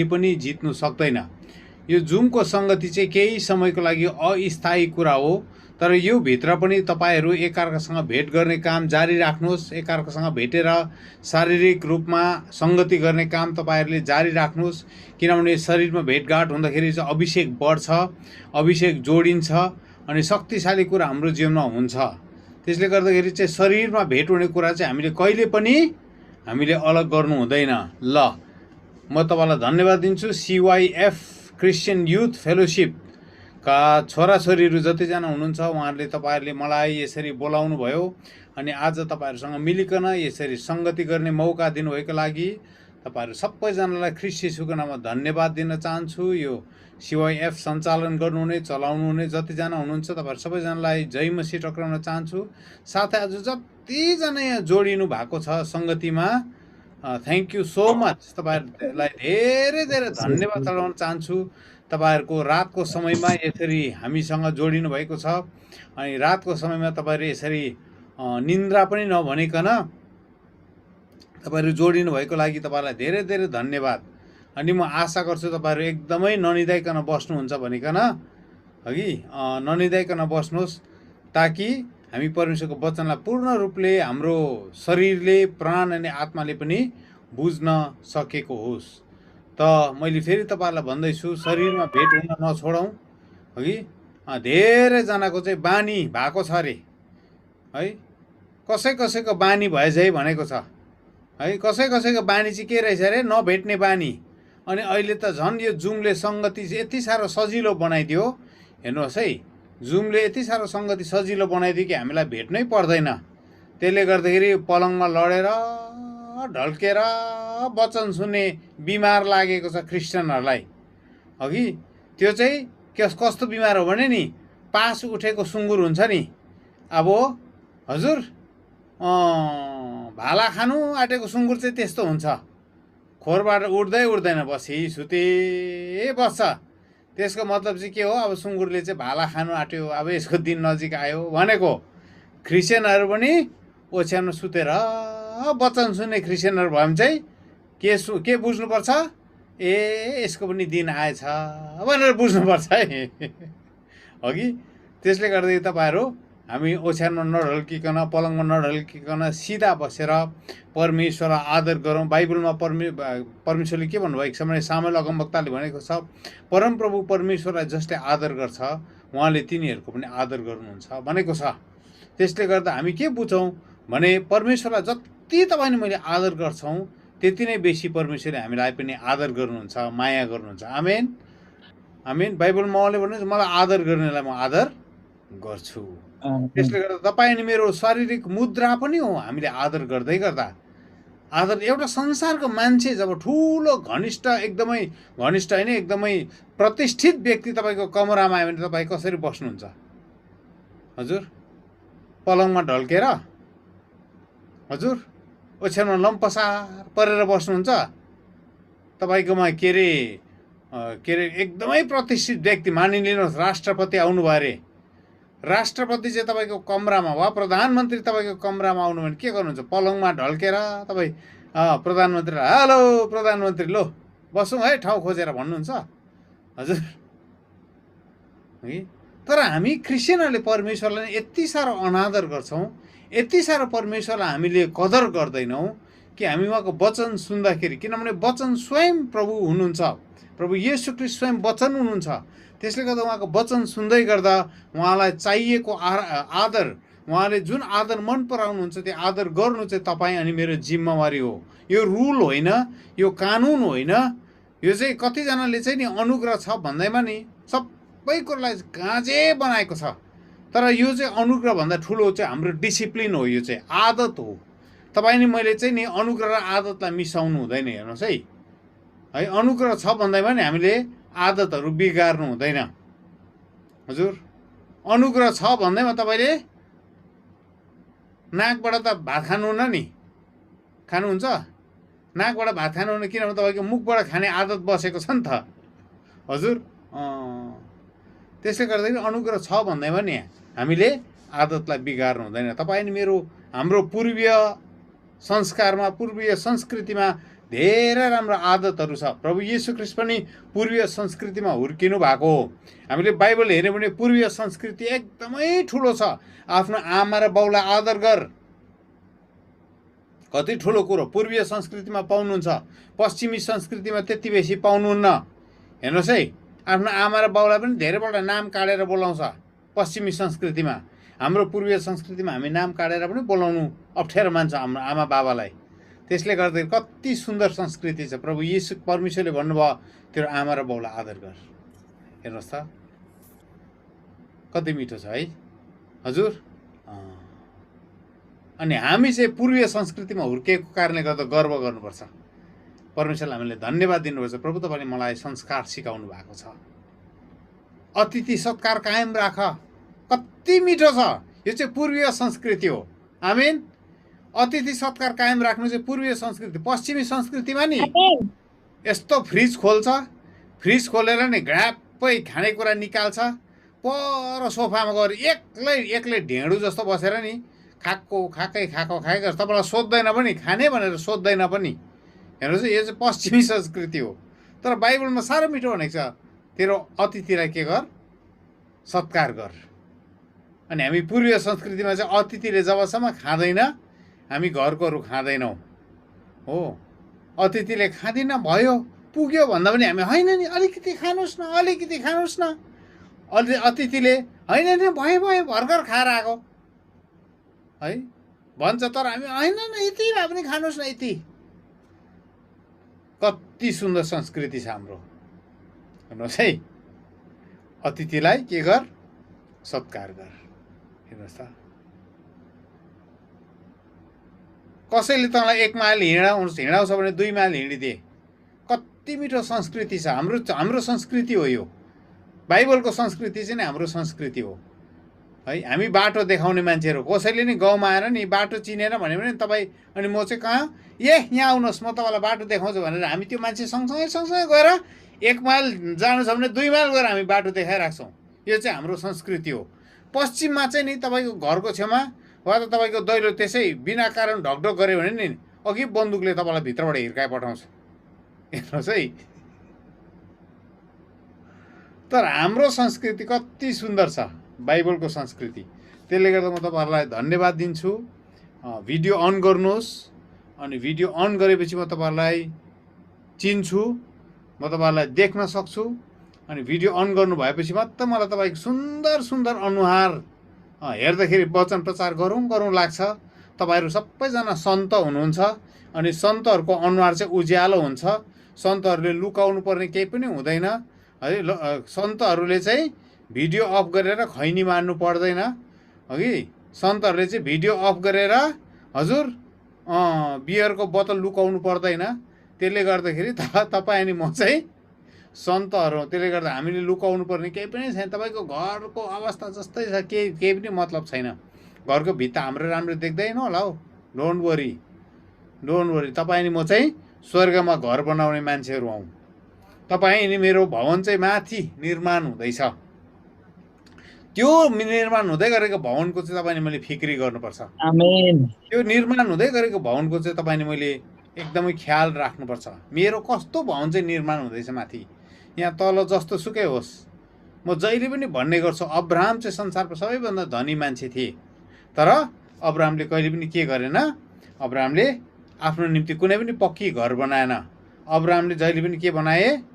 पनि जित्नु सक्दैन। यो जुमको सङ्गति चाहिँ केही समयको लागि अस्थायी कुरा हो, तर यो भित्र पनि तपाईहरू एकअर्कासँग भेट गर्ने काम जारी राख्नुहोस्। एकअर्कासँग भेटेर शारीरिक रूपमा सङ्गति गर्ने काम तपाईहरूले जारी राख्नुहोस्, किनभने शरीरमा भेटघाट हुँदाखेरि चाहिँ अभिषेक बढ्छ, अभिषेक जोडिन्छ अनि शक्तिशाली कुरा हाम्रो जीवनमा हुन्छ। त्यसले गर्दाखेरि चाहिँ शरीरमा भेट हुने कुरा चाहिँ हामीले कहिले पनि हामीले अलग गर्नु हुँदैन। ल, म तपाईँलाई धन्यवाद दिन्छु। CYF क्रिस्चियन युथ फेलोशिप का छोराछोरीहरू जतिजना हुनुहुन्छ उहाँहरूले तपाईँहरूले मलाई यसरी बोलाउनु भयो अनि आज तपाईँहरूसँग मिलिकन यसरी सङ्गति गर्ने मौका दिनुभएको लागि तपाईँहरू सबैजनालाई ख्रीष्ट येशूको नाममा धन्यवाद दिन चाहन्छु। यो CYF सञ्चालन गर्नुहुने चलाउनुहुने जतिजना हुनुहुन्छ तपाईँहरू सबैजनालाई जय मसीह टक्राउन चाहन्छु। साथै आज जतिजना यहाँ जोडिनु भएको छ सङ्गतिमा, थ्याङ्क यू सो मच। तपाईँहरूलाई धेरै धेरै धन्यवाद चढाउन चाहन्छु। तपाईहरूको रातको समयमा यसरी हामीसँग जोडिनु भएको छ अनि रातको समयमा तपाईँहरू यसरी निन्द्रा पनि नभनिकन तपाईँहरू जोडिनु भएको लागि तपाईँलाई धेरै धेरै धन्यवाद। अनि म आशा गर्छु तपाईँहरू एकदमै ननिदाइकन बस्नुहुन्छ भनिकन, हगि ननिदाइकन बस्नुहोस्, ताकि हामी परमेश्वरको वचनलाई पूर्ण रूपले हाम्रो शरीरले, प्राण अनि आत्माले पनि बुझ्न सकेको होस्। त मैले फेरि तपाईँहरूलाई भन्दैछु, शरीरमा भेट हुन नछोडौँ, हगि धेरैजनाको चाहिँ बानी भएको छ अरे है, कसै कसैको बानी भएझै भनेको छ है। कसै कसैको बानी चाहिँ के रहेछ अरे, नभेट्ने बानी। अनि अहिले त झन् यो जुमले सङ्गति चाहिँ यति साह्रो सजिलो बनाइदियो, हेर्नुहोस् है, जुमले यति साह्रो सङ्गति सजिलो बनाइदियो कि हामीलाई भेट्नै पर्दैन। त्यसले गर्दाखेरि पलङमा लडेर ढल्केर वचन सुन्ने बिमार लागेको छ क्रिस्चियनहरूलाई, अघि त्यो चाहिँ कस्तो बिमार हो भने नि, पास उठेको सुँगुर हुन्छ नि, अब हजुर भाला खानु आँटेको सुँगुर चाहिँ त्यस्तो हुन्छ, खोरबाट उठ्दै उठ्दैन, बसी सुते बस्छ। त्यसको मतलब चाहिँ के हो, अब सुँगुरले चाहिँ भाला खानु आँट्यो, अब यसको दिन नजिक आयो भनेको। क्रिस्चियनहरू पनि ओछ्यानमा सुतेर वचन सुन्ने क्रिस्चियनहरू भयो भने चाहिँ के बुझ्नुपर्छ, ए यसको पनि दिन आएछ भनेर बुझ्नुपर्छ है, अघि। त्यसले गर्दाखेरि तपाईँहरू हामी ओछ्यानमा नढल्किकन, पलङमा नढल्किकन सिधा बसेर परमेश्वरलाई आदर गरौँ। बाइबलमा परमेश्वरले के भन्नुभएको छ भने, सामुएल अगमवक्ताले भनेको छ, परमप्रभु परमेश्वरलाई जसले आदर गर्छ उहाँले तिनीहरूको पनि आदर गर्नुहुन्छ भनेको छ। त्यसले गर्दा हामी के बुझौँ भने, परमेश्वरलाई जति तपाईँले मैले आदर गर्छौँ त्यति नै बेसी परमेश्वरले हामीलाई पनि आदर गर्नुहुन्छ, माया गर्नुहुन्छ। आमेन आमेन। बाइबलमा उहाँले भन्नुहुन्छ, मलाई आदर गर्नेलाई म आदर गर्छु। त्यसले गर्दा तपाईँ अनि मेरो शारीरिक मुद्रा पनि हो हामीले आदर गर्दै गर्दा। आदर एउटा संसारको मान्छे जब ठुलो घनिष्ठ, एकदमै घनिष्ठ होइन, एकदमै प्रतिष्ठित व्यक्ति तपाईँको कमरामा आयो भने तपाईँ कसरी बस्नुहुन्छ हजुर? पलङमा ढल्केर हजुर, ओछ्यानमा लम्पसार परेर बस्नुहुन्छ? तपाईँकोमा के अरे एकदमै प्रतिष्ठित व्यक्ति, मानिलिनुहोस् राष्ट्रपति आउनुभयो अरे, राष्ट्रपति चाहिँ तपाईँको कमरामा वा प्रधानमन्त्री तपाईँको कमरामा आउनु भने के गर्नुहुन्छ? पलङमा ढल्केर तपाईँ प्रधानमन्त्रीलाई हेलो प्रधानमन्त्री लो बसौँ है ठाउँ खोजेर भन्नुहुन्छ हजुर है? तर हामी क्रिस्चियनहरूले परमेश्वरलाई यति साह्रो अनादर गर्छौँ, यति साह्रो परमेश्वरलाई हामीले कदर गर्दैनौँ कि हामी उहाँको वचन सुन्दाखेरि, किनभने वचन स्वयं प्रभु हुनुहुन्छ, प्रभु येशू ख्रीष्ट स्वयं वचन हुनुहुन्छ। त्यसले गर्दा उहाँको वचन सुन्दै गर्दा उहाँलाई चाहिएको आदर, उहाँले जुन आदर मन पराउनुहुन्छ त्यो आदर गर्नु चाहिँ तपाईँ अनि मेरो जिम्मेवारी हो। यो रुल होइन, यो कानुन होइन, यो चाहिँ कतिजनाले चाहिँ नि अनुग्रह छ भन्दैमा नि सबै कुरालाई गाँजे बनाएको छ। तर यो चाहिँ अनुग्रह भन्दा ठुलो चाहिँ हाम्रो डिसिप्लिन हो, यो चाहिँ आदत हो। तपाईँ नि मैले चाहिँ नि अनुग्रह र आदतलाई मिसाउनु हुँदैन, हेर्नुहोस् है। अनुग्रह छ भन्दैमा नि हामीले आदतहरू बिगार्नु हुँदैन हजुर। अनुग्रह छ भन्दैमा तपाईँले नाकबाट त भात खानुहुन्न नि, खानुहुन्छ? नाकबाट भात खानुहुन्न, किनभने तपाईँको मुखबाट खाने आदत बसेको छ नि त हजुर। त्यसले गर्दाखेरि अनुग्रह छ भन्दैमा नि हामीले आदतलाई बिगार्नु हुँदैन। तपाईँ नि मेरो, हाम्रो पूर्वीय संस्कारमा, पूर्वीय संस्कृतिमा धेरै राम्रो आदतहरू छ। प्रभु येशू ख्रीष्ट पनि पूर्वीय संस्कृतिमा हुर्किनु भएको हो। हामीले बाइबल हेऱ्यौँ भने पूर्वीय संस्कृति एकदमै ठुलो छ। आफ्नो आमा र बाउलाई आदर गर, कति ठुलो कुरो पूर्वीय संस्कृतिमा पाउनुहुन्छ। पश्चिमी संस्कृतिमा त्यति बेसी पाउनुहुन्न। हेर्नुहोस् है, आफ्नो आमा र बाउलाई पनि धेरैपल्ट नाम काटेर बोलाउँछ पश्चिमी संस्कृतिमा। हाम्रो पूर्वीय संस्कृतिमा हामी नाम काटेर पनि बोलाउनु अप्ठ्यारो मान्छ हाम्रो आमा बाबालाई। त्यसले गर्दाखेरि कति सुन्दर संस्कृति छ। प्रभु येशू परमेश्वरले भन्नुभयो तेरो आमा र बाउलाई आदर गर। हेर्नुहोस् त कति मिठो छ है हजुर। अनि हामी चाहिँ पूर्वीय संस्कृतिमा हुर्किएको कारणले गर्दा गर्व गर्नुपर्छ। परमेश्वरलाई हामीले धन्यवाद दिनुपर्छ। प्रभु तपाईँले मलाई संस्कार सिकाउनु भएको छ। अतिथि सत्कार कायम राख, कति मिठो छ। यो चाहिँ पूर्वीय संस्कृति हो। आमेन। अतिथि सत्कार कायम राख्नु चाहिँ पूर्वीय संस्कृति। पश्चिमी संस्कृतिमा नि यस्तो फ्रिज खोल्छ, फ्रिज खोलेर नि घाप्पै खानेकुरा निकाल्छ, पर सोफामा गएर एक्लै ढेँडु जस्तो बसेर नि खाएकै गर्छ। तपाईँलाई सोध्दैन पनि, खाने भनेर सोध्दैन पनि। हेर्नुहोस् यो चाहिँ पश्चिमी संस्कृति हो। तर बाइबलमा साह्रो मिठो भनेको छ, तेरो अतिथिलाई के गर, सत्कार गर। अनि हामी पूर्वीय संस्कृतिमा चाहिँ अतिथिले जबसम्म खाँदैन हामी घरकोहरू खाँदैनौँ हो। अतिथिले खाँदिन भयो पुग्यो भन्दा पनि हामी होइन नि अलिकति खानुहोस् न, अलिकति खानुहोस् न। अतिथिले होइन नि भयो भर्खर खाएर आएको है भन्छ, तर हामी होइन न यति भए पनि खानुहोस् न यति। कति सुन्दर संस्कृति छ हाम्रो। हेर्नुहोस् है, अतिथिलाई के गर, सत्कार गर। हेर्नुहोस् त कसैले तँलाई 1 माइल हिँडाउँछ भने 2 माइल हिँडिदिए। कति मिठो संस्कृति छ हाम्रो संस्कृति हो यो। बाइबलको संस्कृति चाहिँ नि हाम्रो संस्कृति हो है। हामी बाटो देखाउने मान्छेहरू, कसैले नि गाउँमा आएर नि बाटो चिनेर भन्यो भने तपाईँ अनि म चाहिँ कहाँ यहाँ आउनुहोस् म तपाईँलाई बाटो देखाउँछु भनेर हामी त्यो मान्छे सँगसँगै गएर 1 माइल जानु छ भने 2 माइल गएर हामी बाटो देखाइराख्छौँ। यो चाहिँ हाम्रो संस्कृति हो। पश्चिममा चाहिँ नि तपाईँको घरको छेउमा वा त तपाईँको दैलो त्यसै बिना कारण ढकढक गऱ्यो भने नि अघि बन्दुकले तपाईँलाई भित्रबाट हिर्काइ पठाउँछ। हेर्नुहोस् है, तर हाम्रो संस्कृति कति सुन्दर छ, बाइबलको संस्कृति। त्यसले गर्दा म तपाईँहरूलाई धन्यवाद दिन्छु। भिडियो अन गर्नुहोस्, अनि भिडियो अन गरेपछि म तपाईँहरूलाई चिन्छु, म तपाईँहरूलाई देख्न सक्छु। अनि भिडियो अन गर्नु भएपछि मात्र मलाई तपाईँको सुन्दर सुन्दर अनुहार हेर्दाखेरि वचन प्रचार गरौँ लाग्छ। तपाईँहरू सबैजना सन्त हुनुहुन्छ, अनि सन्तहरूको अनुहार चाहिँ उज्यालो हुन्छ। सन्तहरूले लुकाउनु पर्ने केही पनि हुँदैन है। सन्तहरूले चाहिँ भिडियो अफ गरेर खैनी मार्नु पर्दैन हगि। सन्तहरूले चाहिँ भिडियो अफ गरेर हजुर बियरको बोतल लुकाउनु पर्दैन। त्यसले गर्दाखेरि तपाईँ अनि म चाहिँ सन्तहरू। त्यसले गर्दा हामीले लुकाउनु पर्ने केही पनि छैन। तपाईँको घरको अवस्था जस्तै छ, केही पनि मतलब छैन। घरको भित्ता हाम्रो राम्रो देख्दैन होला हौ। Don't worry. तपाईँ अनि म चाहिँ स्वर्गमा घर बनाउने मान्छेहरू हौँ। तपाईँ अनि मेरो भवन चाहिँ माथि निर्माण हुँदैछ। त्यो निर्माण हुँदै गरेको भवनको चाहिँ तपाईँले मैले फिक्री गर्नुपर्छ। आमेन। त्यो निर्माण हुँदै गरेको भवनको चाहिँ तपाईँले मैले एकदमै ख्याल राख्नुपर्छ। मेरो कस्तो भवन चाहिँ निर्माण हुँदैछ माथि, यहाँ तल जस्तो सुकै होस्। म जहिले पनि भन्ने गर्छु, अब्राहम चाहिँ संसारको सबैभन्दा धनी मान्छे थिए, तर अब्राहमले कहिले पनि के गरेन, अब्राहमले आफ्नो निम्ति कुनै पनि पक्की घर बनाएन। अब्राहमले जहिले पनि के बनाए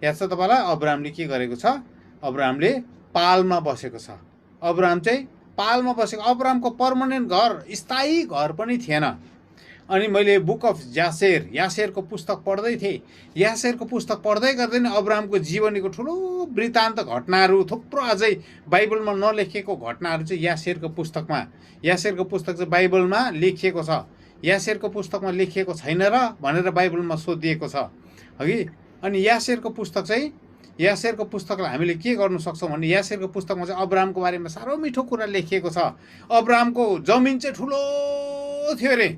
याद छ तपाईँलाई? अब्राहमले के गरेको छ? अब्राहमले पालमा बसेको छ। अब्राहम चाहिँ पालमा बसेको। अब्राहमको पर्मानेन्ट घर, स्थायी घर पनि थिएन। अनि मैले बुक अफ यासेरको पुस्तक पढ्दै थिएँ। यासेरको पुस्तक पढ्दै गर्दै नै अब्राहमको जीवनीको ठुलो वृत्तान्त घटनाहरू थुप्रो अझै बाइबलमा नलेखिएको घटनाहरू चाहिँ यासेरको पुस्तक चाहिँ बाइबलमा लेखिएको छ। यासेरको पुस्तकमा लेखिएको छैन र भनेर बाइबलमा सोधिएको छ हगि। अनि यासेरको पुस्तकलाई हामीले के गर्नु सक्छौँ भने यासेरको पुस्तकमा चाहिँ अब्राहमको बारेमा साह्रो मिठो कुरा लेखिएको छ। अब्राहमको जमिन चाहिँ ठुलो थियो अरे।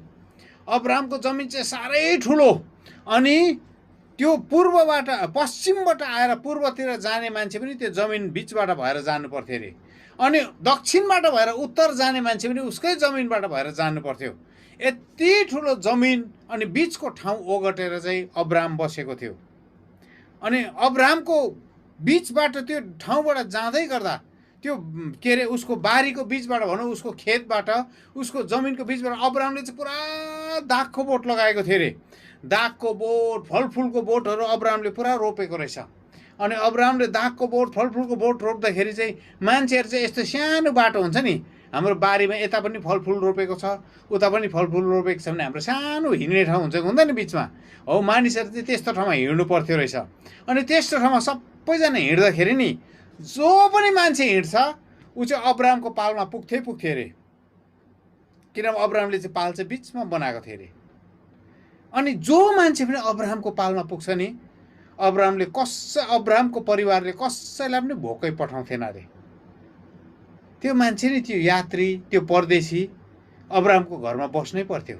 अब्राहमको जमिन चाहिँ साह्रै ठुलो। अनि त्यो पश्चिमबाट आएर पूर्वतिर जाने मान्छे पनि त्यो जमिन बिचबाट भएर जानु पर्थ्यो अरे। अनि दक्षिणबाट भएर उत्तर जाने मान्छे पनि उसकै जमिनबाट भएर जानु पर्थ्यो। यति ठुलो जमिन अनि बीचको ठाउँ ओगटेर चाहिँ अब्राम बसेको थियो। अनि अब्रामको बीचबाट त्यो ठाउँबाट जाँदै गर्दा त्यो के अरे उसको बारीको बीचबाट भनौँ, उसको खेतबाट, उसको जमिनको बीचबाट अब्रामले चाहिँ पुरा दागको बोट लगाएको थियो अरे। दागको बोट, फलफुलको बोटहरू अब्रामले पुरा रोपेको रहेछ। अनि अब्रामले दागको बोट, फलफुलको बोट रोप्दाखेरि चाहिँ मान्छेहरू चाहिँ यस्तो सानो बाटो हुन्छ नि, हाम्रो बारीमा यता पनि फलफुल रोपेको छ, उता पनि फलफुल रोपेको छ भने हाम्रो सानो हिँड्ने ठाउँ हुन्छ हुँदैन बिचमा, हो मानिसहरू चाहिँ त्यस्तो ठाउँमा हिँड्नु पर्थ्यो रहेछ। अनि त्यस्तो ठाउँमा सबैजना हिँड्दाखेरि नि जो पनि मान्छे हिँड्छ ऊ चाहिँ अब्रामको पालमा पुग्थ्यो अरे, किनभने अब्रामले चाहिँ पाल चाहिँ बिचमा बनाएको थियो अरे। अनि जो मान्छे पनि अब्रामको पालमा पुग्छ नि, अब्रामको परिवारले कसैलाई पनि भोकै पठाउँथेन अरे। त्यो मान्छे नि, त्यो यात्री, त्यो परदेशी अब्रामको घरमा बस्नै पर्थ्यो।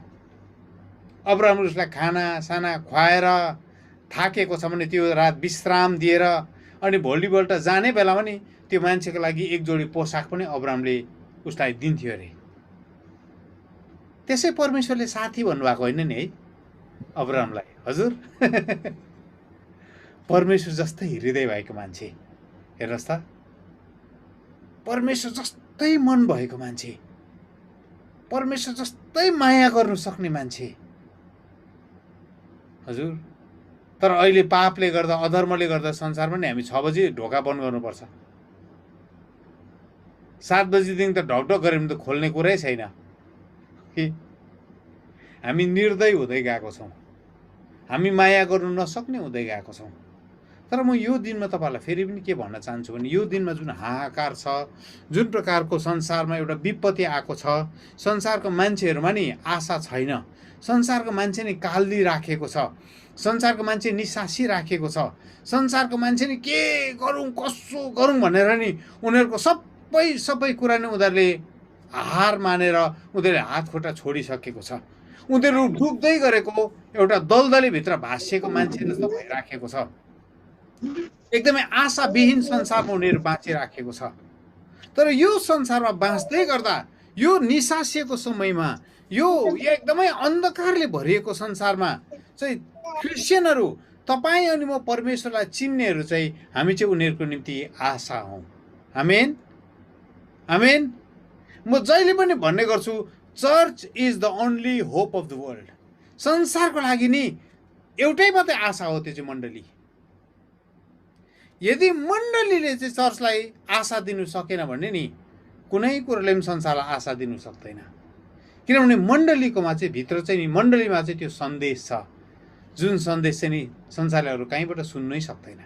अब्रामले उसलाई खाना साना खुवाएर थाकेको छ भने त्यो रात विश्राम दिएर अनि भोलिपल्ट जाने बेलामा नि त्यो मान्छेको लागि एक जोडी पोसाक पनि अब्रामले उसलाई दिन्थ्यो अरे। त्यसै परमेश्वरले साथी भन्नुभएको होइन नि है अब्रामलाई, हजुर। परमेश्वर जस्तै हृदय भएको मान्छे, हेर्नुहोस् त, परमेश्वर जस्तै मन भएको मान्छे, परमेश्वर जस्तै माया गर्नु सक्ने मान्छे, हजुर। तर अहिले पापले गर्दा, अधर्मले गर्दा संसारमा नि हामी 6 बजी ढोका बन्द गर्नुपर्छ। 7 बजीदेखि त ढकढक गऱ्यो भने त खोल्ने कुरै छैन कि। हामी निर्दय हुँदै गएको छौँ, हामी माया गर्नु नसक्ने हुँदै गएको छौँ। तर म यो दिनमा तपाईँहरूलाई फेरि पनि के भन्न चाहन्छु भने, यो दिनमा जुन हाहाकार छ, जुन प्रकारको संसारमा एउटा विपत्ति आएको छ, संसारको मान्छेहरूमा नि आशा छैन, संसारको मान्छे नि काल्दी राखेको छ, संसारको मान्छे निसासी राखेको छ, संसारको मान्छे नि के गरौँ कसो गरौँ भनेर नि उनीहरूको सबै कुरा नै उनीहरूले हार मानेर उनीहरूले हात खुट्टा छोडिसकेको छ। उनीहरू डुब्दै गरेको एउटा दलदलीभित्र भाँसिएको मान्छे जस्तो भइराखेको छ। एकदमै आशाविहीन संसारमा उनीहरू बाँचिराखेको छ। तर यो संसारमा बाँच्दै गर्दा, यो निसासिएको समयमा, यो एकदमै अन्धकारले भरिएको संसारमा चाहिँ क्रिस्चियनहरू, तपाईँ अनि म परमेश्वरलाई चिन्नेहरू चाहिँ हामी चाहिँ उनीहरूको निम्ति आशा हौँ। आमेन, आमेन। म जहिले पनि भन्ने गर्छु, church is the only hope of the world. संसारको लागि नि एउटै मात्रै आशा हो, त्यो चाहिँ मण्डली। यदि मण्डलीले चाहिँ चर्चलाई आशा दिनु सकेन भने नि कुनै कुरोले पनि संसारलाई आशा दिनु सक्दैन। किनभने मण्डलीकोमा चाहिँ भित्र चाहिँ नि, मण्डलीमा चाहिँ त्यो सन्देश छ, जुन सन्देश चाहिँ नि संसारले अरू कहीँबाट सुन्नै सक्दैन।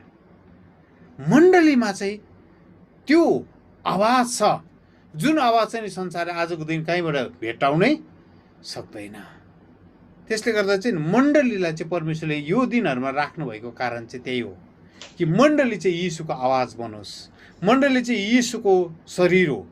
मण्डलीमा चाहिँ त्यो आवाज छ, जुन आवाज चाहिँ नि संसारले आजको दिन कहीँबाट भेटाउनै सक्दैन। त्यसले गर्दा चाहिँ मण्डलीलाई चाहिँ परमेश्वरले यो दिनहरूमा राख्नुभएको कारण चाहिँ त्यही हो कि मण्डली चाहिँ यीशुको आवाज बनोस्। मण्डली चाहिँ यीशुको शरीर हो।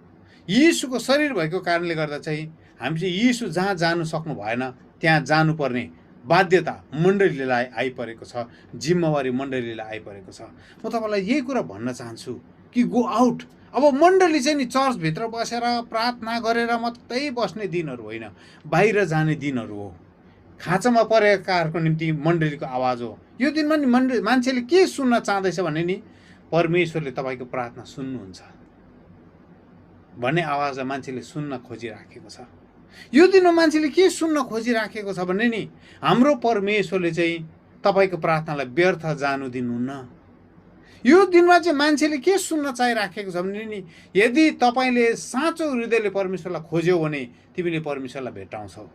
यीशुको शरीर भएको कारणले गर्दा चाहिँ हामी चाहिँ यीशु जहाँ जानु सक्नु भएन त्यहाँ जानुपर्ने बाध्यता मण्डलीलाई आइपरेको छ, जिम्मेवारी मण्डलीलाई आइपरेको छ। म तपाईँलाई यही कुरा भन्न चाहन्छु कि गो आउट। अब मण्डली चाहिँ नि चर्चभित्र बसेर प्रार्थना गरेर मात्रै बस्ने दिनहरू होइन, बाहिर जाने दिनहरू हो। खाँचामा परेकाहरूको निम्ति मण्डलीको आवाज हो। यो दिनमा नि मान्छेले के सुन्न चाहँदैछ भने नि, परमेश्वरले तपाईँको प्रार्थना सुन्नुहुन्छ भन्ने आवाजलाई मान्छेले सुन्न खोजिराखेको छ। यो दिनमा मान्छेले के सुन्न खोजिराखेको छ भने नि, हाम्रो परमेश्वरले चाहिँ तपाईँको प्रार्थनालाई व्यर्थ जानु दिनुहुन्न। यो दिनमा चाहिँ मान्छेले के सुन्न चाहिराखेको छ भने नि, यदि तपाईँले साँचो हृदयले परमेश्वरलाई खोज्यौ भने तिमीले परमेश्वरलाई भेटाउँछौ।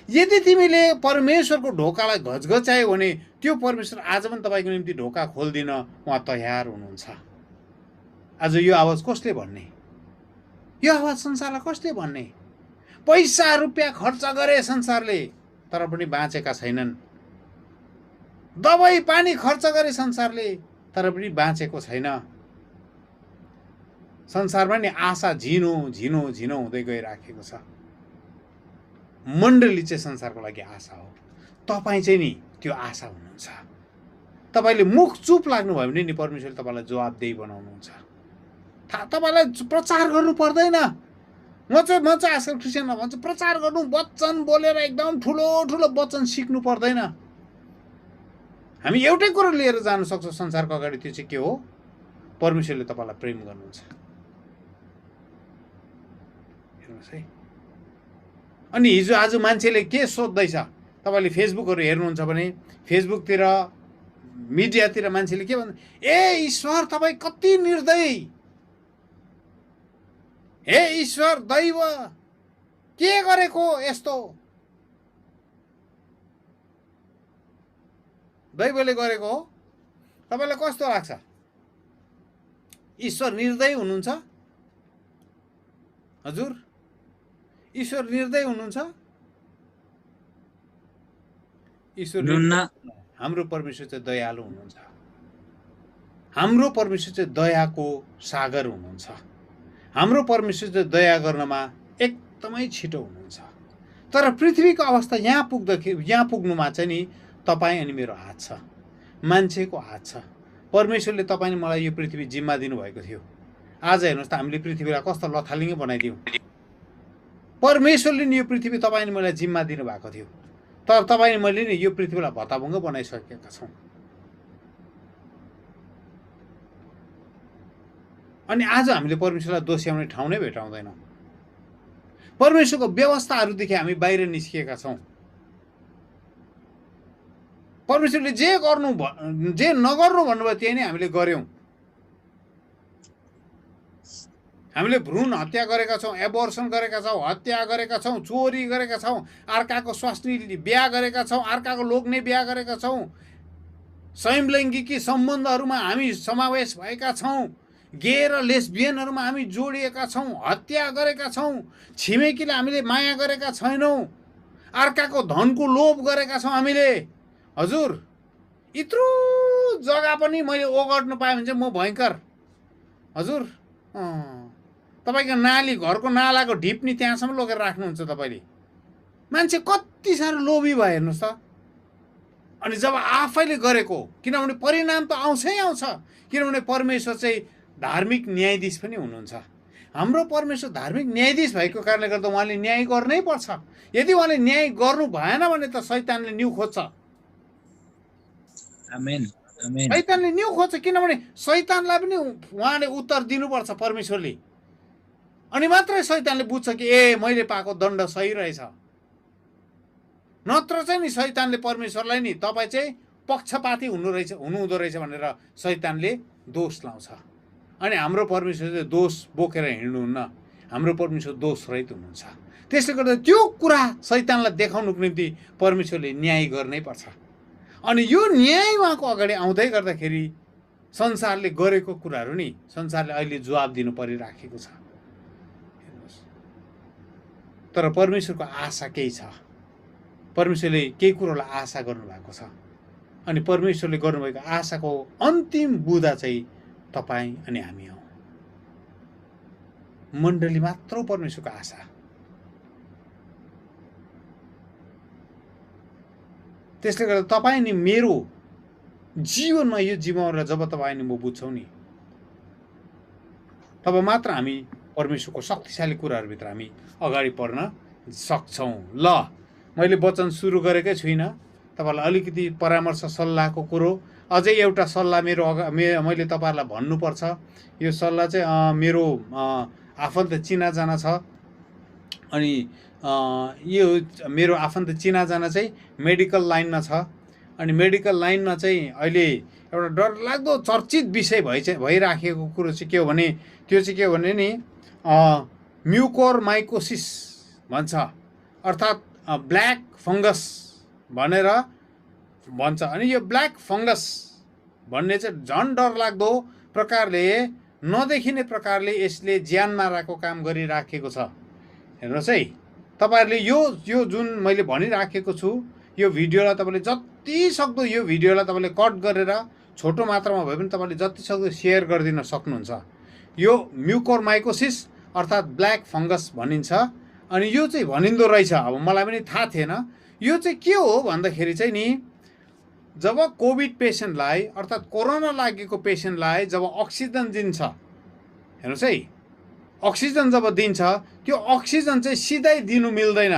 यदि तिमीले परमेश्वरको ढोकालाई घचघचायो भने त्यो परमेश्वर आज पनि तपाईँको निम्ति ढोका खोलिदिन उहाँ तयार हुनुहुन्छ। आज यो आवाज कसले भन्ने? यो आवाज संसारलाई कसले भन्ने? पैसा रुपियाँ खर्च गरे संसारले तर पनि बाँचेका छैनन्। दबाई पानी खर्च गरे संसारले तर पनि बाँचेको छैन। संसारमा नि आशा झिनो झिनो झिनो हुँदै गइराखेको छ। मण्डली चाहिँ संसारको लागि आशा हो। तपाईँ चाहिँ नि त्यो आशा हुनुहुन्छ। तपाईँले मुख चुप लाग्नुभयो भने नि परमेश्वरले तपाईँलाई जवाबदेही बनाउनुहुन्छ। तपाईँलाई प्रचार गर्नु पर्दैन, म चाहिँ आजकल क्रिस्चियनलाई भन्छु प्रचार गर्नु, वचन बोलेर एकदम ठुलो ठुलो वचन सिक्नु पर्दैन। हामी एउटै कुरो लिएर जान सक्छौँ संसारको अगाडि, त्यो चाहिँ के हो? परमेश्वरले तपाईँलाई प्रेम गर्नुहुन्छ। हेर्नुहोस् है। अनि हिजो आज मान्छेले के सोध्दैछ? तपाईँले फेसबुकहरू हेर्नुहुन्छ भने फेसबुकतिर मिडियातिर मान्छेले के भन्छ? ए ईश्वर तपाईँ कति निर्दयी, हे ईश्वर दैव के गरेको यस्तो, दैवले गरेको हो। तपाईँलाई कस्तो लाग्छ? ईश्वर निर्दयी हुनुहुन्छ? हजुर, ईश्वर निर्दयी हुनुहुन्छ? ईश्वर हाम्रो परमेश्वर चाहिँ दयालु हुनुहुन्छ। हाम्रो परमेश्वर चाहिँ दयाको सागर हुनुहुन्छ। हाम्रो परमेश्वर चाहिँ दया गर्नमा एकदमै छिटो हुनुहुन्छ। तर पृथ्वीको अवस्था यहाँ पुग्नुमा चाहिँ नि तपाईँ अनि मेरो हात छ, मान्छेको हात छ। परमेश्वरले तपाईँ मलाई यो पृथ्वी जिम्मा दिनुभएको थियो। आज हेर्नुहोस् त हामीले पृथ्वीलाई कस्तो लथालिङ्गै बनाइदियौँ। परमेश्वरले नि यो पृथ्वी तपाईँ अनि मलाई जिम्मा दिनुभएको थियो, तर तपाईँ मैले नि यो पृथ्वीलाई भत्ताभुङ्ग बनाइसकेका छौँ। अनि आज हामीले परमेश्वरलाई दोस्याउने ठाउँ नै भेटाउँदैनौँ। परमेश्वरको व्यवस्थाहरूदेखि हामी बाहिर निस्किएका छौँ। परमेश्वरले जे नगर्नु भन्नुभयो त्यही नै हामीले गर्यौँ। हामीले भ्रूण हत्या गरेका छौँ, एबोर्सन गरेका छौँ, हत्या गरेका छौँ, चोरी गरेका छौँ, अर्काको स्वास्नी बिहा गरेका छौँ, अर्काको लोग्ने बिहा गरेका छौँ, समलैङ्गिकी सम्बन्धहरूमा हामी समावेश भएका छौँ, गे र लेस्बियनहरूमा हामी जोडिएका छौँ, हत्या गरेका छौँ, छिमेकीलाई हामीले माया गरेका छैनौँ, अर्काको धनको लोभ गरेका छौँ हामीले। हजुर, यत्रो जग्गा पनि मैले ओगट्नु पाएँ भने चाहिँ म भयङ्कर। हजुर, तपाईँको नाली, घरको नालाको ढिप्नी त्यहाँसम्म लगेर राख्नुहुन्छ तपाईँले। मान्छे कति साह्रो लोभी भयो हेर्नुहोस् त। अनि जब आफैले गरेको, किनभने परिणाम त आउँछै आउँछ, किनभने परमेश्वर चाहिँ धार्मिक न्यायाधीश पनि हुनुहुन्छ। हाम्रो परमेश्वर धार्मिक न्यायाधीश भएको कारणले गर्दा उहाँले न्याय गर्नै पर्छ। यदि उहाँले न्याय गर्नु भएन भने त शैतानले न्यु खोज्छ। आमेन आमेन। शैतानले न्यु खोज्छ, किनभने शैतानलाई पनि उहाँले उत्तर दिनुपर्छ परमेश्वरले। अनि मात्रै शैतानले बुझ्छ कि ए मैले पाएको दण्ड सही रहेछ। नत्र चाहिँ नि शैतानले परमेश्वरलाई नि तपाईँ चाहिँ पक्षपाती हुनुहुँदो रहेछ भनेर शैतानले दोष लाउँछ। अनि हाम्रो परमेश्वर चाहिँ दोष बोकेर हिँड्नुहुन्न, हाम्रो परमेश्वर दोष रहित हुनुहुन्छ। त्यसले गर्दा त्यो कुरा शैतानलाई देखाउनुको निम्ति परमेश्वरले न्याय गर्नै पर्छ। अनि यो न्याय उहाँको अगाडि आउँदै गर्दाखेरि संसारले गरेको कुराहरू नि संसारले अहिले जवाब दिनु परिराखेको छ। तर परमेश्वरको आशा केही छ। परमेश्वरले केही कुरोलाई आशा गर्नुभएको छ। अनि परमेश्वरले गर्नुभएको आशाको अन्तिम बुँदा चाहिँ तपाईँ अनि हामी हौँ। मण्डली मात्र परमेश्वरको आशा। त्यसले गर्दा तपाईँ नि मेरो जीवनमा यो जीवनलाई जब तपाईँ नि म बुझ्छौँ नि, तब मात्र हामी परमेश्वरको शक्तिशाली कुराहरूभित्र हामी अगाडि बढ्न सक्छौँ। ल, मैले वचन सुरु गरेकै छुइनँ। तपाईँलाई अलिकति परामर्श सल्लाहको कुरो, अझै एउटा सल्लाह मैले तपाईँहरूलाई भन्नुपर्छ। यो सल्लाह चाहिँ मेरो आफन्त चिनाजाना छ। अनि यो मेरो आफन्त चिनाजाना चाहिँ मेडिकल लाइनमा छ। अनि मेडिकल लाइनमा चाहिँ अहिले एउटा डरलाग्दो चर्चित विषय भइराखेको कुरो चाहिँ के हो भने, त्यो चाहिँ के हो भने नि म्युकोरमाइकोसिस भन्छ, अर्थात् ब्ल्याक फङ्गस भनेर भन्छ। अनि यो ब्ल्याक फङ्गस भन्ने चाहिँ झन् डरलाग्दो प्रकारले, नदेखिने प्रकारले यसले ज्यान माराको काम गरिराखेको छ। हेर्नुहोस् है, तपाईँहरूले यो जुन मैले भनिराखेको छु, यो भिडियोलाई तपाईँले जति सक्दो यो भिडियोलाई तपाईँले कट गरेर छोटो मात्रामा भए पनि तपाईँले जति सक्दो सेयर गरिदिन सक्नुहुन्छ। यो म्युकोरमाइकोसिस अर्थात् ब्ल्याक फङ्गस भनिन्छ। अनि यो चाहिँ भनिँदो रहेछ, अब मलाई पनि थाहा थिएन। यो चाहिँ के हो भन्दाखेरि चाहिँ नि, जब कोभिड पेसेन्टलाई अर्थात् कोरोना लागेको पेसेन्टलाई जब अक्सिजन दिन्छ, हेर्नुहोस् है, अक्सिजन जब दिन्छ त्यो अक्सिजन चाहिँ सिधै दिनु मिल्दैन।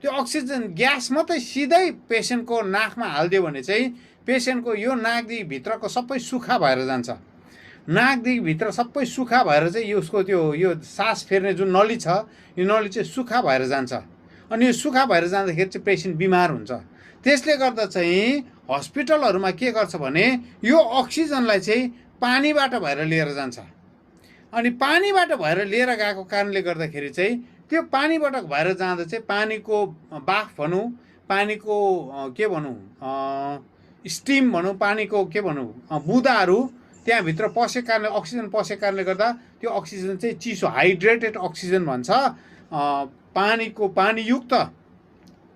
त्यो अक्सिजन ग्यास मात्रै सिधै पेसेन्टको नाकमा हालिदियो भने चाहिँ पेसेन्टको यो नाकदेखि भित्रको सबै सुक्खा भएर जान्छ। नाकदेखि भित्र सबै सुक्खा भएर चाहिँ उसको त्यो यो सास फेर्ने जुन नली छ यो नली चाहिँ सुक्खा भएर जान्छ। अनि यो सुक्खा भएर जाँदाखेरि चाहिँ पेसेन्ट बिमार हुन्छ। त्यसले गर्दा चाहिँ हस्पिटलहरूमा के गर्छ भने यो अक्सिजनलाई चाहिँ पानीबाट भएर लिएर जान्छ। अनि पानीबाट भएर लिएर गएको कारणले गर्दाखेरि चाहिँ त्यो पानीबाट भएर जाँदा चाहिँ पानीको बाफ भनौँ, पानीको के भनौँ, स्टिम भनौँ, पानीको के भनौँ, बुँदाहरू त्यहाँभित्र पसेको कारणले अक्सिजन पसेको कारणले गर्दा त्यो अक्सिजन चाहिँ चिसो हाइड्रेटेड अक्सिजन भन्छ। पानीयुक्त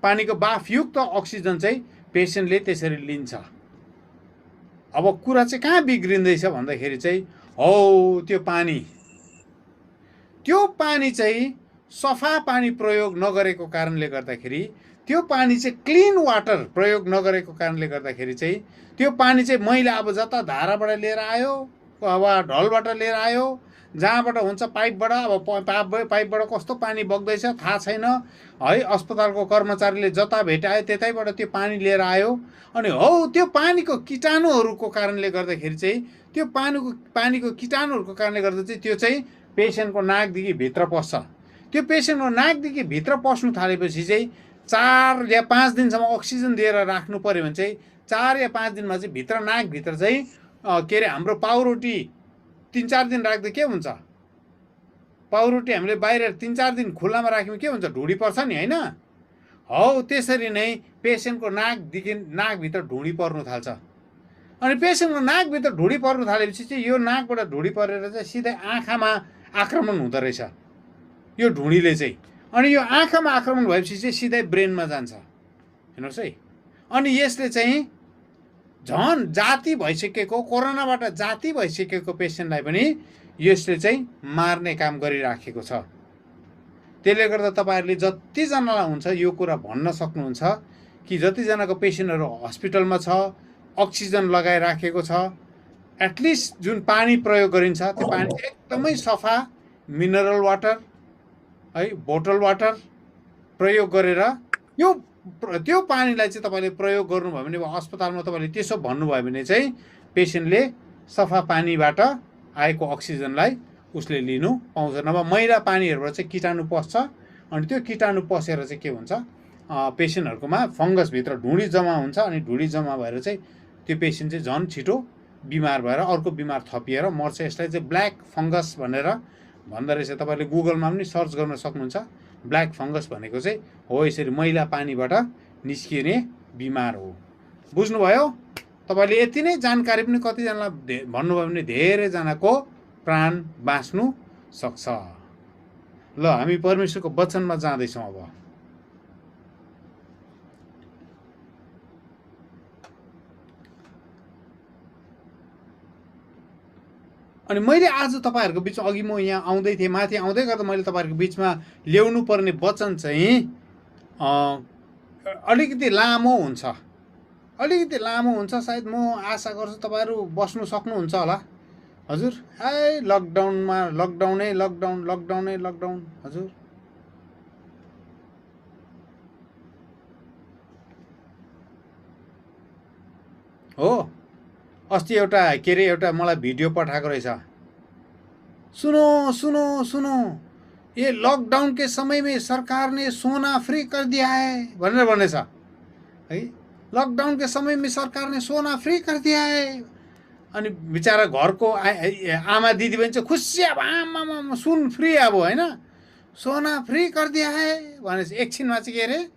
पानीको बाफयुक्त अक्सिजन चाहिँ पेसेन्टले त्यसरी लिन्छ। अब कुरा चाहिँ कहाँ बिग्रिँदैछ भन्दाखेरि चाहिँ हौ त्यो पानी चाहिँ सफा पानी प्रयोग नगरेको कारणले गर्दाखेरि, त्यो पानी चाहिँ क्लिन वाटर प्रयोग नगरेको कारणले गर्दाखेरि चाहिँ त्यो पानी चाहिँ मैला अब जता धाराबाट लिएर आयो वा ढलबाट लिएर आयो, जहाँबाट हुन्छ पाइपबाट, अब पाइपबाट कस्तो पानी बग्दैछ थाहा छैन है। अस्पतालको कर्मचारीले जता भेटायो त्यतैबाट त्यो पानी लिएर आयो। अनि हौ त्यो पानीको किटाणुहरूको कारणले गर्दाखेरि चाहिँ त्यो पानीको किटाणुहरूको कारणले गर्दा चाहिँ त्यो चाहिँ पेसेन्टको नाकदेखि भित्र पस्छ। त्यो पेसेन्टको नाकदेखि भित्र पस्नु थालेपछि चाहिँ 4 या 5 दिनसम्म अक्सिजन दिएर राख्नु पर्यो भने चाहिँ 4 या 5 दिनमा चाहिँ भित्र नाकभित्र चाहिँ के अरे हाम्रो पाउरोटी 3-4 दिन राख्दा के हुन्छ, पाउरोटी हामीले बाहिर 3-4 दिन खुल्लामा राख्यौँ के हुन्छ, ढुँडी पर्छ नि होइन। हौ त्यसरी नै पेसेन्टको नाकदेखि नाकभित्र ढुँडी पर्नु थाल्छ। अनि पेसेन्टको नाकभित्र ढुँडी पर्नु थालेपछि चाहिँ यो नाकबाट ढुँडी परेर चाहिँ सिधै आँखामा आक्रमण हुँदो रहेछ यो ढुँडीले चाहिँ। अनि यो आँखामा आक्रमण भएपछि चाहिँ सिधै ब्रेनमा जान्छ। हेर्नुहोस् है। अनि यसले चाहिँ झन् जाती भइसकेको, कोरोनाबाट जाती भइसकेको पेसेन्टलाई पनि यसले चाहिँ मार्ने काम गरिराखेको छ। त्यसले गर्दा तपाईँहरूले जतिजनालाई हुन्छ यो कुरा भन्न सक्नुहुन्छ कि जतिजनाको पेसेन्टहरू हस्पिटलमा छ, अक्सिजन लगाइराखेको छ, एटलिस्ट जुन पानी प्रयोग गरिन्छ त्यो पानी एकदमै सफा मिनरल वाटर है, बोटल वाटर प्रयोग गरेर त्यो पानीलाई चाहिँ तपाईँले प्रयोग गर्नुभयो भने, अस्पतालमा तपाईँले त्यसो भन्नुभयो भने चाहिँ पेसेन्टले सफा पानीबाट आएको अक्सिजनलाई उसले लिनु पाउँछ। नभए मैला पानीहरूबाट चाहिँ किटाणु पस्छ। अनि त्यो किटाणु पसेर चाहिँ के हुन्छ, पेसेन्टहरूकोमा फङ्गसभित्र ढुँडी जम्मा हुन्छ। अनि ढुँडी जम्मा भएर चाहिँ त्यो पेसेन्ट चाहिँ झन् छिटो बिमार भएर अर्को बिमार थपिएर मर्छ। यसलाई चाहिँ ब्ल्याक फङ्गस भनेर भन्दो रहेछ। तपाईँले गुगलमा पनि सर्च गर्न सक्नुहुन्छ। ब्ल्याक फङ्गस भनेको चाहिँ हो यसरी मैला पानीबाट निस्किने बिमार हो। बुझ्नुभयो? तपाईँले यति नै जानकारी पनि कतिजनालाई भन्नुभयो भने धेरैजनाको प्राण बाँच्नु सक्छ। ल हामी परमेश्वरको वचनमा जाँदैछौँ अब। अनि मैले आज तपाईँहरूको बिचमा, अघि म यहाँ आउँदै थिएँ, माथि आउँदै गर्दा मैले तपाईँहरूको बिचमा ल्याउनु पर्ने वचन चाहिँ अलिकति लामो हुन्छ, अलिकति लामो हुन्छ। सायद म आशा गर्छु तपाईँहरू बस्नु सक्नुहुन्छ होला। हजुर लकडाउनमा लकडाउन हजुर। हो अस्ति एउटा मलाई भिडियो पठाएको रहेछ। सुनो सुनो सुनो, ये लॉकडाउन के समय में सरकार ने सोना फ्री कर दिया है भनेर भनेछ है। लकडाउन के समय में सरकार ने सोना फ्री कर दिया है। अनि बिचारा घरको आमा दिदी बहिनी चाहिँ खुसी, अब आमा सुन फ्री अब होइन, सोना फ्री कर दिया है भनेपछि एकछिनमा चाहिँ के अरे,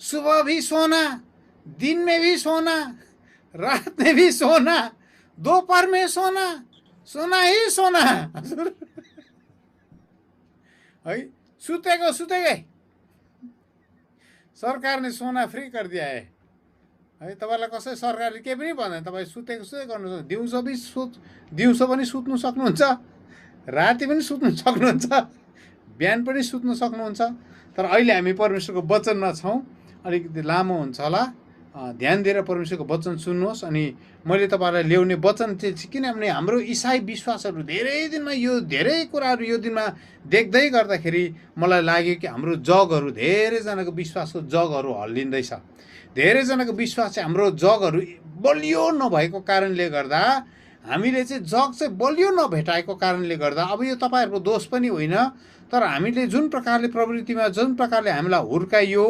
सुबह भी सोना, दिन में भी सोना, रात में भी सोना, दोपहर में सोना, सोना ही सोना है। सुतेकै सरकारले सोना फ्री कर दिया है। तपाईँलाई कसै सरकारले केही पनि भन्दैन। तपाईँ सुतेको गर्नु, दिउँसो पनि सुत्नु सक्नुहुन्छ, राति पनि सुत्नु सक्नुहुन्छ, बिहान पनि सुत्नु सक्नुहुन्छ। तर अहिले हामी परमेश्वरको वचनमा छौँ, अलिकति लामो हुन्छ होला। ध्यान दिएर परमेश्वरको वचन सुन्नुहोस्। अनि मैले तपाईँलाई ल्याउने वचन चाहिँ किनभने हाम्रो इसाई विश्वासहरू धेरै दिनमा यो धेरै कुराहरू यो दिनमा देख्दै गर्दाखेरि मलाई लाग्यो कि हाम्रो जगहरू धेरैजनाको विश्वासको जगहरू हल्लिँदैछ। धेरैजनाको विश्वास चाहिँ हाम्रो जगहरू बलियो नभएको कारणले गर्दा हामीले चाहिँ जग चाहिँ बलियो नभेटाएको कारणले गर्दा अब यो तपाईँहरूको दोष पनि होइन, तर हामीले जुन प्रकारले प्रवृत्तिमा जुन प्रकारले हामीलाई हुर्काइयो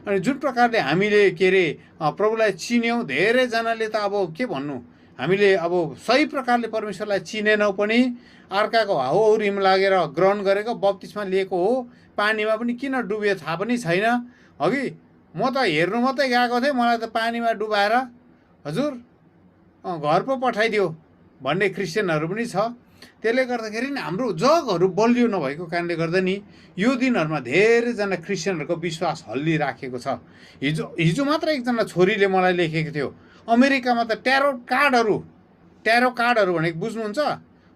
अनि जुन प्रकारले हामीले के अरे प्रभुलाई चिन्यौँ, धेरैजनाले त अब के भन्नु, हामीले अब सही प्रकारले परमेश्वरलाई चिनेनौँ पनि, अर्काको हाउरिम लागेर ग्रहण गरेको बप्तिस्मा लिएको हो, पानीमा पनि किन डुब्यो थाहा पनि छैन। अघि म त हेर्नु मात्रै गएको थिएँ, मलाई त पानीमा डुबाएर हजुर घर पो पठाइदियो भन्ने क्रिस्चियनहरू पनि छ। त्यसले गर्दाखेरि नि हाम्रो जगहरू बलियो नभएको कारणले गर्दा नि यो दिनहरूमा धेरैजना क्रिस्चियनहरूको विश्वास हल्लिराखेको छ। हिजो मात्र एकजना छोरीले मलाई लेखेको थियो, अमेरिकामा त ट्यारो कार्डहरू भनेको बुझ्नुहुन्छ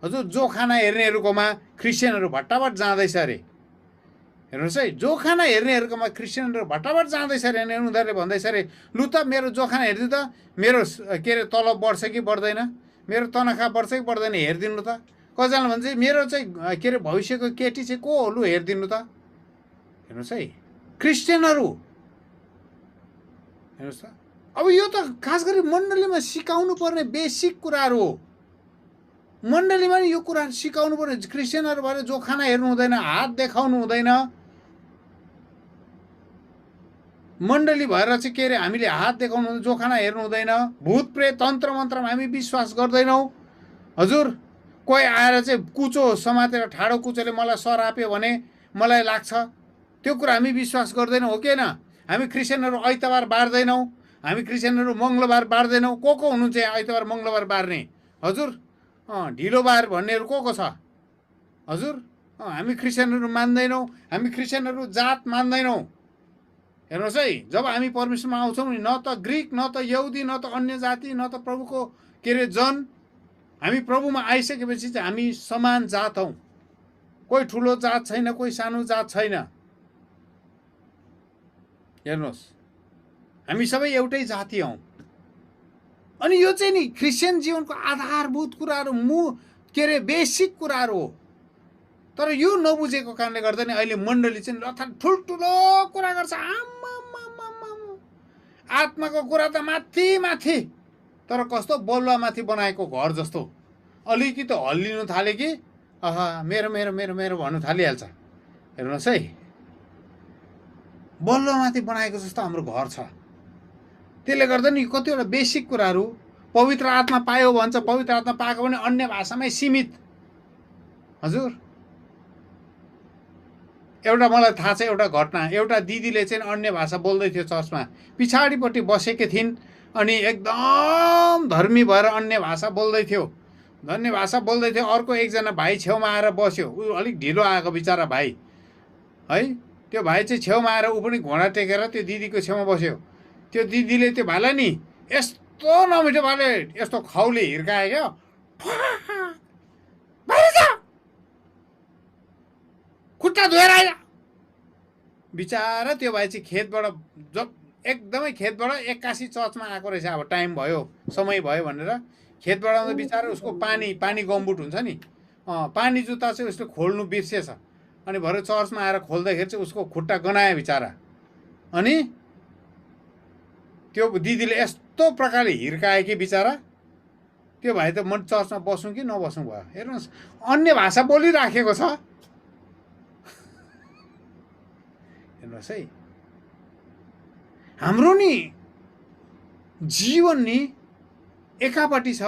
हजुर, जोखाना हेर्नेहरूकोमा क्रिस्चियनहरू भट्टाभट जाँदैछ अरे। हेर्नुहोस् है, जोखाना हेर्नेहरूकोमा क्रिस्चियनहरू भट्टाभट जाँदैछ अरे। अनि उनीहरूले भन्दैछ अरे, लु त मेरो जोखाना हेरिदिनु त, मेरो के अरे तलब बढ्छ कि बढ्दैन, मेरो तनखा बढ्छ कि बढ्दैन हेरिदिनु त। कतिजना भन्छ मेरो चाहिँ के अरे भविष्यको केटी चाहिँ को हो, लु हेरिदिनु त। हेर्नुहोस् है, क्रिस्चियनहरू हेर्नुहोस् त। अब यो त खास गरी मण्डलीमा सिकाउनु पर्ने बेसिक कुराहरू हो। मण्डलीमा नि यो कुरा सिकाउनु पर्ने। क्रिस्चियनहरू भएर जोखाना हेर्नु हुँदैन, हात देखाउनु हुँदैन। मण्डली भएर चाहिँ के अरे हामीले हात देखाउनु हुँदैन, जोखाना हेर्नु हुँदैन। भूत प्रेत तन्त्र मन्त्रमा हामी विश्वास गर्दैनौँ हजुर। कोही आएर चाहिँ कुचो समातेर ठाडो कुचोले मलाई सराप्यो भने मलाई लाग्छ, त्यो कुरा हामी विश्वास गर्दैनौँ, हो कि होइन? हामी क्रिस्चियनहरू आइतबार बार्दैनौँ, हामी क्रिस्चियनहरू मङ्गलबार बार्दैनौँ। को हुनुहुन्छ यहाँ आइतबार मङ्गलबार बार्ने हजुर? ढिलो बार भन्नेहरू को छ हजुर? हामी क्रिस्चियनहरू मान्दैनौँ, हामी क्रिस्चियनहरू जात मान्दैनौँ। हेर्नुहोस् है, जब हामी परमेश्वरमा आउँछौँ नि, न त ग्रिक, न त यहुदी, न त अन्य जाति, न त प्रभुको के अरे जन, हामी प्रभुमा आइसकेपछि चाहिँ हामी समान जात हौँ। कोही ठुलो जात छैन, कोही सानो जात छैन। हेर्नुहोस्, हामी सबै एउटै जाति हौँ। अनि यो चाहिँ नि क्रिस्चियन जीवनको आधारभूत कुराहरू, के अरे बेसिक कुराहरू हो। तर यो नबुझेको कारणले गर्दा नि अहिले मण्डली चाहिँ लथार ठुल्ठुलो कुरा गर्छ। आत्माको कुरा त माथि माथि, तर कस्तो बलुवामाथि बनाएको घर जस्तो। अलिकति हल्लिनु थाल्यो कि आहा मेरो मेरो मेरो मेरो भन्नु थालिहाल्छ। हेर्नुहोस् है, बलुवामाथि बनाएको जस्तो हाम्रो घर छ। त्यसले गर्दा नि कतिवटा बेसिक कुराहरू पवित्र आत्मा पायो भन्छ, पवित्र आत्मा पाएको पनि अन्य भाषामै सीमित हजुर। एउटा मलाई थाहा छ एउटा घटना, एउटा दिदीले चाहिँ अन्य भाषा बोल्दै थियो चर्चमा, पछाडिपट्टि बसेकी थिइन् अनि एकदम धर्मी भएर अन्य भाषा बोल्दै थियो, अन्य भाषा बोल्दै थियो। अर्को एकजना भाइ छेउमा आएर बस्यो, ऊ अलिक ढिलो आएको बिचरा भाइ है। त्यो भाइ चाहिँ छेउमा आएर ऊ पनि घोडा टेकेर त्यो दिदीको छेउमा बस्यो। त्यो दिदीले त्यो भाइलाई नि यस्तो नमिठो भाइले यस्तो खाउले हिर्कायो क्या, खुट्टा धोएर आइज। बिचारा त्यो भाइ चाहिँ खेतबाट जब एकदमै खेतबाट एक्कासी चर्चमा आएको रहेछ। अब टाइम भयो, समय भयो भनेर खेतबाट आउँदा बिचारा उसको पानी गम्बुट हुन्छ नि, पानी जुत्ता चाहिँ उसले खोल्नु बिर्सेछ। अनि भरे चर्चमा आएर खोल्दाखेरि चाहिँ उसको खुट्टा गनायो बिचारा। अनि त्यो दिदीले यस्तो प्रकारले हिर्कायो कि बिचारा त्यो भाइ त म चर्चमा बसौँ कि नबसौँ भयो। हेर्नुहोस्, अन्य भाषा बोलिराखेको छ। हेर्नुहोस् है, हाम्रो नि जीवन नि एकापट्टि छ,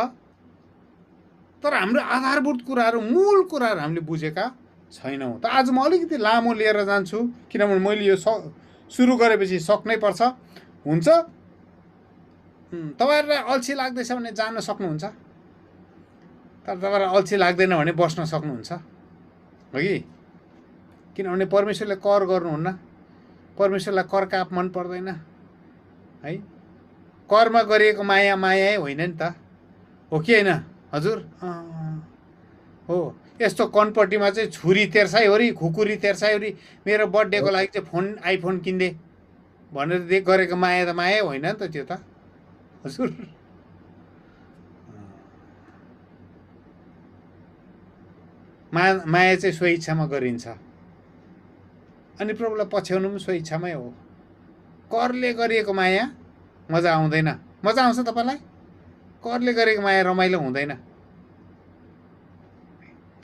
तर हाम्रो आधारभूत कुराहरू, मूल कुराहरू हामीले बुझेका छैनौँ। त आज म अलिकति लामो लिएर जान्छु, किनभने मैले यो सुरु गरेपछि सक्नै पर्छ। हुन्छ, तपाईँहरूलाई अल्छी लाग्दैछ भने जान सक्नुहुन्छ, तर तपाईँलाई अल्छी लाग्दैन भने बस्न सक्नुहुन्छ, हो कि? किनभने परमेश्वरले कर गर्नुहुन्न, परमेश्वरलाई कर काप मन पर्दैन है। कर्म गरिएको माया माया होइन नि त, हो कि होइन हजुर? हो, यस्तो कनपट्टिमा चाहिँ छुरी तेर्साइवरी, खुकुरी तेर्साइवरी मेरो बर्थडेको लागि चाहिँ आइफोन किन्दे भनेर गरेको माया त माया होइन नि त त्यो त। हजुर। माया चाहिँ स्वेच्छामा गरिन्छ, अनि प्रभुलाई पछ्याउनु पनि स्वेच्छामै हो। करले गरिएको माया मजा आउँदैन। मजा आउँछ तपाईँलाई? करले गरेको माया रमाइलो हुँदैन।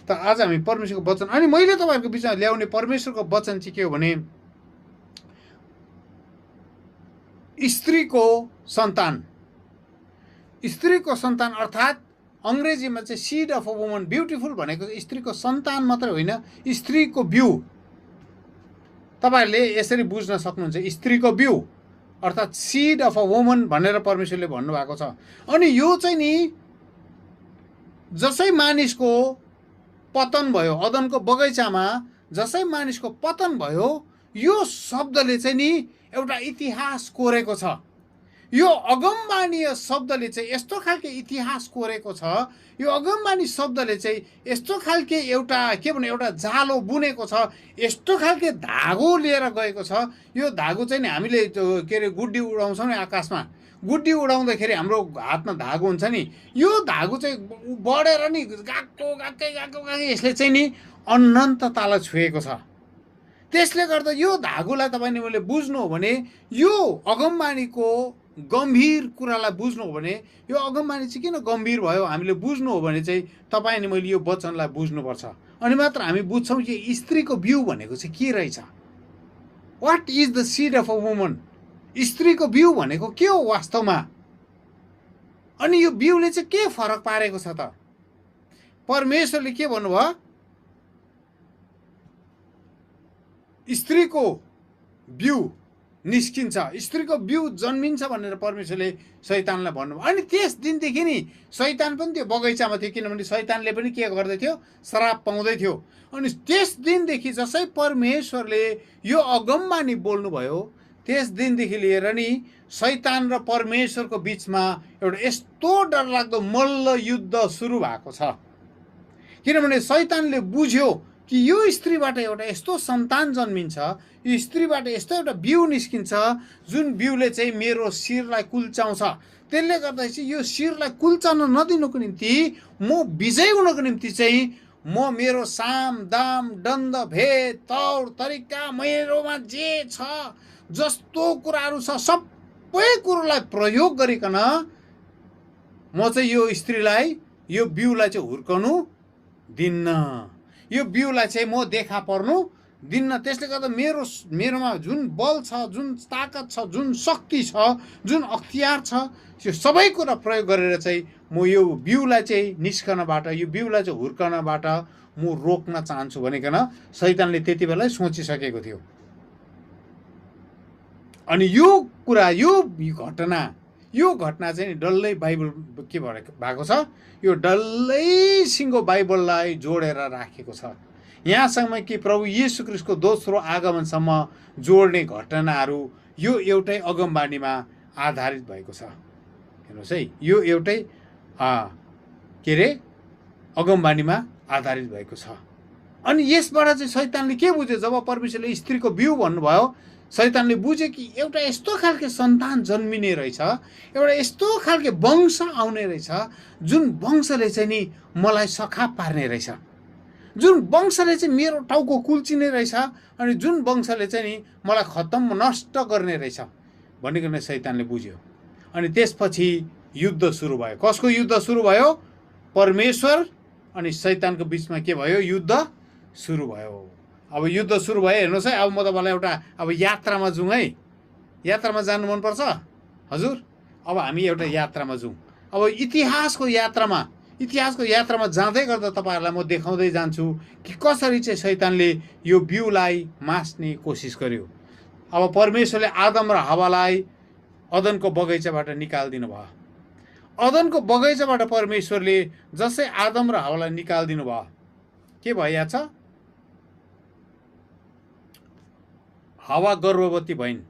त आज हामी परमेश्वरको वचन, अनि मैले तपाईँहरूको बिचमा ल्याउने परमेश्वरको वचन चाहिँ के हो भने स्त्रीको सन्तान। स्त्रीको सन्तान अर्थात् अङ्ग्रेजीमा चाहिँ seed of a woman. Beautiful भनेको स्त्रीको सन्तान मात्रै होइन, स्त्रीको बिउ। तपाईँहरूले यसरी बुझ्न सक्नुहुन्छ, स्त्रीको बिउ अर्थात् सिड अफ अ वुमन भनेर परमेश्वरले भन्नुभएको छ। अनि यो चाहिँ नि जसै मानिसको पतन भयो, अदनको बगैँचामा जसै मानिसको पतन भयो, यो शब्दले चाहिँ नि एउटा इतिहास कोरेको छ। यो अगमवाणीय शब्दले चाहिँ यस्तो खालके इतिहास कोरेको छ। यो अगमवाणी शब्दले चाहिँ यस्तो खालके एउटा के भने एउटा जालो बुनेको छ, यस्तो खालके धागो लिएर गएको छ। यो धागो चाहिँ नि हामीले के अरे गुड्डी उडाउँछौँ नि आकाशमा, गुड्डी उडाउँदाखेरि हाम्रो हातमा धागो हुन्छ नि, यो धागो चाहिँ बढेर नि गएको यसले चाहिँ नि अनन्ततालाई छुएको छ। त्यसले गर्दा यो धागोलाई तपाईँले मैले बुझ्नु हो भने, यो अगमवाणीको गम्भीर कुरालाई बुझ्नु हो भने, यो अगमवाणी चाहिँ किन गम्भीर भयो हामीले बुझ्नु हो भने चाहिँ तपाईँ अनि मैले यो वचनलाई बुझ्नुपर्छ। अनि मात्र हामी बुझ्छौँ कि स्त्रीको बिउ भनेको चाहिँ के रहेछ। What is the seed of a woman. स्त्रीको बिउ भनेको के हो वास्तवमा, अनि यो बिउले चाहिँ के फरक पारेको छ त। परमेश्वरले के भन्नुभयो, स्त्रीको बिउ निस्किन्छ, स्त्रीको बिउ जन्मिन्छ भनेर परमेश्वरले शैतानलाई भन्नुभयो। अनि त्यस दिनदेखि नि शैतान पनि त्यो बगैँचामा थियो, किनभने शैतानले पनि के गर्दै थियो, श्राप पाउँदै थियो। अनि त्यस दिनदेखि जसै परमेश्वरले यो अगमवाणी बोल्नुभयो, त्यस दिनदेखि लिएर नि शैतान र परमेश्वरको बिचमा एउटा यस्तो डरलाग्दो मल्ल युद्ध सुरु भएको छ। किनभने शैतानले बुझ्यो कि यो स्त्रीबाट एउटा यस्तो सन्तान जन्मिन्छ, यो स्त्रीबाट यस्तो एउटा बिउ निस्किन्छ जुन बिउले चाहिँ मेरो शिरलाई कुल्चाउँछ। त्यसले गर्दा चाहिँ यो शिरलाई कुल्चाउन नदिनुको निम्ति, म विजय हुनको निम्ति चाहिँ म मेरो साम दाम दण्ड भेद तौर तरिका मेरोमा जे छ, जस्तो कुराहरू छ, सबै कुरोलाई प्रयोग गरिकन म चाहिँ यो स्त्रीलाई, यो बिउलाई चाहिँ हुर्काउनु दिन्न, यो बिउलाई चाहिँ म देखा पर्नु दिन्न। त्यसले गर्दा मेरोमा जुन बल छ, जुन ताकत छ, जुन शक्ति छ, जुन अख्तियार छ, त्यो सबै कुरा प्रयोग गरेर चाहिँ म यो बिउलाई चाहिँ निस्कनबाट, यो बिउलाई चाहिँ हुर्कनबाट म रोक्न चाहन्छु भनिकन शैतानले त्यति बेलै सोचिसकेको थियो। अनि यो कुरा, यो घटना चाहिँ डल्लै बाइबल के भएको छ, यो डल्लै सिङ्गो बाइबललाई जोडेर राखेको छ। यहाँसम्म कि प्रभु येशू ख्रीष्टको दोस्रो आगमनसम्म जोड्ने घटनाहरू यो एउटै अगमवाणीमा आधारित भएको छ। हेर्नुहोस् है, यो एउटै के अरे अगमवाणीमा आधारित भएको छ। अनि यसबाट चाहिँ शैतानले के बुझ्यो, जब परमेश्वरले स्त्रीको बिउ भन्नुभयो, शैतानले बुझ्यो कि एउटा यस्तो खालके सन्तान जन्मिने रहेछ, एउटा यस्तो खालके वंश आउने रहेछ, जुन वंशले चाहिँ नि मलाई सखाप पार्ने रहेछ, जुन वंशले चाहिँ मेरो टाउको कुल्चिने रहेछ, अनि जुन वंशले चाहिँ नि मलाई खत्तम नष्ट गर्ने रहेछ भनिकन शैतानले बुझ्यो। अनि त्यसपछि युद्ध सुरु भयो। कसको युद्ध सुरु भयो? परमेश्वर अनि शैतानको बिचमा के भयो? युद्ध सुरु भयो। अब युद्ध सुरु भयो। हेर्नुहोस् है, अब म तपाईँलाई एउटा अब यात्रामा जाउँ है। यात्रामा जानु मनपर्छ हजुर? अब हामी एउटा यात्रामा जाउँ। अब इतिहासको यात्रामा जाँदै गर्दा तपाईँहरूलाई म देखाउँदै जान्छु कि कसरी चाहिँ शैतानले यो बिउलाई मास्ने कोसिस गर्यो। अब परमेश्वरले आदम र हव्वालाई अदनको बगैँचाबाट निकालिदिनु भयो। अदनको बगैँचाबाट परमेश्वरले जसै आदम र हव्वालाई निकालिदिनु भयो, के भयो याद छ? हव्वा गर्भवती भइन्।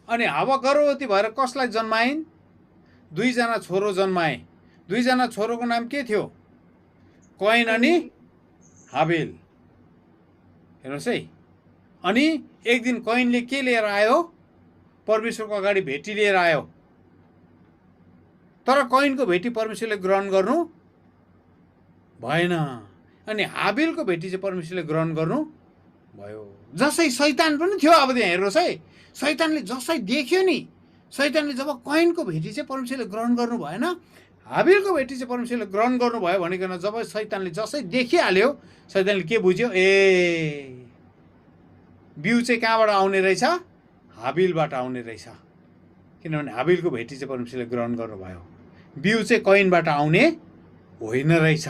अनि हव्वा गर्भवती भएर कसलाई जन्माइन्? दुईजना छोरो जन्माए। दुईजना छोरोको नाम के थियो? कैन अनि हाबेल। हेर्नुहोस् है। अनि एक दिन कैनले के लिएर आयो? परमेश्वरको अगाडि भेटी लिएर आयो। तर कैनको भेटी परमेश्वरले ग्रहण गर्नु भएन। अनि हाबिलको भेटी चाहिँ परमेश्वरले ग्रहण गर्नु भयो। जसै शैतान पनि थियो। अब त्यहाँ हेर्नुहोस् है, शैतानले जसै देख्यो नि, शैतानले जब कैनको भेटी चाहिँ परमेश्वरले ग्रहण गर्नु भएन, हाबिलको भेटी चाहिँ परमेश्वरले ग्रहण गर्नुभयो भनिकन जब शैतानले जसै देखिहाल्यो, शैतानले के बुझ्यो, ए बिउ चाहिँ कहाँबाट आउने रहेछ, हाबिलबाट आउने रहेछ। किनभने हाबिलको भेटी चाहिँ परमेश्वरले ग्रहण गर्नुभयो, बिउ चाहिँ कैनबाट आउने होइन रहेछ।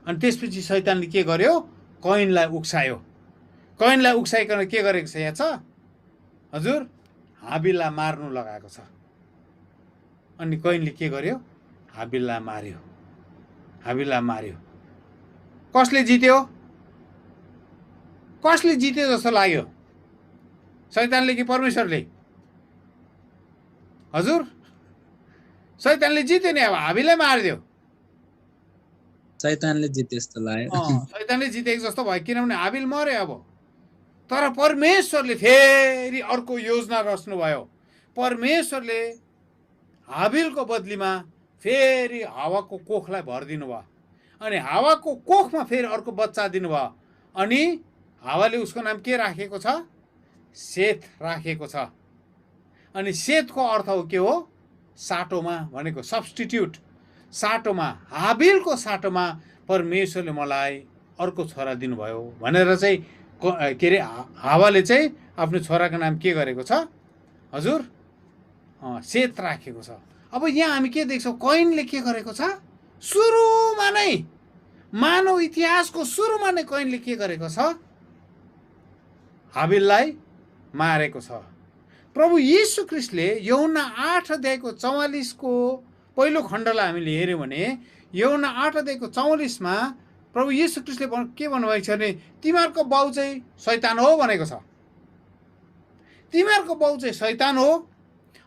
अनि त्यसपछि शैतानले के गर्यो, कैनलाई उक्सायो। कैनलाई उक्साइकन के गरेको छ यहाँ छ हजुर, हाबिललाई मार्नु लगाएको छ। अनि कैनले के गर्यो, हाबिललाई मार्यो। हाबिललाई मार्यो। कसले जित्यो, कसले जित्यो जस्तो लाग्यो, शैतानले कि परमेश्वरले? हजुर, शैतानले जित्यो नि। अब हाबिललाई मारिदियो, शैतानले जिते जस्तो लाग्यो। शैतानले जितेको जस्तो भयो, किनभने हाबिल मर्यो। अब तर परमेश्वरले फेरि अर्को योजना रच्नुभयो। परमेश्वरले हाबिलको बदलीमा फेरि हावाको कोखलाई भरिदिनु भयो। अनि हावाको कोखमा फेरि अर्को बच्चा दिनुभयो। अनि हावाले उसको नाम के राखेको छ, सेथ राखेको छ। अनि सेथको अर्थ हो के हो, साटोमा भनेको सब्स्टिट्युट। साटोमा, हाबिलको साटोमा परमेश्वरले मलाई अर्को छोरा दिनुभयो भनेर चाहिँ के अरे हावाले चाहिँ आफ्नो छोराको नाम के गरेको छ हजुर, सेथ राखेको छ। अब यहाँ हामी के देख्छौँ, कैनले के गरेको छ, सुरुमा नै, मानव इतिहासको सुरुमा नै कैनले के गरेको छ, हाबिललाई मारेको छ। प्रभु यीशु ख्रीष्टले यूहन्ना 8:44 को पहिलो खण्डलाई हामीले हेऱ्यौँ भने, यूहन्ना 8:44 प्रभु यीशु ख्रीष्टले के भन्नुभएको छ भने, तिमीहरूको बाउ चाहिँ शैतान हो भनेको छ। तिमीहरूको बाउ चाहिँ शैतान हो,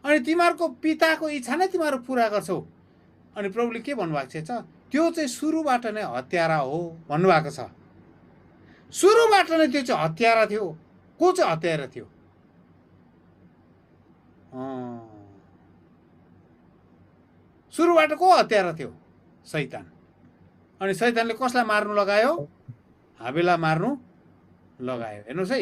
अनि तिमीहरूको पिताको इच्छा नै तिमीहरू पुरा गर्छौ। अनि प्रभुले के भन्नुभएको छ, त्यो चाहिँ सुरुबाट नै हत्यारा हो भन्नुभएको छ। सुरुबाट नै त्यो चाहिँ हत्यारा थियो। को चाहिँ हत्यारा थियो, सुरुबाट को हत्यारा थियो, शैतान। अनि शैतानले कसलाई मार्नु लगायो, हाबिललाई मार्नु लगायो। हेर्नुहोस् है।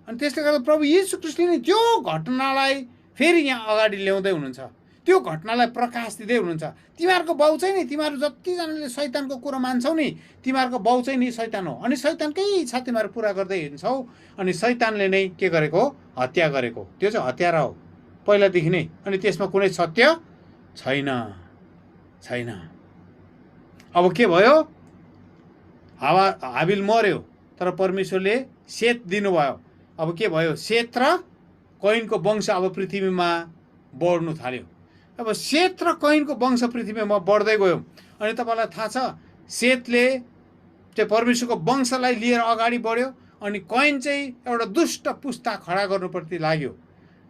अनि त्यसले गर्दा प्रभु यीशु ख्रीष्टले नि त्यो घटनालाई फेरि यहाँ अगाडि ल्याउँदै हुनुहुन्छ, त्यो घटनालाई प्रकाश दिँदै हुनुहुन्छ। तिमीहरूको बाउ चाहिँ नि, तिमीहरू जतिजनाले शैतानको कुरो मान्छौ नि, तिमीहरूको बाउ चाहिँ नि शैतान हो। अनि शैतानकै इच्छा तिमीहरू पुरा गर्दै हिँड्छौ। अनि शैतानले नै के गरेको, हत्या गरेको। त्यो चाहिँ हत्यारा हो पहिलादेखि नै। अनि त्यसमा कुनै सत्य छैन, छैन। अब के भयो, हाबिल मर्यो, तर परमेश्वरले सेत दिनुभयो। अब के भयो, सेत र कैनको वंश अब पृथ्वीमा बढ्नु थाल्यो। अब सेत र कैनको वंश पृथ्वीमा बढ्दै गयो। अनि तपाईँलाई थाहा छ, सेतले चाहिँ परमेश्वरको वंशलाई लिएर अगाडि बढ्यो। अनि कैन चाहिँ एउटा दुष्ट पुस्ता खडा गर्नुपर्ति लाग्यो।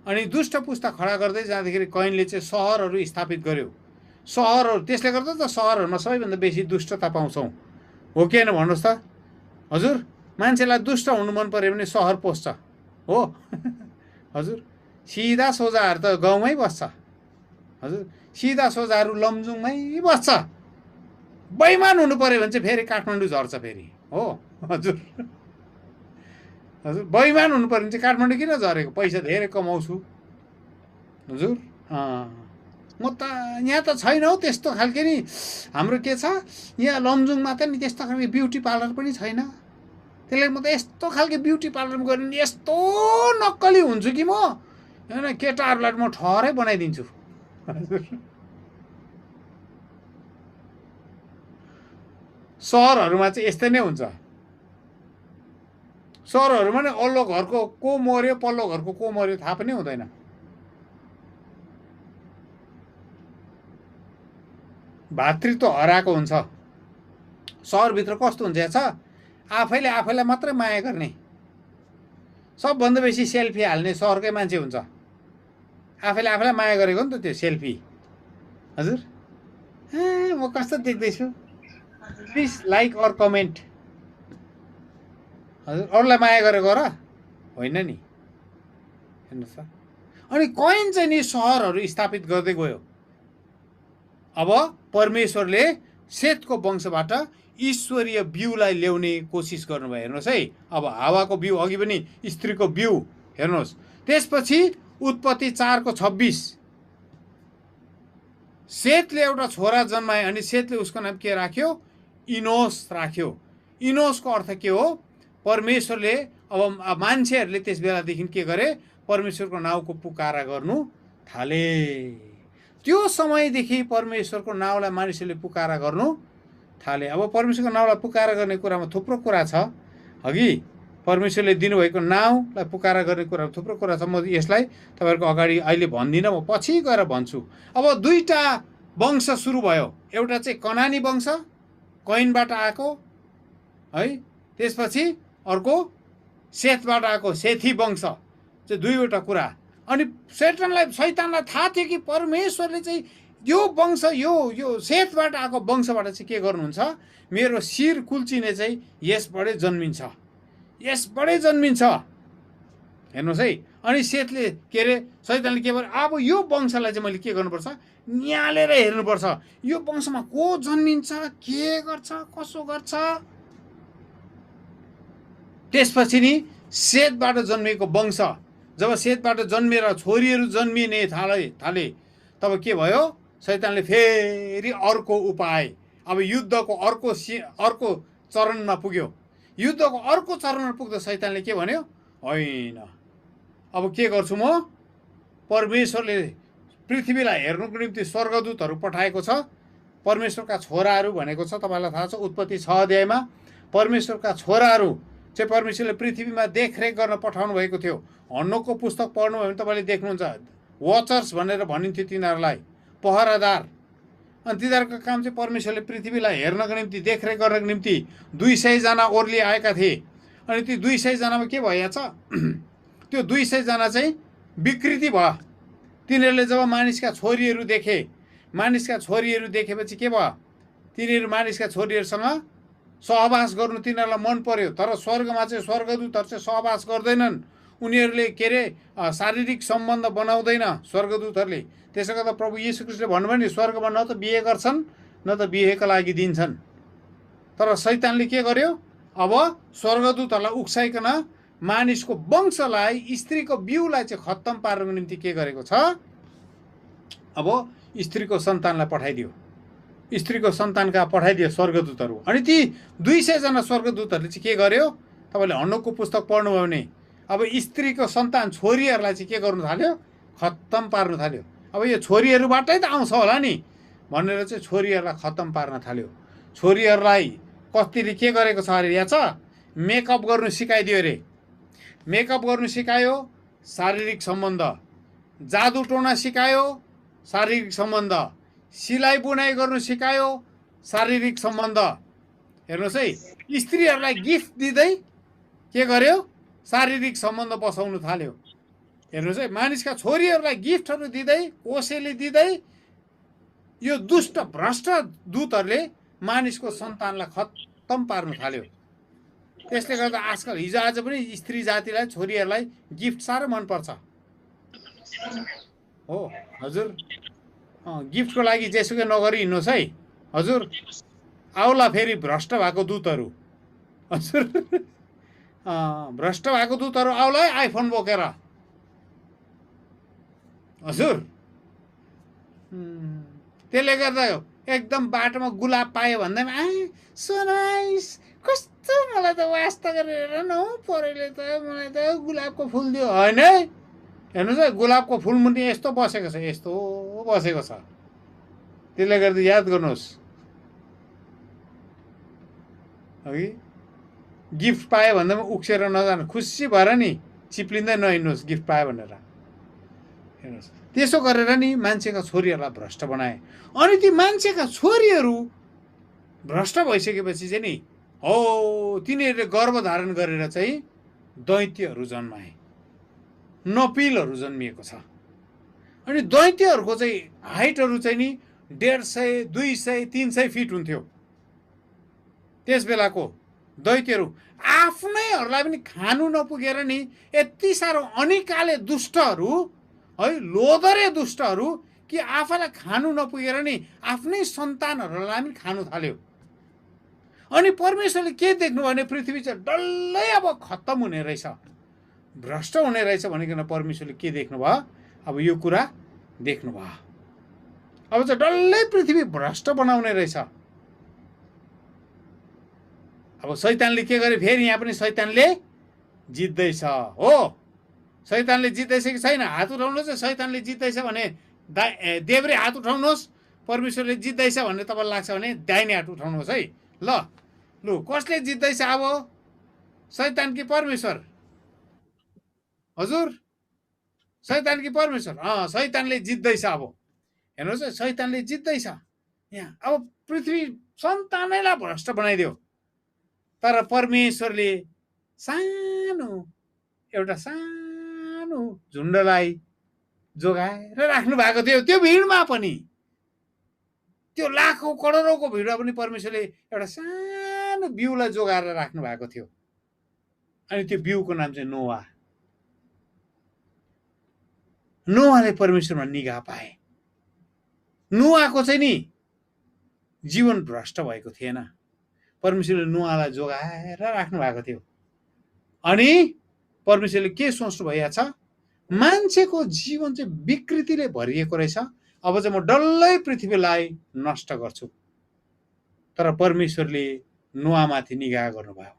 अनि दुष्ट पुस्ता खडा गर्दै जाँदाखेरि कैनले चाहिँ सहरहरू स्थापित गर्यो। सहरहरू, त्यसले गर्दा त सहरहरूमा सबैभन्दा बेसी दुष्टता पाउँछौँ, हो कि होइन भन्नुहोस् त हजुर। मान्छेलाई दुष्ट हुनु मन पऱ्यो भने सहर पस्छ, हो हजुर। सिधा सोझाहरू त गाउँमै बस्छ हजुर, सिधा सोझाहरू लमजुङमै बस्छ। बैमान हुनु पऱ्यो भने चाहिँ फेरि काठमाडौँ झर्छ फेरि, हो हजुर। हजुर, बैमान हुनु पऱ्यो भने चाहिँ काठमाडौँ किन झरेको, पैसा धेरै कमाउँछु हजुर। म त यहाँ त छैन हौ त्यस्तो खालके नि। हाम्रो के छ यहाँ लमजुङमा त नि त्यस्तो खालके ब्युटी पार्लर पनि छैन। त्यसले म त यस्तो खालके ब्युटी पार्लरमा गएर नि यस्तो नक्कली हुन्छु कि म, होइन केटाहरूलाई म ठहरै बनाइदिन्छु हजुर। सहरहरूमा चाहिँ यस्तै नै हुन्छ। सहरहरूमा नै अल्लो घरको को मर्यो, पल्लो घरको को मर्यो थाहा पनि हुँदैन। भातृत्व हराएको हुन्छ। सहरभित्र कस्तो हुन्छ छ, आफैले आफैलाई मात्रै माया गर्ने, सबभन्दा बेसी सेल्फी हाल्ने सहरकै मान्छे हुन्छ। आफैले आफैलाई माया गरेको नि त त्यो सेल्फी हजुर। म कस्तो देख्दैछु, प्लिज लाइक अर कमेन्ट हजुर। अरूलाई माया गरेको र होइन नि, हेर्नुहोस् त। अनि कैन चाहिँ नि सहरहरू स्थापित गर्दै गयो। अब परमेश्वरले सेतको वंशबाट ईश्वरीय बिउलाई ल्याउने कोसिस गर्नुभयो। हेर्नुहोस् है, अब हावाको बिउ, अघि पनि स्त्रीको बिउ हेर्नुहोस्। त्यसपछि उत्पत्ति 4:26 सेतले एउटा छोरा जन्माए अनि सेतले उसको नाम के राख्यो? इनोस राख्यो। इनोसको अर्थ के हो? परमेश्वरले अब मान्छेहरूले त्यस बेलादेखि के गरे? परमेश्वरको नाउँको पुकारा गर्नु थाले। त्यो समयदेखि परमेश्वरको नाउँलाई मानिसहरूले पुकारा गर्नु थाले। अब परमेश्वरको नाउँलाई पुकारा गर्ने कुरामा थुप्रो कुरा छ। अघि परमेश्वरले दिनुभएको नाउँलाई पुकारा गर्ने कुरा थुप्रो कुरा छ। म यसलाई तपाईँहरूको अगाडि अहिले भन्दिनँ, म पछि गएर भन्छु। अब दुईटा वंश सुरु भयो। एउटा चाहिँ कनानी वंश, कैनबाट आएको है, त्यसपछि अर्को सेतबाट आएको सेथी वंश चाहिँ दुईवटा कुरा। अनि शैतानलाई थाहा थियो कि परमेश्वरले चाहिँ यो वंश यो सेतबाट आएको वंशबाट चाहिँ के गर्नुहुन्छ? मेरो शिर कुल्चिने चाहिँ यसबाटै जन्मिन्छ, यसबाटै जन्मिन्छ। हेर्नुहोस् है। अनि सेतले के अरे शैतानले के भन्यो? अब यो वंशलाई चाहिँ मैले के गर्नुपर्छ? निहालेर हेर्नुपर्छ। यो वंशमा को जन्मिन्छ, के गर्छ, कसो गर्छ। त्यसपछि नि सेतबाट जन्मिएको वंश, जब सेतबाट जन्मेर छोरीहरू जन्मिने थाले तब के भयो? शैतानले फेरि अर्को उपाय, अब युद्धको अर्को चरणमा पुग्यो। युद्धको अर्को चरणमा पुग्दा शैतानले के भन्यो? होइन, अब के गर्छु म? परमेश्वरले पृथ्वीलाई हेर्नुको निम्ति स्वर्गदूतहरू पठाएको छ। परमेश्वरका छोराहरू भनेको छ, तपाईँलाई थाहा छ उत्पत्ति 6 अध्यायमा परमेश्वरका छोराहरू चाहिँ परमेश्वरले पृथ्वीमा देखरेख गर्न पठाउनु भएको थियो। हन्नोकको पुस्तक पढ्नुभयो भने तपाईँले देख्नुहुन्छ, वाचर्स भनेर भनिन्थ्यो तिनीहरूलाई, पहरादार। अनि तिनीहरूको काम चाहिँ परमेश्वरले पृथ्वीलाई हेर्नको निम्ति, देखरेख गर्नको निम्ति 200 जना ओर्ली आएका थिए। अनि ती 200 जनामा के भइहाल्छ? त्यो 200 जना चाहिँ विकृति भयो। तिनीहरूले जब मानिसका छोरीहरू देखे, मानिसका छोरीहरू देखेपछि के भयो? तिनीहरू मानिसका छोरीहरूसँग सहवास गर्नु तिनीहरूलाई मन पर्यो। तर स्वर्गमा चाहिँ स्वर्गदूतहरू चाहिँ सहवास गर्दैनन्। उनीहरूले के अरे शारीरिक सम्बन्ध बनाउँदैन स्वर्गदूतहरूले। त्यसो गर्दा प्रभु येशू ख्रीष्टले भन्नुभयो नि, स्वर्गमा न त बिहे गर्छन् न त बिहेका लागि दिन्छन्। तर शैतानले के गर्यो? अब स्वर्गदूतहरूलाई उक्साइकन मानिसको वंशलाई, स्त्रीको बिउलाई चाहिँ खत्तम पार्नको निम्ति के गरेको छ? अब स्त्रीको सन्तानलाई पठाइदियो, स्त्रीको सन्तानका पठाइदियो स्वर्गदूतहरू। अनि ती 200 जना स्वर्गदूतहरूले चाहिँ के गर्यो? तपाईँले हन्नोकको पुस्तक पढ्नुभयो भने अब स्त्रीको सन्तान छोरीहरूलाई चाहिँ के गर्नु थाल्यो? खत्तम पार्नु थाल्यो। अब यो छोरीहरूबाटै त आउँछ होला नि भनेर चाहिँ छोरीहरूलाई खत्तम पार्न थाल्यो। छोरीहरूलाई कतिले के गरेको छ अरे? यहाँ छ मेकअप गर्नु सिकाइदियो अरे। मेकअप गर्नु सिकायो, शारीरिक सम्बन्ध। जादु टोना सिकायो, शारीरिक सम्बन्ध। सिलाइ बुनाइ गर्नु सिकायो, शारीरिक सम्बन्ध। हेर्नुहोस् है, स्त्रीहरूलाई गिफ्ट दिँदै के गर्यो? शारीरिक सम्बन्ध बसाउनु थाल्यो। हेर्नुहोस् है, मानिसका छोरीहरूलाई गिफ्टहरू दिँदै, कोसेली दिँदै यो दुष्ट भ्रष्ट दूतहरूले मानिसको सन्तानलाई खत्तम पार्नु थाल्यो। त्यसले गर्दा आजकल हिजो आज पनि स्त्री जातिलाई, छोरीहरूलाई गिफ्ट साह्रो मनपर्छ हो हजुर। गिफ्टको लागि जेसुकै नगरी हिँड्नुहोस् है हजुर। आउला फेरि भ्रष्ट भएको दूतहरू हजुर। भ्रष्ट भएको दूतहरू आउला है आइफोन बोकेर हजुर। त्यसले गर्दा एकदम बाटोमा गुलाब पायो भन्दैमा सो नाइस, कस्तो मलाई त वास्ता गरेर न हौ परेले त मलाई त गुलाबको फुल दियो। होइन है, हेर्नुहोस् है, गुलाबको फुल मुनि यस्तो बसेको छ, यस्तो बसेको छ। त्यसले गर्दा याद गर्नुहोस् अघि गिफ्ट पायो भन्दामा उक्सेर नजानु, खुसी भएर नि चिप्लिँदै नहिँड्नुहोस् गिफ्ट पायो भनेर। हेर्नुहोस्, त्यसो गरेर नि मान्छेका छोरीहरूलाई भ्रष्ट बनाए। अनि ती मान्छेका छोरीहरू भ्रष्ट भइसकेपछि चाहिँ नि हो तिनीहरूले गर्भधारण गरेर चाहिँ दैत्यहरू जन्माए, नपिलहरू जन्मिएको छ। अनि दैत्यहरूको चाहिँ हाइटहरू चाहिँ नि 150, 200, 300 फिट हुन्थ्यो। त्यस बेलाको दैत्यहरू आफ्नैहरूलाई पनि खानु नपुगेर नि यति साह्रो अनिकाले दुष्टहरू है, लोदरे दुष्टहरू कि आफूलाई खानु नपुगेर नि आफ्नै सन्तानहरूलाई पनि खानु थाल्यो। अनि परमेश्वरले के देख्नु भने पृथ्वी चाहिँ डल्लै अब खत्तम हुने रहेछ, भ्रष्ट हुने रहेछ भनिकन परमेश्वरले के देख्नुभयो? अब यो कुरा देख्नुभयो। अब चाहिँ डल्लै पृथ्वी भ्रष्ट बनाउने रहेछ। अब शैतानले के गरे? फेरि यहाँ पनि शैतानले जित्दैछ। हो, शैतानले जित्दैछ कि छैन? हात उठाउनुहोस्। शैतानले जित्दैछ भने देब्रे हात उठाउनुहोस्। परमेश्वरले जित्दैछ भन्ने तपाईँलाई लाग्छ भने दाहिने हात उठाउनुहोस् है। ल लु, कसले जित्दैछ अब? शैतान कि परमेश्वर? हजुर, शैतान कि परमेश्वर? शैतानले जित्दैछ। अब हेर्नुहोस् है, शैतानले जित्दैछ यहाँ। अब पृथ्वी सन्तानैलाई भ्रष्ट बनाइदियो। तर परमेश्वरले एउटा सानो झुन्डलाई जोगाएर राख्नु भएको थियो। त्यो भिडमा पनि, त्यो लाखौं करोडौँको भिडमा पनि परमेश्वरले एउटा सानो बिउलाई जोगाएर राख्नु भएको थियो। अनि त्यो बिउको नाम चाहिँ नोआ। नोआले परमेश्वरमा निगाह पाए। नोआको चाहिँ नि जीवन भ्रष्ट भएको थिएन। परमेश्वरले नोआलाई जोगाएर राख्नु भएको थियो। अनि परमेश्वरले के सोच्नु भइरहेको छ? मान्छेको जीवन चाहिँ विकृतिले भरिएको रहेछ। अब चाहिँ म डल्लै पृथ्वीलाई नष्ट गर्छु। तर परमेश्वरले नोआमाथि निगाह गर्नुभयो।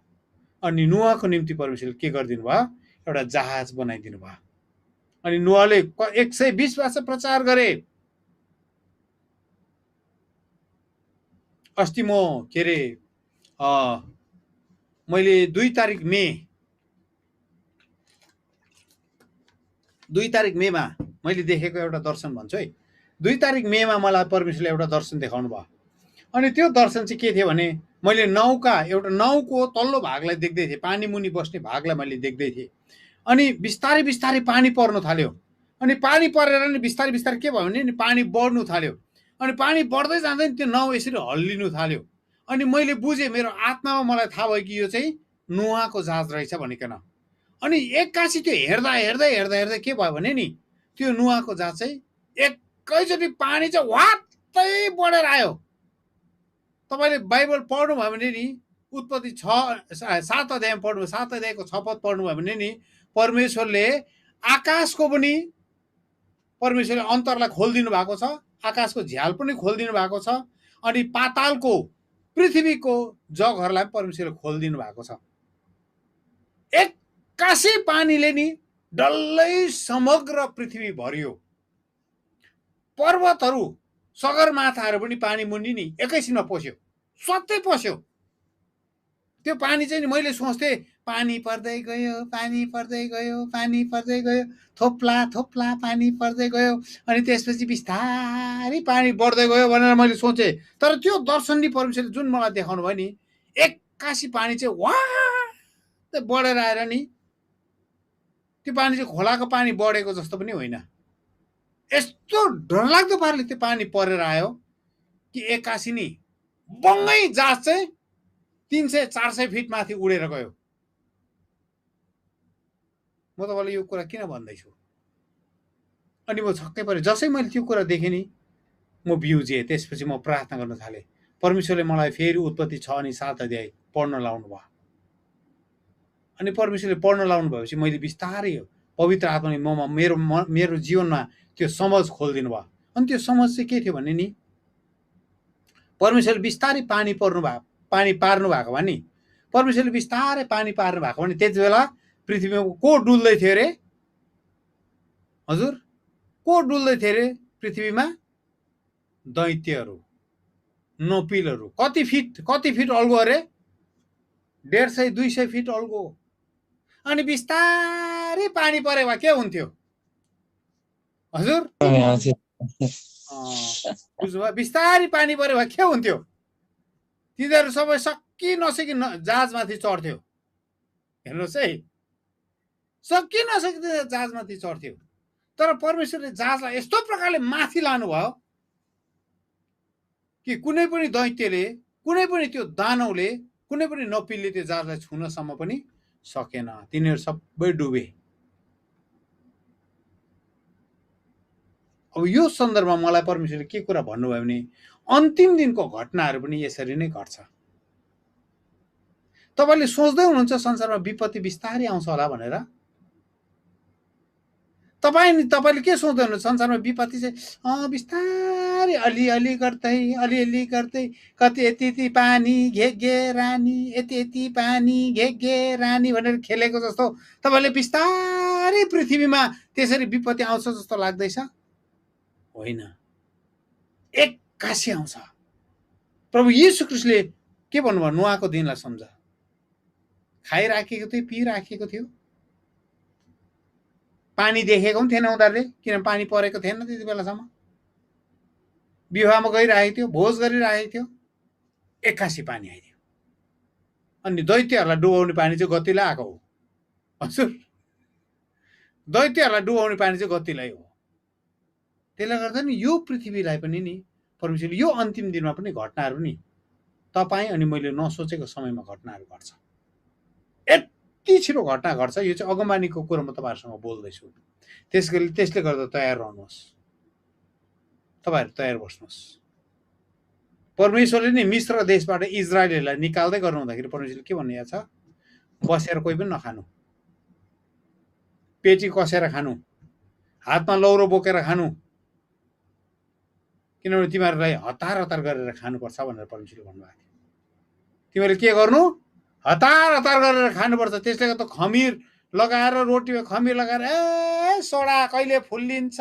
अनि नोआको निम्ति परमेश्वरले के गरिदिनु भयो? एउटा जहाज बनाइदिनु भयो। अनि नोआले 120 वर्ष प्रचार गरे। अस्ति म के अरे मैले 2 तारिक मेमा मैले देखेको एउटा दर्शन भन्छु है। 2 तारिक मेमा मलाई परमेश्वरले एउटा दर्शन देखाउनु भयो। अनि त्यो दर्शन चाहिँ के थियो भने, मैले एउटा नाउको तल्लो भागलाई देख्दै थिएँ। पानी मुनि बस्ने भागलाई मैले देख्दै थिएँ। अनि बिस्तारै बिस्तारै पानी पर्न थाल्यो। अनि पानी परेर नि बिस्तारै बिस्तारै के भयो भने नि पानी बढ्नु थाल्यो। अनि पानी बढ्दै जाँदै त्यो नाउ यसरी हल्लिनु थाल्यो। अनि मैले बुझेँ, मेरो आत्मामा मलाई थाहा भयो कि यो चाहिँ नोआको जहाज रहेछ भनिकन। अनि एक्कासी त्यो हेर्दा हेर्दै हेर्दा हेर्दै के भयो भने नि, त्यो नोआको जहाज चाहिँ एकैचोटि पानी चाहिँ वात्तै बढेर आयो। तपाईँले बाइबल पढ्नुभयो भने नि, उत्पत्ति 7 अध्यायमा पढ्नु, 7 अध्यायको 6 पद पढ्नुभयो भने नि, परमेश्वरले आकाशको पनि परमेश्वरले अन्तरलाई खोलिदिनु भएको छ। आकाशको झ्याल पनि खोलिदिनु भएको छ। अनि पातालको, पृथ्वीको जगहरूलाई परमेश्वरले खोलिदिनु भएको छ। एक्कासी पानीले नि डल्लै समग्र पृथ्वी भरियो। पर्वतहरू, सगरमाथाहरू पनि पानी मुनि नि एकैछिनमा पस्यो, सत्तै पस्यो। त्यो पानी चाहिँ मैले सोच्थेँ, पानी पर्दै गयो, पानी पर्दै गयो, पानी पर्दै गयो, थोप्ला थोप्ला पानी पर्दै गयो। अनि त्यसपछि बिस्तारै पानी बढ्दै गयो भनेर मैले सोचेँ। तर त्यो दर्शनले परमेश्वरले जुन मलाई देखाउनु भयो नि, एक्कासी पानी चाहिँ वाह बढेर आएर नि, त्यो पानी चाहिँ खोलाको पानी बढेको जस्तो पनि होइन। यस्तो डरलाग्दो पाराले त्यो पानी परेर आयो कि एक्कासी नि बङ्गै जहाज चाहिँ 300-400 फिट माथि उडेर गयो। म तपाईँलाई यो कुरा किन भन्दैछु? अनि म छक्कै परेँ। जसै मैले त्यो कुरा देखेँ नि, म बिउजेँ। त्यसपछि म प्रार्थना गर्न थालेँ। परमेश्वरले मलाई फेरि उत्पत्ति 6 अनि 7 अध्याय पढ्न लाउनु भयो। अनि परमेश्वरले पढ्न लाउनु भएपछि मैले बिस्तारै पवित्र आत्माले मेरो जीवनमा त्यो समझ खोलिदिनु भयो। अनि त्यो समझ चाहिँ के थियो भने नि, परमेश्वरले बिस्तारै पानी पार्नु भएको भए नि, परमेश्वरले बिस्तारै पानी पार्नु भएको भने त्यति बेला पृथ्वीमा को डुल्दै थियो अरे? हजुर, को डुल्दै थियो अरे पृथ्वीमा? दैत्यहरू, नोपिलहरू। कति फिट अल्गो अरे? 150-200 फिट अल्गो। अनि बिस्तारै पानी परे भए के हुन्थ्यो हजुर? बुझ्नुभयो? बिस्तारै पानी परे भए के हुन्थ्यो? तिनीहरू सबै सकि नसकि जहाजमाथि चढ्थ्यो। हेर्नुहोस् है, सकि नसकि जहाजमाथि चढ्थ्यो। तर परमेश्वरले जहाजलाई यस्तो प्रकारले माथि लानुभयो कि कुनै पनि दैत्यले, कुनै पनि त्यो दानवले, कुनै पनि नपिलले त्यो जहाजलाई छुनसम्म पनि सकेन। तिनीहरू सबै डुबे। अब यो सन्दर्भमा मलाई परमेश्वरले के कुरा भन्नुभयो भने अन्तिम दिनको घटनाहरू पनि यसरी नै घट्छ। तपाईले सोच्दै हुनुहुन्छ संसारमा विपत्ति बिस्तारै आउँछ होला भनेर? तपाईले के सोच्दै हुनुहुन्छ संसारमा विपत्ति चाहिँ बिस्तारै अलिअलि गर्दै कति यति पानी घेगे रानी यति पानी घेगे रानी भनेर खेलेको जस्तो तपाईले बिस्तारै पृथ्वीमा त्यसरी विपत्ति आउँछ जस्तो लाग्दैछ? होइन, एक्कासी आउँछ। प्रभु येशू ख्रीष्टले के भन्नुभयो? नुहाको दिनलाई सम्झ। खाइराखेको थियो, पिइराखेको थियो, पानी देखेको पनि थिएन उनीहरूले, किनभने पानी परेको थिएन त्यति बेलासम्म। विवाहमा गइरहेको थियो, भोज गरिरहेको थियो, एक्कासी पानी आइदियो। अनि दैत्यहरूलाई डुबाउने पानी चाहिँ गतिलाई आएको हो। हजुर, दैत्यहरूलाई डुबाउने पानी चाहिँ गतिलाई हो। त्यसले गर्दा नि यो पृथ्वीलाई पनि नि परमेश्वरले यो अन्तिम दिनमा पनि घटनाहरू नि तपाईँ अनि मैले नसोचेको समयमा घटनाहरू घट्छ। यति छिटो घटना घट्छ। यो चाहिँ अगमबानीको कुरा म तपाईँहरूसँग बोल्दैछु। त्यसले गर्दा तयार रहनुहोस्, तपाईँहरू तयार बस्नुहोस्। परमेश्वरले नि मिश्र देशबाट इजरायलीहरूलाई निकाल्दै गर्नु हुँदाखेरि परमेश्वरले के भन्नुभएको छ? बसेर कोही पनि नखानु, पेटी कसेर खानु, हातमा लौरो बोकेर खानु, किनभने तिमीहरूलाई हतार हतार गरेर खानुपर्छ भनेर परमेश्वरले भन्नुभएको थियो। तिमीहरूले के गर्नु? हतार हतार गरेर खानुपर्छ। त्यसले गर्दा खमिर लगाएर रोटीमा खमिर लगाएर सोडा कहिले फुल्लिन्छ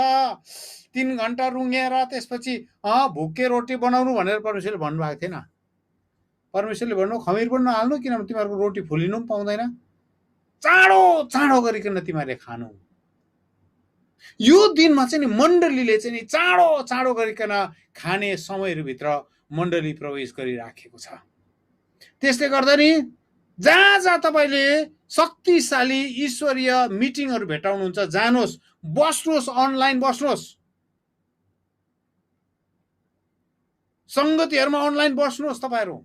3 घण्टा रुँगेर त्यसपछि भुक्के रोटी बनाउनु भनेर परमेश्वरले भन्नुभएको थिएन। परमेश्वरले भन्नु खमिर पनि नहाल्नु, किनभने तिमीहरूको रोटी फुलिनु पनि पाउँदैन। चाँडो चाँडो गरिकन तिमीहरूले खानु। यो दिनमा चाहिँ नि मण्डलीले चाहिँ नि चाँडो चाँडो गरिकन खाने समयहरूभित्र मण्डली प्रवेश गरिराखेको छ। त्यसले गर्दा नि जहाँ जहाँ तपाईँले शक्तिशाली ईश्वरीय मिटिङहरू भेटाउनुहुन्छ जानुहोस्, बस्नुहोस्, अनलाइन बस्नुहोस्, सङ्गतिहरूमा अनलाइन बस्नुहोस् तपाईँहरू।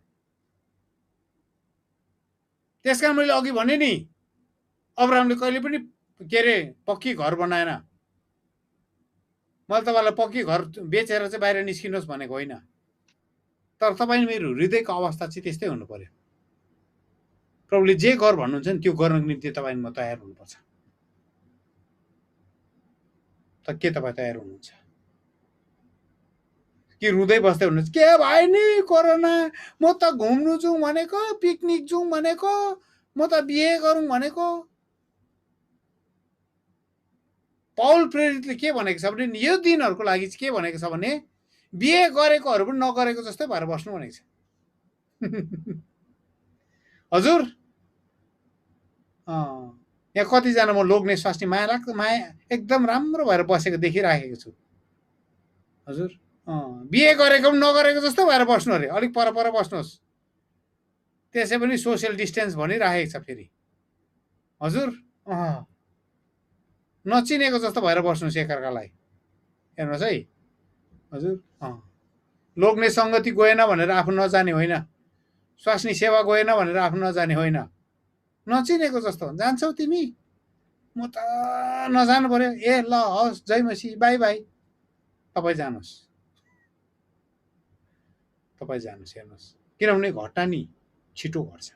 त्यसकारण मैले अघि भने नि अब्राहमले कहिले पनि के अरे पक्की घर बनाएन। मैले तपाईँलाई पक्की घर बेचेर चाहिँ बाहिर निस्किनुहोस् भनेको होइन, तर तपाईँ मेरो हृदयको अवस्था चाहिँ त्यस्तै हुनु पर्यो। प्रभुले जे गर भन्नुहुन्छ नि त्यो गर्नको निम्ति तपाईँ तयार हुनुपर्छ। त के तपाईँ तयार हुनुहुन्छ कि रुँदै बस्दै हुनुहुन्छ? के भयो नि कोरोना, म त घुम्नु जाउँ भनेको, पिकनिक जाउँ भनेको, म त बिहे गरौँ भनेको। पौल प्रेरितले के भनेको छ भने यो दिनहरूको लागि चाहिँ के भनेको छ भने बिहे गरेकोहरू पनि नगरेको जस्तै भएर बस्नु भनेको छ। हजुर, यहाँ कतिजना म लोग्ने स्वास्नी माया लाग्दो माया एकदम राम्रो भएर बसेको देखिराखेको छु। हजुर, बिहे गरेको पनि नगरेको जस्तो भएर बस्नु अरे, अलिक पर पर बस्नुहोस्। त्यसै पनि सोसियल डिस्टेन्स भनिराखेको छ फेरि। हजुर, नचिनेको जस्तो भएर बस्नुहोस् एकअर्कालाई। हेर्नुहोस् है। हजुर, लोग्ने सङ्गति गएन भनेर आफू नजाने होइन, स्वास्नी सेवा गएन भनेर आफू नजाने होइन, नचिनेको जस्तो जान्छौ तिमी, म त नजानु पर्यो, ए ल हस् जय मसी बाई बाई। तपाईँ जानुहोस्, तपाईँ जानुहोस्। हेर्नुहोस्, किनभने घटना नि छिटो घट्छ,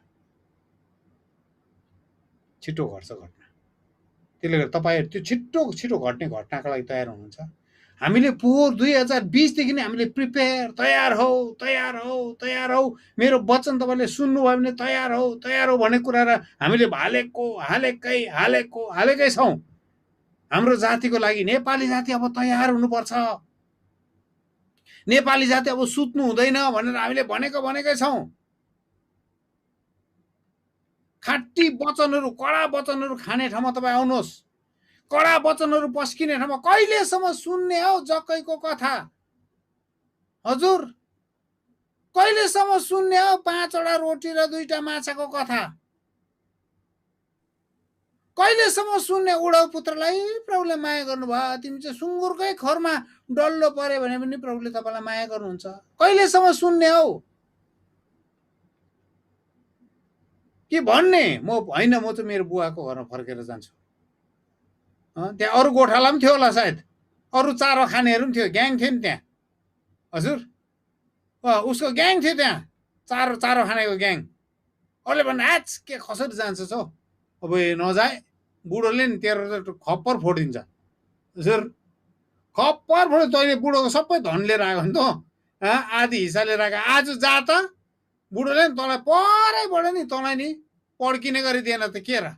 छिटो घट्छ घटना। त्यसले गर्दा तपाईँहरू त्यो छिटो छिटो घट्ने घटनाको लागि तयार हुनुहुन्छ? हामीले पोहोर 2020 देखि नै हामीले प्रिपेयर, तयार हौ तयार हौ तयार हौ, मेरो वचन तपाईँले सुन्नुभयो भने तयार हौ भन्ने कुरा हामीले हालेकै छौँ। हाम्रो जातिको लागि नेपाली जाति अब तयार हुनुपर्छ, नेपाली जाति अब सुत्नु हुँदैन भनेर हामीले भनेकै छौँ। खाटी वचनहरू, कडा वचनहरू खाने ठाउँमा तपाईँ आउनुहोस्। कडा वचनहरू पस्किने ठाउँमा कहिलेसम्म सुन्ने हो जक्कैको कथा? हजुर, कहिलेसम्म सुन्ने हो 5वटा रोटी र 2टा माछाको कथा? कहिलेसम्म सुन्ने? उडाउ पुत्रलाई प्रभुले माया गर्नुभयो, तिमी चाहिँ सुँगुरकै खोरमा डल्लो परे भने पनि प्रभुले तपाईँलाई माया गर्नुहुन्छ। कहिलेसम्म सुन्ने हो? के भन्ने? म होइन, म चाहिँ मेरो बुवाको घरमा फर्केर जान्छु। त्यहाँ अरू गोठाला पनि थियो होला सायद, अरू चारो खानेहरू पनि थियो, ग्याङ थियो नि त्यहाँ हजुर। उसको ग्याङ थियो त्यहाँ, चारो खानेको ग्याङ। अरूले भन्ने आज के कसरी जान्छस् हौ, अब नजाए बुढोले नि तेरो खप्पर फोडिदिन्छ हजुर, खप्पर फोड्यो। तैँले बुढोको सबै धन लिएर आएको नि त, आधी हिस्सा लिएर आएको। आज जा त, बुढोले नि तँलाई परैबाट नि तँलाई नि पड्किने गरिदिएन त के र,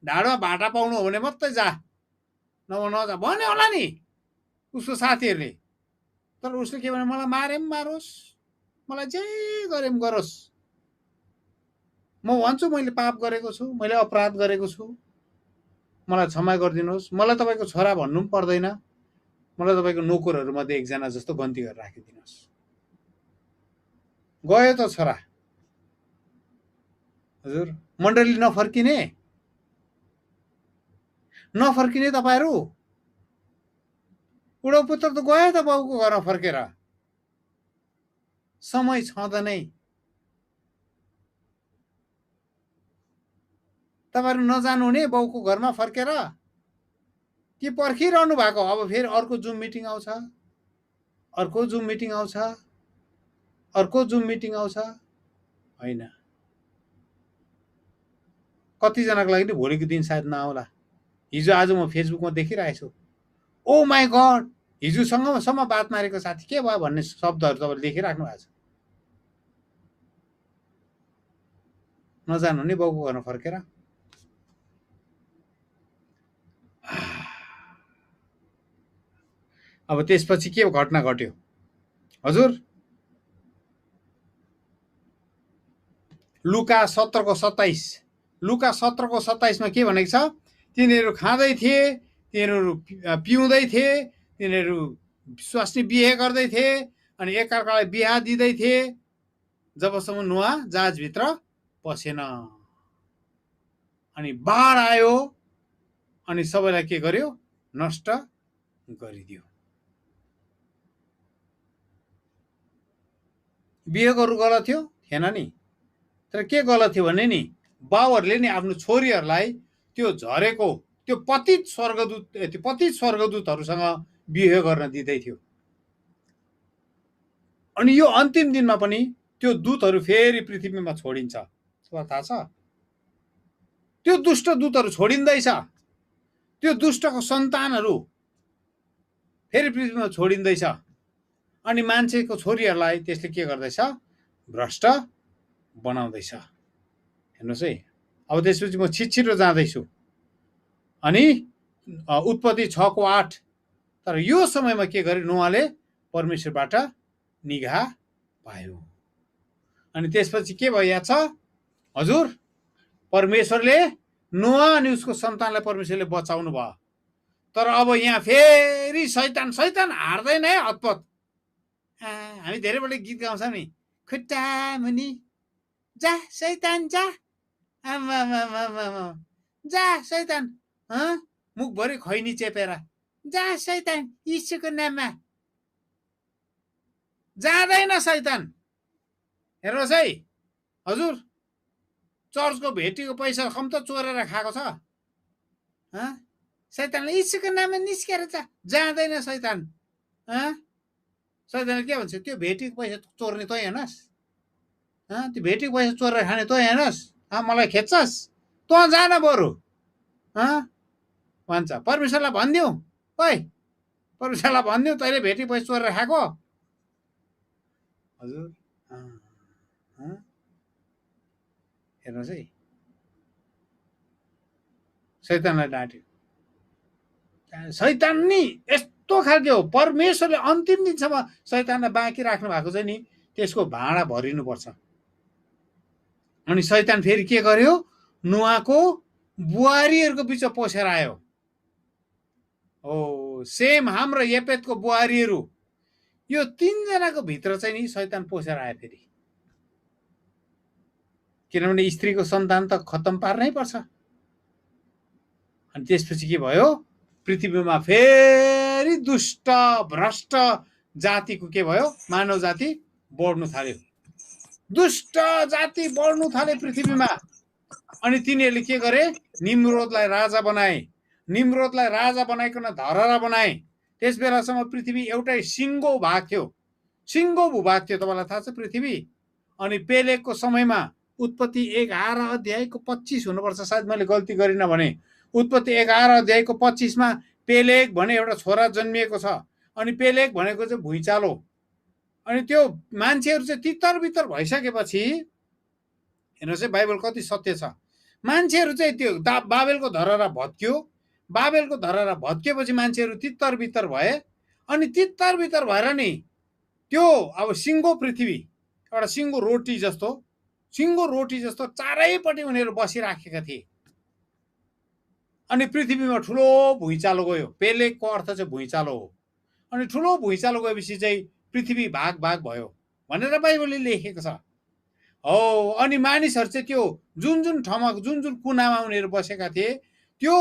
ढाडमा भाटा पाउनु हो भने मात्रै जा, नभए नजा भन्यो होला नि उसको साथीहरूले। तर उसले के भने, मलाई मारे पनि मारोस्, मलाई जे गरे पनि गरोस्, म भन्छु मैले पाप गरेको छु, मैले अपराध गरेको छु, मलाई क्षमा गरिदिनुहोस्, मलाई तपाईँको छोरा भन्नु पनि पर्दैन, मलाई तपाईँको नोकरहरूमध्ये एकजना जस्तो गन्ती गरेर राखिदिनुहोस्। गयो त छोरा हजुर। मण्डली नफर्किने तपाईँहरू, बुढो पुत्र त गयो त बाउको घरमा फर्केर, समय छँदा नै तपाईँहरू नजानु हुने बाउको घरमा फर्केर, कि पर्खिरहनु भएको अब फेरि अर्को जुम मिटिङ आउँछ, अर्को जुम मिटिङ आउँछ, अर्को जुम मिटिङ आउँछ? होइन, कतिजनाको लागि नि भोलिको दिन सायद नआउला। हिजो आज म फेसबुकमा देखिरहेको छु, ओ माई गड, हिजोसँगसम्म बात मारेको साथी के भयो भन्ने शब्दहरू तपाईँले देखिराख्नु भएको छ। नजानु नि बाउको घरमा फर्केर। अब त्यसपछि के घटना घट्यो हजुर? लुका 17:27 के भनेको छ? तिनीहरू खाँदै थिए, तिनीहरू पिउँदै थिए, तिनीहरू स्वास्नी बिहे गर्दै थिए, अनि एकअर्कालाई बिहा दिँदै थिए, जबसम्म नुहा जहाजभित्र पसेन। अनि बाढ आयो अनि सबैलाई के गर्यो? नष्ट गरिदियो। बिहे गर्नु गलत थियो? थिएन नि। तर के गलत थियो भने नि, बाउहरूले नि आफ्नो छोरीहरूलाई त्यो झरेको त्यो पतित स्वर्गदूतहरूसँग बिहे गर्न दिँदै थियो। अनि यो अन्तिम दिनमा पनि त्यो दूतहरू फेरि पृथ्वीमा छोडिन्छ, थाहा छ? त्यो दुष्ट दूतहरू छोडिँदैछ, त्यो दुष्टको सन्तानहरू फेरि पृथ्वीमा छोडिँदैछ। अनि मान्छेको छोरीहरूलाई त्यसले के गर्दैछ? भ्रष्ट बनाउँदैछ। हेर्नुहोस् है, अब त्यसपछि म छिटो जाँदैछु। अनि उत्पत्ति 6:8। तर यो समयमा के गरे? नोआले परमेश्वरबाट निगाह पायो। अनि त्यसपछि के भयो याद छ हजुर? परमेश्वरले नोआ अनि उसको सन्तानलाई परमेश्वरले बचाउनु भयो। तर अब यहाँ फेरि शैतान हार्दैन है हतपत। हामी धेरैपल्ट गीत गाउँछौँ नि, खुट्टा मुनि जा शैतान जा, जा शैतान, मुखभरि खैनी चेपेर जा शैतान, यीशुको नाममा जाँदैन शैतान। हेर्नुहोस् है हजुर, चर्चको भेटीको पैसा कम त चोरेर खाएको छ। शैतानले यीशुको नाममा निस्केर जाँदैन शैतान। शैतानले के भन्छ? त्यो भेटीको पैसा चोर्ने तँ हेर्नुहोस्, त्यो भेटीको पैसा चोरेर खाने तँ हेर्नुहोस्, मलाई खेच्छस्, तँ जान बरु भन्छ। परमेश्वरलाई भनिदिउँ, ओइ परमेश्वरलाई भनिदिउँ तैँले भेटी पैसा चोरेर खाएको हजुर। हेर्नुहोस् है, शैतानलाई डाँट्यो। शैतान नि यस्तो खालके हो, परमेश्वरले अन्तिम दिनसम्म शैतानलाई बाँकी राख्नु भएको चाहिँ नि त्यसको भाँडा भरिनुपर्छ। अनि शैतान फेरि के गर्यो? नुहाको बुहारीहरूको बिचमा पसेर आयो। सेम हाम र येपेतको बुहारीहरू, यो 3 जनाको भित्र चाहिँ नि शैतान पसेर आयो फेरि। किनभने स्त्रीको सन्तान त खत्तम पार्नै पर्छ। अनि त्यसपछि के भयो? पृथ्वीमा फेरि दुष्ट भ्रष्ट जातिको के भयो? मानव जाति बढ्नु थाल्यो, दुष्ट जाति बढ्नु थाले पृथ्वीमा। अनि तिनीहरूले के गरे? निम्रोदलाई राजा बनाए। निम्रोदलाई राजा बनाइकन धरहरा बनाए। त्यस बेलासम्म पृथ्वी एउटै सिङ्गो भाग थियो, सिङ्गो भूभाग थियो। तपाईँलाई थाहा छ पृथ्वी? अनि पेलेगको समयमा उत्पत्ति 11:25 हुनुपर्छ, सायद मैले गल्ती गरिनँ भने। उत्पत्ति 11:25 पेलेग भने एउटा छोरा जन्मिएको छ। अनि पेलेग भनेको चाहिँ भुइँचालो। अनि त्यो मान्छेहरू चाहिँ तितर बितर भइसकेपछि, हेर्नुहोस् है बाइबल कति सत्य छ। मान्छेहरू चाहिँ त्यो बाबेलको धरहरा भत्क्यो। बाबेलको धरहरा भत्किएपछि मान्छेहरू तितर बितर भए। अनि तितर बितर भएर नि त्यो अब सिङ्गो पृथ्वी, एउटा सिङ्गो रोटी जस्तो चारैपट्टि उनीहरू बसिराखेका थिए। अनि पृथ्वीमा ठुलो भुइँचालो गयो। पेलेगको अर्थ चाहिँ भुइँचालो हो। अनि ठुलो भुइँचालो गएपछि चाहिँ पृथ्वी भाग भाग भयो भनेर बाइबलले लेखेको छ। हो, अनि मानिसहरू चाहिँ त्यो जुन जुन ठाउँमा जुन जुन कुनामा उनीहरू बसेका थिए त्यो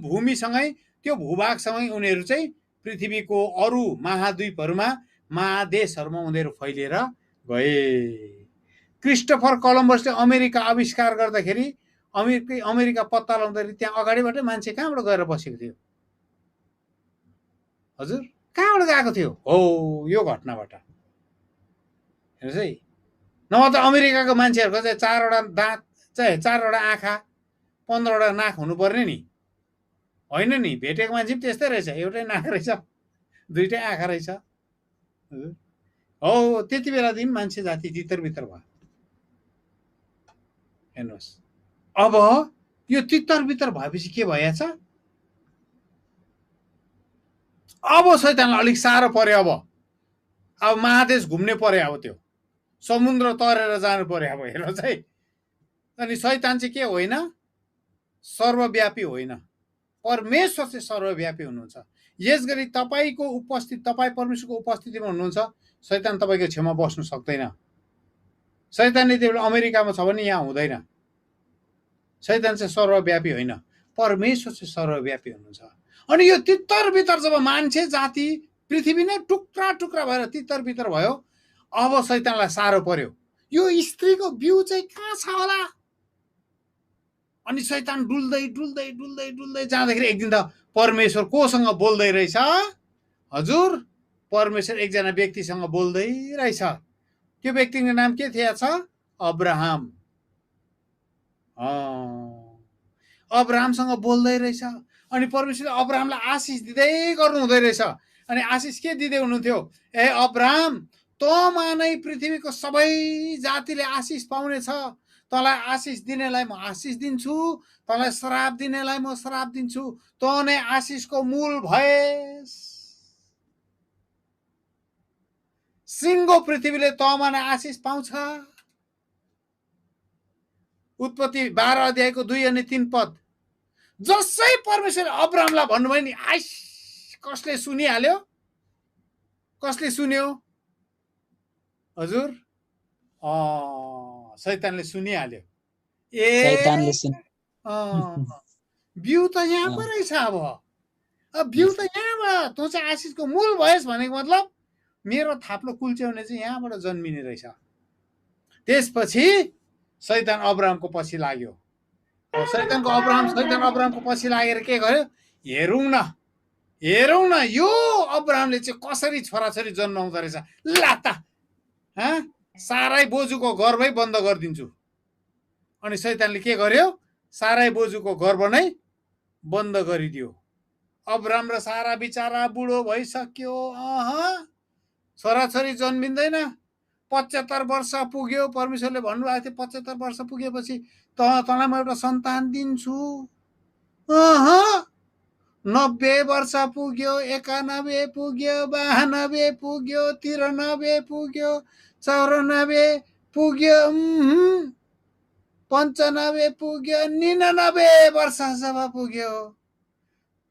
भूमिसँगै त्यो भूभागसँगै उनीहरू चाहिँ पृथ्वीको अरू महाद्वीपहरूमा महादेशहरूमा उनीहरू फैलिएर गए। क्रिस्टोफर कलम्बसले अमेरिका आविष्कार गर्दाखेरि अमेरिका पत्ता लगाउँदाखेरि त्यहाँ अगाडिबाटै मान्छे कहाँबाट गएर बसेको थियो? हजुर, कहाँबाट गएको थियो? हो, यो घटनाबाट। हेर्नुहोस् है, नभए त अमेरिकाको मान्छेहरूको चाहिँ 4वटा दाँत चाहिँ 4वटा आँखा 15वटा नाक हुनुपर्ने नि, होइन नि? भेटेको मान्छे पनि त्यस्तै रहेछ, एउटै नाक रहेछ, 2टै आँखा रहेछ। हो, त्यति बेलादेखि मान्छे जाति तितर बितर भयो। हेर्नुहोस्, अब यो तितर बितर भएपछि के भएछ? अब शैतानलाई अलिक साह्रो पर्यो। अब महादेश घुम्ने पर्यो। अब त्यो समुद्र तरेर जानु पर्यो। अब हेर्नुहोस् है, अनि शैतान चाहिँ के होइन? सर्वव्यापी होइन, परमेश्वर चाहिँ सर्वव्यापी हुनुहुन्छ। यसगरी तपाईँको उपस्थिति, तपाईँ परमेश्वरको उपस्थितिमा हुनुहुन्छ, शैतान तपाईँको छेउमा बस्नु सक्दैन। शैतान यति बेला अमेरिकामा छ भने यहाँ हुँदैन। शैतान चाहिँ सर्वव्यापी होइन, परमेश्वर चाहिँ सर्वव्यापी हुनुहुन्छ। अनि यो तितर बितर जब मान्छे जाति पृथ्वी नै टुक्रा टुक्रा भएर तितर बितर भयो, अब शैतानलाई साह्रो पर्यो, यो स्त्रीको बिउ चाहिँ कहाँ छ होला? अनि शैतान डुल्दै डुल्दै डुल्दै डुल्दै जाँदाखेरि एक दिन त परमेश्वर कोसँग बोल्दै रहेछ? हजुर, परमेश्वर एकजना व्यक्तिसँग बोल्दै रहेछ। त्यो व्यक्तिको नाम के थिएछ? अब्राहम। अब्राहमसँग बोल्दै रहेछ। अनि परमेश्वरले अब्राहमलाई आशिष दिँदै गर्नु हुँदै रहेछ। अनि आशिष के दिँदै हुनुहुन्थ्यो? ए अब्राहम, तँमा नै पृथ्वीको सबै जातिले आशिष पाउनेछ। तँलाई आशिष दिनेलाई म आशिष दिन्छु, तँलाई श्राप दिनेलाई म श्राप दिन्छु। तँ नै आशिषको मूल भएस्। सिङ्गो पृथ्वीले तँमा नै आशिष पाउँछ। उत्पत्ति 12:2 अनि 3 पद। जसै परमेश्वरले अब्राहमलाई भन्नुभयो नि, आइस कसले सुनिहाल्यो? कसले सुन्यो? हजुर, शैतानले सुनिहाल्यो। बिउ त यहाँ पो रहेछ। अब बिउ त यहाँबाट, तँ चाहिँ आशिषको मूल भएस् भनेको मतलब मेरो थाप्लो कुल्च्याउने चाहिँ यहाँबाट जन्मिने रहेछ। त्यसपछि शैतान अब्राहमको पछि लाग्यो। शैतान अब्राहमको पछि लागेर के गर्यो? हेरौँ न यो अब्राहमले चाहिँ कसरी छोराछोरी जन्माउँदो रहेछ। लाता सारै बोजूको गर्भै बन्द गरिदिन्छु। अनि शैतानले के गर्यो? सारै बोजूको गर्भ नै बन्द गरिदियो। अब्राहम र सारा बिचारा बुढो भइसक्यो। छोराछोरी जन्मिँदैन। 75 वर्ष पुग्यो। परमेश्वरले भन्नुभएको थियो 75 वर्ष पुगेपछि तँलाई म एउटा सन्तान दिन्छु। 90 वर्ष पुग्यो, 91 पुग्यो, 92 पुग्यो, 93 पुग्यो, 94 पुग्यो, 95 पुग्यो, 99 वर्ष जब पुग्यो,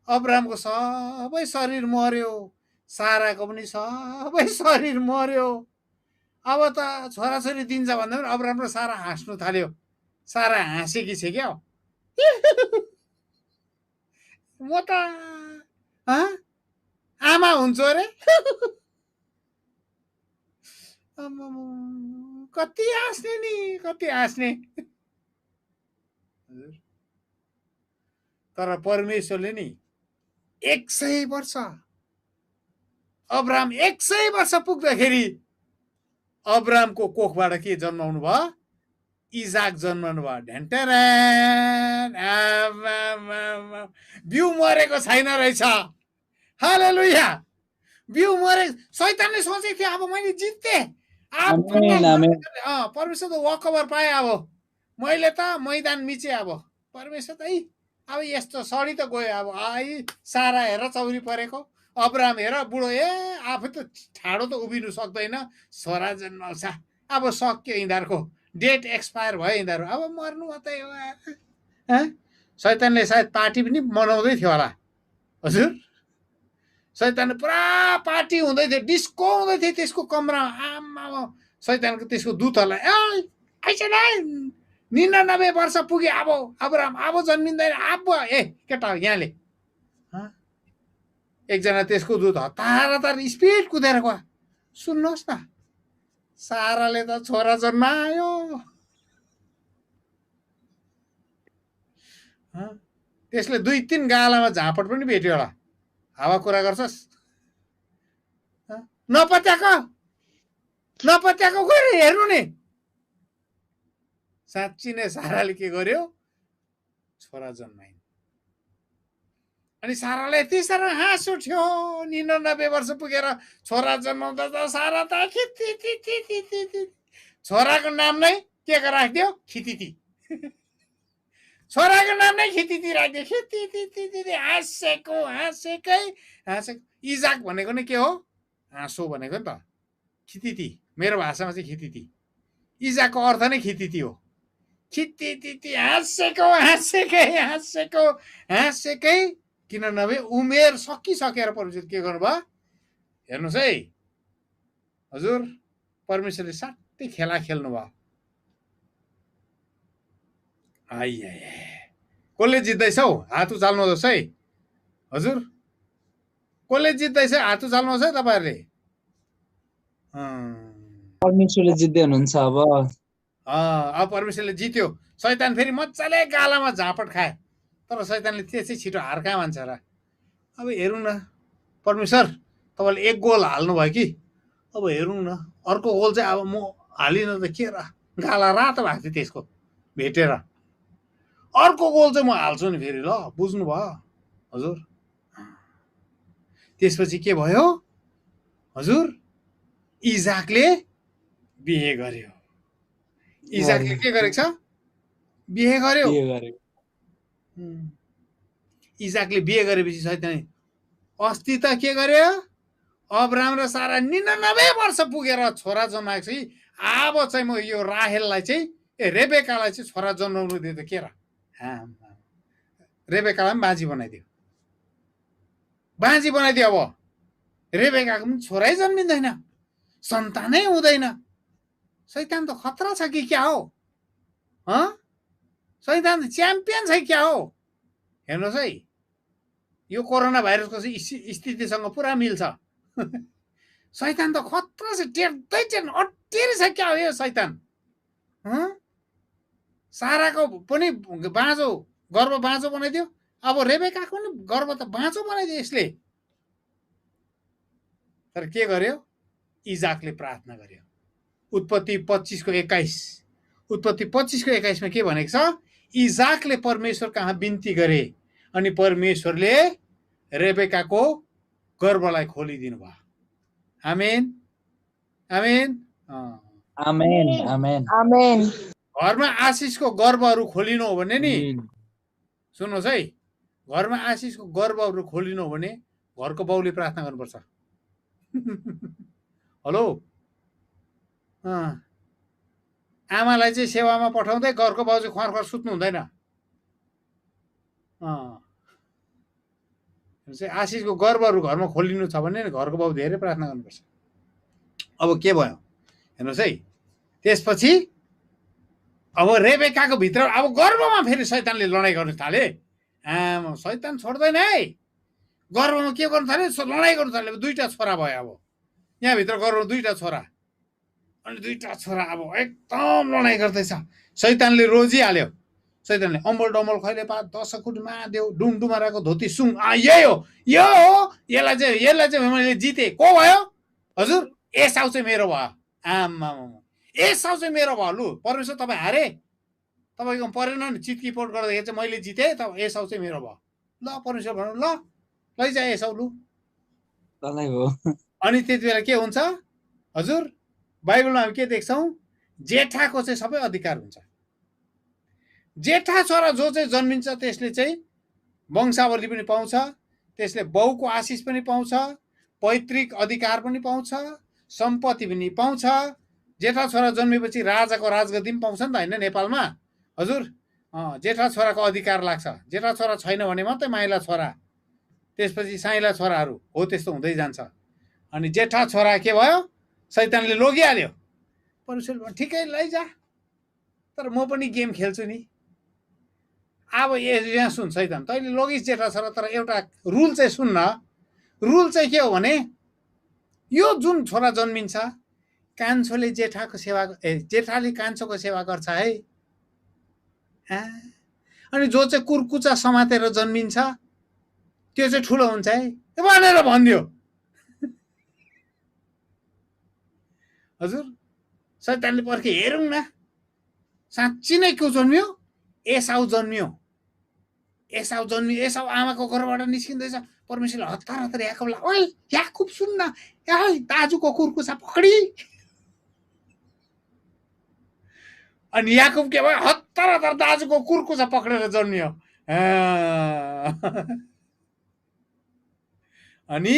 अब्राहमको सबै शरीर मर्यो, साराको पनि सबै शरीर मर्यो। अब त छोराछोरी दिन्छ भन्दा पनि अब्राहम र सारा हाँस्नु थाल्यो। सारा हाँसेकी छ क्या, म त आमा हुन्छु अरे। कति हाँस्ने नि, कति हाँस्ने। तर परमेश्वरले नि 100 वर्ष अब्राहम 100 वर्ष पुग्दाखेरि अब्राहमको कोखबाट के जन्माउनु भयो? इजाक जन्माउनु भयो। ढ्यान्टेरान बिउ मरेको छैन रहेछ। हालेलुया। बिउ मरे। शैतानले सोचेको थियो अब मैले जित्ते, परमेश्वर त वकओभर पाए, अब मैले त मैदान मिचे, अब परमेश्वर त अब यस्तो सडी त गयो। अब आई सारा हेर चौरी परेको, अब्राहम हेर बुढो, आफै त ठाडो त उभिनु सक्दैन, छोरा जन्माउँछ। अब सक्यो यिनीहरूको, डेट एक्सपायर भयो यिनीहरू, अब मर्नु मात्रै हो। शैतानले सायद पार्टी पनि मनाउँदै थियो होला। हजुर, शैतानले पुरा पार्टी हुँदै थियो, डिस्को हुँदै थियो त्यसको कमरामा। आमा शैतानको त्यसको दूतहरूलाई, आइस 99 वर्ष पुग्यो, अब अब्राहम अब जन्मिँदैन, अब केटा यहाँले। एकजना त्यसको दूत हतार स्पिड कुदेर गयो। सुन्नुहोस् न, साराले त छोरा जन्मायो। त्यसले 2-3 गालामा झापट पनि भेट्यो होला। हावा कुरा गर्छस्, नपत्याएको गएर हेर्नु नि। साँच्ची नै साराले के गर्यो? छोरा जन्माइन्। अनि साराले यति साह्रो हाँस उठ्यो। 99 वर्ष पुगेर छोरा जन्माउँदा त सारा त खिति। छोराको नाम नै के राखिदियो? खितिती। छोराको नाम नै खितिती राखिदियो। खिति हाँसेकै। इजाक भनेको नै के हो? हाँसो भनेको नि त खितिती। मेरो भाषामा चाहिँ खितिती। इजाकको अर्थ नै खितिती हो। खितिती हाँसेकै। किनभने उमेर सकिसकेर परमेश्वर के गर्नुभयो? हेर्नुहोस् है हजुर, परमेश्वरले साट्टै खेला खेल्नु भयो। कसले जित्दैछ हौ? हात उचाल्नुहोस् है हजुर। कसले जित्दैछ? हात उचाल्नुहोस् है तपाईँहरूले। परमेश्वरले जित्दै हुनुहुन्छ। अब परमेश्वरले जित्यो। शैतान फेरि मजाले गालामा झापट खाए, तर शैतानले त्यसै छिटो हार कहाँ मान्छ र। अब हेरौँ न, परमेश्वर तपाईँले 1 गोल हाल्नुभयो कि, अब हेरौँ न अर्को गोल चाहिँ। अब म हालिनँ त के र, गाला रातो भएको थियो त्यसको भेटेर। अर्को गोल चाहिँ म हाल्छु नि फेरि, ल बुझ्नुभयो हजुर। त्यसपछि के भयो हजुर? इजाकले बिहे गर्यो। इजाकले के गरेको छ? बिहे गर्यो। इजाकले बिहे गरेपछि शैतानले अस्ति त के गर्यो? अब्राहम र सारा 99 वर्ष पुगेर छोरा जन्माएको छ। अब चाहिँ म यो राहेललाई चाहिँ रेबेकालाई चाहिँ छोरा जन्माउनु दियो त के र। रेबेकालाई पनि बाँझी बनाइदियो। अब रेबेकाको पनि छोरै जन्मिँदैन, सन्तानै हुँदैन। शैतान त खतरा छ कि क्या हो? शैतान त च्याम्पियन छ क्या हो? हेर्नुहोस् है, यो कोरोना भाइरसको स्थितिसँग पुरा मिल्छ। शैतान त खतरा छ, टेर्दै अटेरी छ क्या हो यो शैतान। साराको पनि बाँझो, गर्भ बाँझो बनाइदियो। अब रेबेकाको पनि गर्भ त बाँझो बनाइदियो यसले। तर के गर्यो? इजाकले प्रार्थना गर्यो। उत्पत्ति 25:21। उत्पत्ति 25:21 के भनेको छ? इजाकले परमेश्वर कहाँ बिन्ती गरे अनि परमेश्वरले रेबेकाको गर्भलाई खोलिदिनु भयो। आमेन आमेन आमेन आमेन आमेन। घरमा आशिषको गर्भहरू खोलिनु हो भने नि, सुन्नुहोस् है, घरमा आशिषको गर्भहरू खोलिनु हो भने घरको बाउले प्रार्थना गर्नुपर्छ। हेलो, आमालाई चाहिँ सेवामा पठाउँदै घरको बाउ चाहिँ खर सुत्नु हुँदैन। आशिषको गर्भहरू घरमा खोलिनु छ भने घरको बाउ धेरै प्रार्थना गर्नुपर्छ। अब के भयो हेर्नुहोस् है, त्यसपछि अब रेबेकाको भित्र अब गर्भमा फेरि शैतानले लडाइँ गर्नु थाले। शैतान छोड्दैन है। गर्भमा के गर्नु थाल्यो? लडाइँ गर्नु थाल्यो। 2टा छोरा भयो। अब यहाँभित्र गर्भमा 2टा छोरा, अनि 2टा छोरा अब एकदम लडाइँ गर्दैछ। शैतानले रोजिहाल्यो। सैतानले अम्बल डम्बल खैले पा दस कुटीमा देऊ डुमडुमाराको धोती सुङ यही हो यसलाई चाहिँ मैले जिते को भयो हजुर एसाउ चाहिँ मेरो भयो आमा एसाउ चाहिँ मेरो भयो लु परमेश्वर तपाईँ हारे तपाईँको परेन नि चिट रिपोर्ट गर्दाखेरि चाहिँ मैले जितेँ त एसाउ चाहिँ मेरो भयो ल परमेश्वर भन्नु ल लैजा एसाउ लु तँलाई हो अनि त्यति बेला के हुन्छ हजुर बाइबलमा हामी के देख्छौँ जेठाको चाहिँ सबै अधिकार हुन्छ जेठा छोरा जो चाहिँ जन्मिन्छ त्यसले चाहिँ वंशावली पनि पाउँछ त्यसले बाउको आशिष पनि पाउँछ पैतृक अधिकार पनि पाउँछ सम्पत्ति पनि पाउँछ जेठा छोरा जन्मेपछि राजाको राजगद्दी पनि पाउँछ नि त होइन नेपालमा हजुर जेठा छोराको अधिकार लाग्छ जेठा छोरा छैन भने मात्रै माइला छोरा त्यसपछि साइला छोराहरू हो त्यस्तो हुँदै जान्छ अनि जेठा छोरा के भयो शैतानले लगिहाल्यो परमेश्वर ठिकै लैजा तर म पनि गेम खेल्छु नि अब यहाँ सुन शैतान तैँले लगिस् जेठा छोरा तर एउटा रुल चाहिँ सुन्न रुल चाहिँ के हो भने यो जुन छोरा जन्मिन्छ कान्छोले जेठाको सेवा जेठाले कान्छोको सेवा गर्छ है अनि जो चाहिँ कुर्कुचा समातेर जन्मिन्छ त्यो चाहिँ ठुलो हुन्छ है भनेर भनिदियो हजुर शैतानले पर्खे हेरौँ न साँच्ची नै को जन्मियो एसाउ जन्मियो एसाउ आमाको घरबाट निस्किँदैछ परमेश्वरले हतार हतार याकुबलाई ओइ याकुब सुन्न ए दाजुको कुर्कुचा पकडी अनि याकुब के भयो हतार हतार दाजुको कुर्कुचा पक्रेर जन्मियो अनि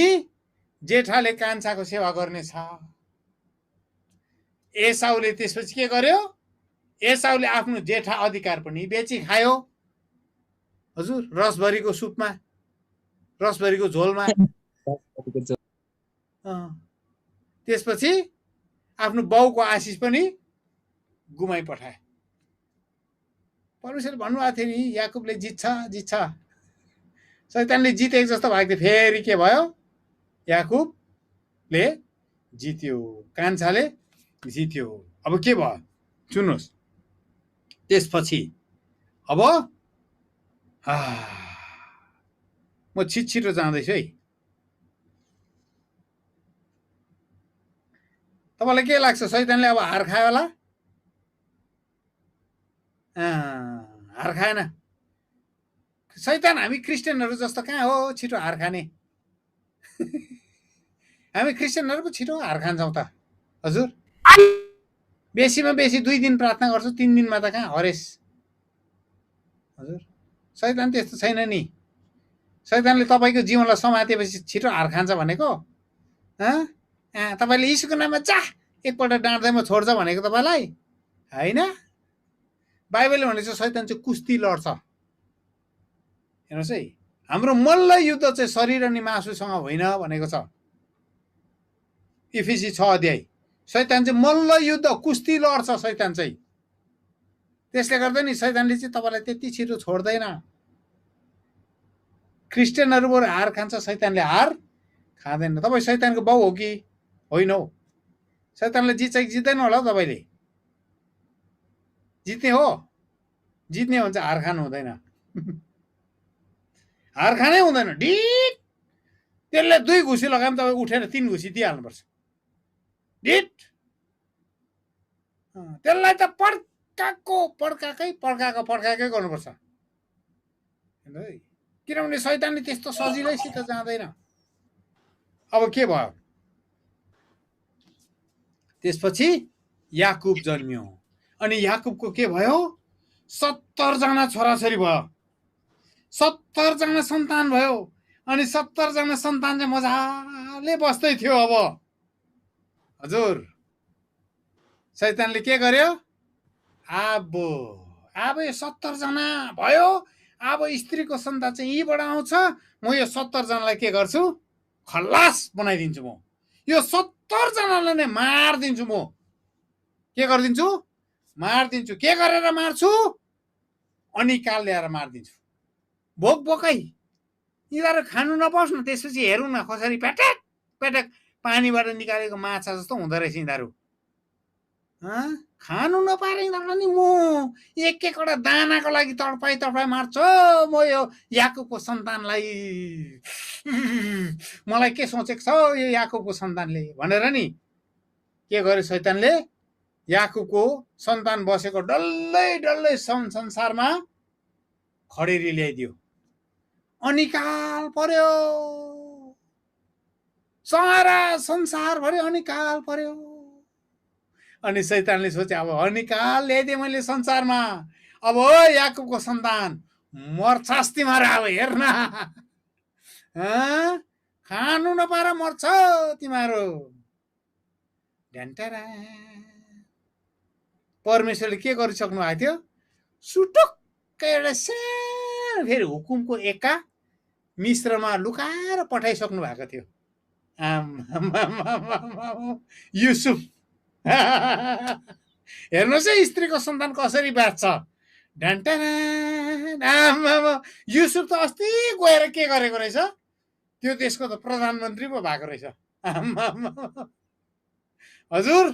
जेठाले कान्छाको सेवा गर्नेछ एसाउले त्यसपछि के गर्यो एसाउले आफ्नो जेठा अधिकार पनि बेची खायो हजुर रसभरीको सुपमा रसभरीको झोलमा त्यसपछि आफ्नो बाउको आशिष पनि गुमाइ पठाए परमेश्वरले भन्नुभएको थियो नि याकुबले जित्छ शैतानले जितेको जस्तो भएको थियो फेरि के भयो याकुबले जित्यो कान्छाले जित्यो अब के भयो सुन्नुहोस् त्यसपछि अब म छिटो जाँदैछु है तपाईँलाई के लाग्छ शैतानले अब हार खायो होला हार खाएन शैतान हामी क्रिस्चियनहरू जस्तो कहाँ हो छिटो हार खाने हामी क्रिस्चियनहरू पो छिटो हार खान्छौँ त हजुर बेसीमा बेसी 2 दिन प्रार्थना गर्छु 3 दिनमा त कहाँ हरेस हजुर शैतान त्यस्तो छैन नि शैतानले तपाईँको जीवनलाई समातेपछि छिटो हार खान्छ भनेको तपाईँले यीशुको नाममा जा एकपल्ट डाँड्दैमा छोड्छ भनेको तपाईँलाई होइन बाइबलले भनेको शैतान चाहिँ कुस्ती लड्छ हेर्नुहोस् है हाम्रो मल्ल युद्ध चाहिँ शरीर अनि मासुसँग होइन भनेको छ इफिसी 6 अध्याय शैतान चाहिँ मल्ल युद्ध कुस्ती लड्छ शैतान चाहिँ त्यसले गर्दा नि शैतानले चाहिँ तपाईँलाई त्यति छिटो छोड्दैन क्रिस्चियनहरू बरु हार खान्छ शैतानले हार खाँदैन तपाईँ शैतानको बाउ हो कि होइन हो शैतानले जित्छ कि जित्दैन होला हौ तपाईँले जित्ने हो जित्ने हो भने चाहिँ हार खानु हुँदैन हार खानै हुँदैन डिट त्यसले 2 घुसी लगायो भने तपाईँ उठेर 3 घुसी दिइहाल्नुपर्छ डिट त्यसलाई त पड्काएकै गर्नुपर्छ किनभने शैतानले त्यस्तो सजिलैसित जाँदैन अब के भयो त्यसपछि याकुब जन्मियो अनि याकुबको के भयो 70 जना छोराछोरी भयो 70 जना सन्तान भयो अनि 70 जना सन्तान चाहिँ मजाले बस्दै थियो अब हजुर शैतानले के गर्यो अब यो 70 जना भयो अब स्त्रीको सन्तान चाहिँ यहीबाट आउँछ म यो 70 जनालाई के गर्छु खल्लास बनाइदिन्छु म यो 70 जनालाई नै मारिदिन्छु म के गरिदिन्छु मारिदिन्छु के गरेर मार्छु अनि काल ल्याएर मारिदिन्छु बोकै यिनीहरू खानु नपाओस् न त्यसपछि हेरौँ न कसरी पेटक पानीबाट निकालेको माछा जस्तो हुँदो रहेछ यिनीहरू खानु नपारिँदा पनि म एक एकवटा दानाको लागि तडपाई मार्छ म यो याकुबको सन्तानलाई। मलाई के सोचेको छ यो याकुबको सन्तानले भनेर नि के गर्यो शैतानले? याकुबको सन्तान बसेको डल्लै डल्लै संसारमा खडेरी ल्याइदियो, अनिकाल पर्यो, सारा संसारभरि अनिकाल पर्यो। अनि शैतानले सोचे अब अनिकाल ल्याइदिएँ मैले संसारमा, अब याकुबको सन्तान मर्छस् तिमीहरू, अब हेर्न खानु नपाएर मर्छ तिमीहरू। ढ्यान्टारा परमेश्वरले के गरिसक्नु भएको थियो? सुटुक्क एउटा सानो फेरि हुकुमको एका मिश्रमा लुकाएर पठाइसक्नु भएको थियो। युसुफ हेर्नुहोस् है स्त्रीको सन्तान कसरी बाँच्छ। युसुफ त अस्ति गएर के गरेको रहेछ? त्यो देशको त प्रधानमन्त्री पो भएको रहेछ। हजुर,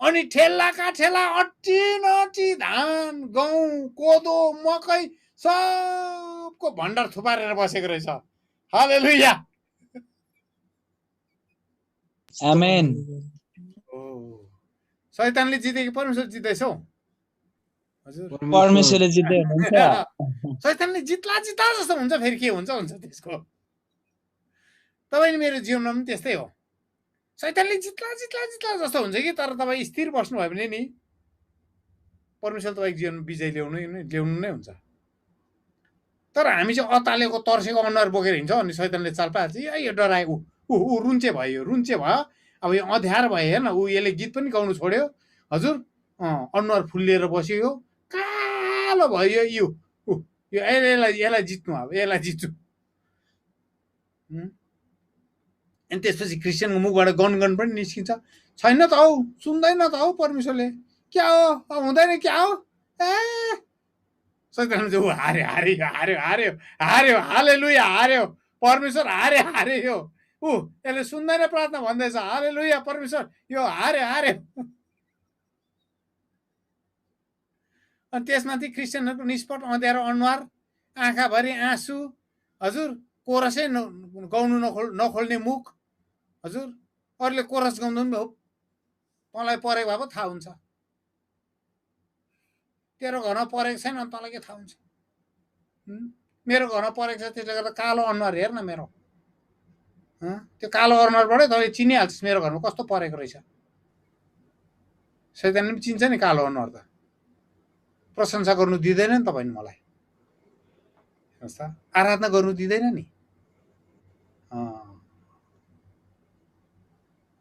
अनि ठेल्लाका ठेला अट्टी नटी धान गहुँ कोदो मकै सबको भण्डार थुपारेर बसेको रहेछ। हालेलुया, आमेन। शैतानले जिते कि परमेश्वर जित्दैछ हौ? हजुर, परमेश्वरले जित्दै हुनुहुन्छ। शैतानले जित्ला जस्तो हुन्छ, फेरि के हुन्छ त्यसको। तपाईँ मेरो जीवनमा पनि त्यस्तै हो, शैतानले जित्ला जस्तो हुन्छ कि, तर तपाईँ स्थिर बस्नुभयो भने नि परमेश्वर तपाईँको जीवनमा विजय ल्याउनु नै हुन्छ। तर हामी चाहिँ अतालेको तर्सेको अनुहार बोकेर हिँड्छ, अनि शैतानले चाल पाएछ, यो डराए, ऊ रुन्चे भयो, अब यो अँध्यार भयो, हेर्न ऊ यसले गीत पनि गाउनु छोड्यो। हजुर, अनुहार फुल्लिएर बस्यो, यो कालो भयो, यो यसलाई जित्नु, अब यसलाई जित्छु। अनि त्यसपछि क्रिस्चियनको मुखबाट गनगन पनि निस्किन्छ, छैन त हौ, सुन्दैन त हौ परमेश्वरले, क्या हो हुँदैन, क्या हो? शैतानले चाहिँ हार्यो, हालेलुया, हार्यो, परमेश्वर हार्यो, यसले सुन्दैन प्रार्थना भन्दैछ, हालेलुया, परमेश्वर यो हार्यो। अनि त्यसमाथि क्रिस्चियनहरूको निष्पट अँध्यारो अनुहार, आँखाभरि आँसु, हजुर, कोरसै गाउनु नखोल्ने मुख। हजुर, अरूले कोरस गाउँदा पनि हो, तँलाई परेको भए पो थाहा हुन्छ, तेरो घरमा परेको छैन तँलाई के थाहा हुन्छ? मेरो घरमा परेको छ, त्यसले गर्दा कालो अनुहार हेर्न मेरो, त्यो कालो अनुहारबाटै तँले चिनिहाल्छस् मेरो घरमा कस्तो परेको रहेछ। शैतानले पनि चिन्छ नि कालो अनुहार त, प्रशंसा गर्नु दिँदैन नि तपाईँले मलाई, हेर्नुहोस् त, आराधना गर्नु दिँदैन नि।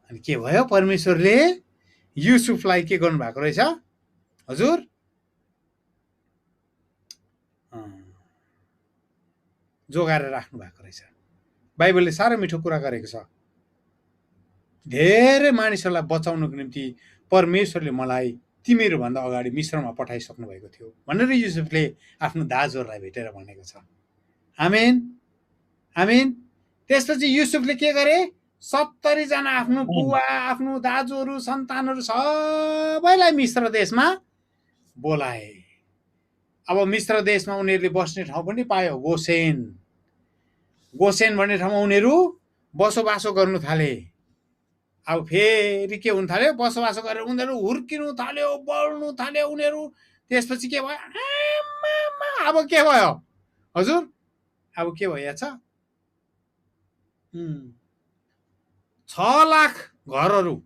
अनि के भयो? परमेश्वरले युसुफलाई के गर्नु भएको रहेछ? हजुर, जोगाएर राख्नु भएको रहेछ। बाइबलले साह्रै मिठो कुरा गरेको छ, धेरै मानिसहरूलाई बचाउनको निम्ति परमेश्वरले मलाई तिमीहरूभन्दा अगाडि मिश्रमा पठाइसक्नु भएको थियो भनेर युसुफले आफ्नो दाजुहरूलाई भेटेर भनेको छ। आमेन, आमेन। त्यसपछि युसुफले के गरे? 70 जना आफ्नो बुवा, आफ्नो दाजुहरू, सन्तानहरू सबैलाई मिश्र देशमा बोलाए। अब मिश्र देशमा उनीहरूले बस्ने ठाउँ पनि पायो, गोसेन भन्ने ठाउँमा उनीहरू बसोबासो गर्नु थाले। अब फेरि के हुन थाल्यो? बसोबासो गरेर उनीहरू हुर्किनु थाल्यो, बढ्नु थाल्यो उनीहरू। त्यसपछि के भयो? अब के भयो हजुर? अब के भइहाल्छ? 6 लाख घरहरू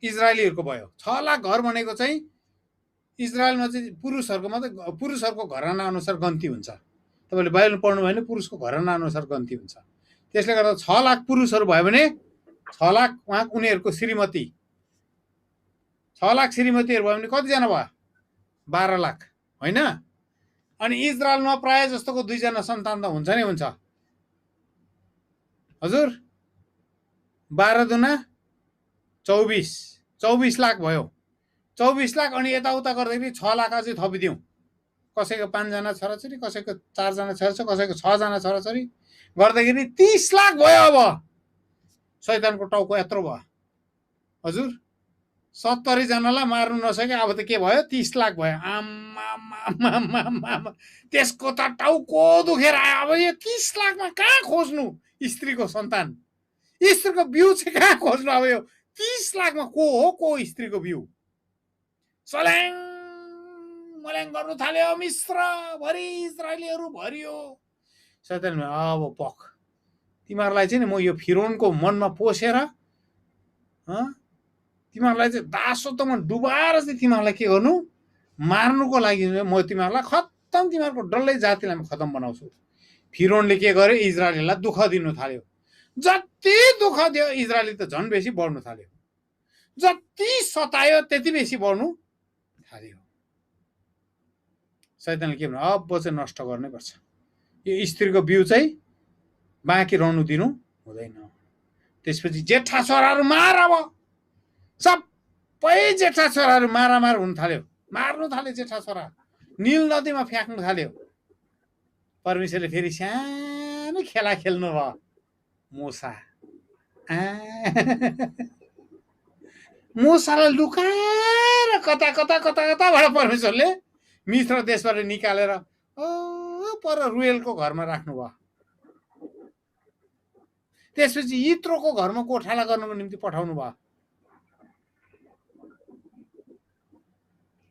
इजरायलीहरूको भयो। 6 लाख घर भनेको चाहिँ इजरायलमा चाहिँ पुरुषहरूको घराना अनुसार गन्ती हुन्छ। तपाईँले बाइबल पढ्नु भयो भने पुरुषको घराना अनुसार गन्ती हुन्छ। त्यसले गर्दा 6 लाख पुरुषहरू भयो भने 6 लाख उहाँ उनीहरूको श्रीमती, 6 लाख श्रीमतीहरू भयो भने कतिजना भयो? 12 लाख, होइन? अनि इजरायलमा प्राय जस्तोको 2 जना सन्तान त हुन्छ नै हुन्छ। हजुर, 12 दुना 24 लाख भयो। 24 लाख अनि यताउता गर्दाखेरि 6 लाख अझै थपिदिउँ। कसैको 5 जना छोराछोरी, कसैको 4 जना छोराछोरी, कसैको 6 जना छोराछोरी गर्दाखेरि 30 लाख भयो। अब शैतानको टाउको यत्रो भयो। हजुर, 70 जनालाई मार्नु नसक्यो, अब त के भयो 30 लाख भयो। आम्मा, त्यसको त टाउको दुखेर आयो। अब यो 30 लाखमा कहाँ खोज्नु स्त्रीको सन्तान, स्त्रीको बिउ चाहिँ कहाँ खोज्नु? अब यो 30 लाखमा को स्त्रीको बिउ? सल्याङ मल्याङ गर्नु थाल्यो, मिश्र भरि इजरायलीहरू भरियो। सैतान अब पख, तिमीहरूलाई चाहिँ नि म यो फिरौनको मनमा पोसेर तिमीहरूलाई चाहिँ दासत्वमा डुबाएर चाहिँ तिमीहरूलाई के गर्नु, मार्नुको लागि म तिमीहरूलाई खत्तम, तिमीहरूको डल्लै जातिलाई म खत्तम बनाउँछु। फिरौनले के गर्यो, इजरायलीलाई दुःख दिनु थाल्यो। जति दुःख दियो इजरायली त झन् बेसी बढ्नु थाल्यो, जति सतायो त्यति बेसी बढ्नु थाल्यो। सैतानले के भन्यो, अब चाहिँ नष्ट गर्नै पर्छ, यो स्त्रीको बिउ चाहिँ बाँकी रहनु दिनु हुँदैन। त्यसपछि जेठा छोराहरू मार, अब सबै जेठा छोराहरू मारामार हुन थाल्यो, मार्नु थाल्यो जेठा छोरा, नील नदीमा फ्याँक्नु थाल्यो। परमेश्वरले फेरि सानो खेला खेल्नु भयो, मुसा मुसालाई लुकाएर कता कता कता कताबाट परमेश्वरले मिश्र देशबाट निकालेर पर रुएलको घरमा राख्नुभयो। त्यसपछि यित्रोको घरमा गोठाला गर्नको निम्ति पठाउनु भयो।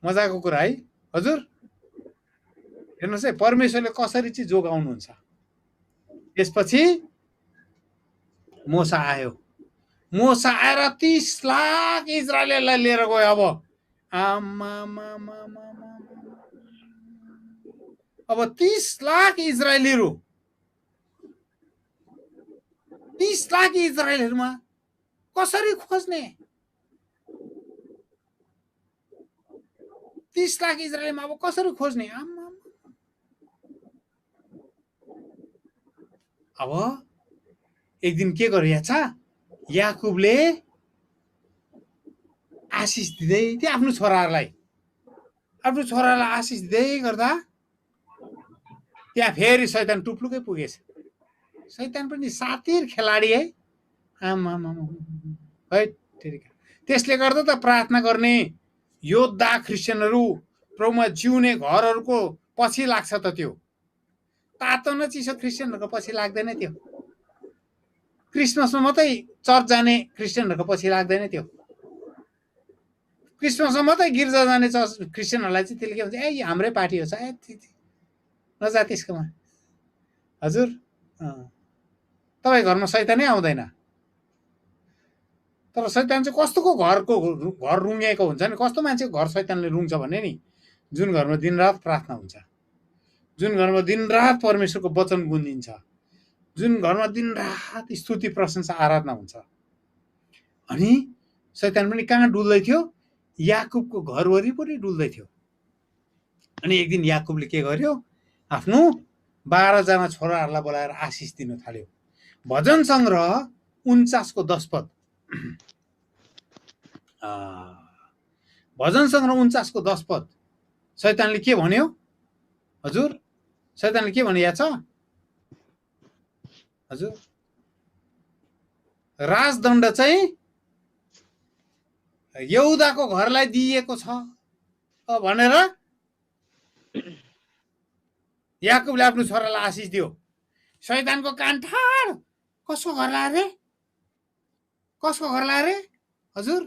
मजाको कुरा है हजुर। हेर्नुहोस् है, परमेश्वरले कसरी चाहिँ जोगाउनुहुन्छ। त्यसपछि मोसा आयो, मोसा आएर 30 लाख इजरायलीलाई लिएर गयो। अब अब 30 लाख इजरायलीहरू, 30 लाख इजरायलीहरूमा कसरी खोज्ने? 30 लाख इजरायलीमा अब कसरी खोज्ने? अब एक दिन के गरिरहेछ, याकुबले आशिष दिँदै थियो आफ्नो छोराहरूलाई आशिष दिँदै गर्दा त्यहाँ फेरि शैतान टुप्लुकै पुगेछ। शैतान पनि सातिर खेलाडी है। है त्यसले गर्दा त प्रार्थना गर्ने योद्धा क्रिस्चियनहरू, प्रभुमा जिउने घरहरूको पछि लाग्छ त। त्यो तातो न चिसो क्रिस्चियनहरूको पछि लाग्दैन, त्यो क्रिसमसमा मात्रै चर्च जाने क्रिस्चियनहरूको पछि लाग्दैन, त्यो क्रिसमसमा मात्रै गिर्जा जाने चर्च क्रिस्चियनहरूलाई चाहिँ त्यसले के भन्छ, ए हाम्रै पार्टी हो, सायद नजा त्यसकोमा। हजुर तपाईँ घरमा शैतानै आउँदैन, तर शैतान चाहिँ कस्तोको घर रुँगेको हुन्छ नि, कस्तो मान्छेको घर शैतानले रुङ्छ भने नि, जुन घरमा दिनरात प्रार्थना हुन्छ, जुन घरमा दिनरात परमेश्वरको वचन गुन्जिन्छ, जुन घरमा दिनरात स्तुति प्रशंसा आराधना हुन्छ। अनि शैतान पनि कहाँ डुल्दै थियो, याकुबको घर वरिपरि डुल्दै थियो। अनि एक दिन याकुबले के गर्यो, आफ्नो 12 जना छोराहरूलाई बोलाएर आशिष दिन थाल्यो। भजन सङ्ग्रह 49 को 10 पद, भजन सङ्ग्रह 49 को 10 पद शैतानले के भन्यो हजुर? शैतानले के भनिया छ हजुर? राजदण्ड चाहिँ यहुदाको घरलाई दिइएको छ भनेर याकुबले आफ्नो छोरालाई आशिष दियो। शैतानको कान ठाड, कसको घर लाए रे, कसको घर लाए रे हजुर?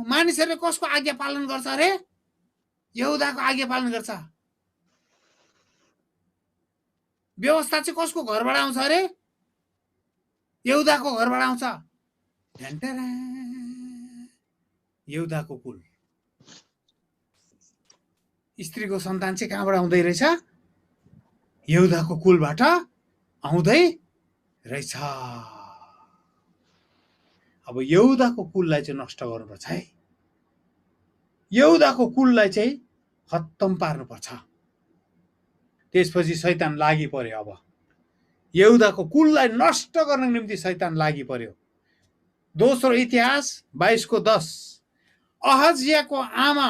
मानिसहरूले कसको आज्ञा पालन गर्छ रे? यहुदाको आज्ञा पालन गर्छ। व्यवस्था चाहिँ कसको घरबाट आउँछ रे? यहुदाको घरबाट आउँछ। यहुदाको कुल, स्त्रीको सन्तान चाहिँ कहाँबाट आउँदै रहेछ? यहुदाको कुलबाट आउँदै रहेछ। अब यहुदाको कुललाई चाहिँ नष्ट गर्नुपर्छ है, यहुदाको कुललाई चाहिँ खत्तम पार्नुपर्छ। त्यसपछि शैतान लागि पर्यो। अब यहुदाको कुललाई नष्ट गर्नको निम्ति शैतान लागि पर्यो। दोस्रो इतिहास 22 को 10, अहजियाको आमा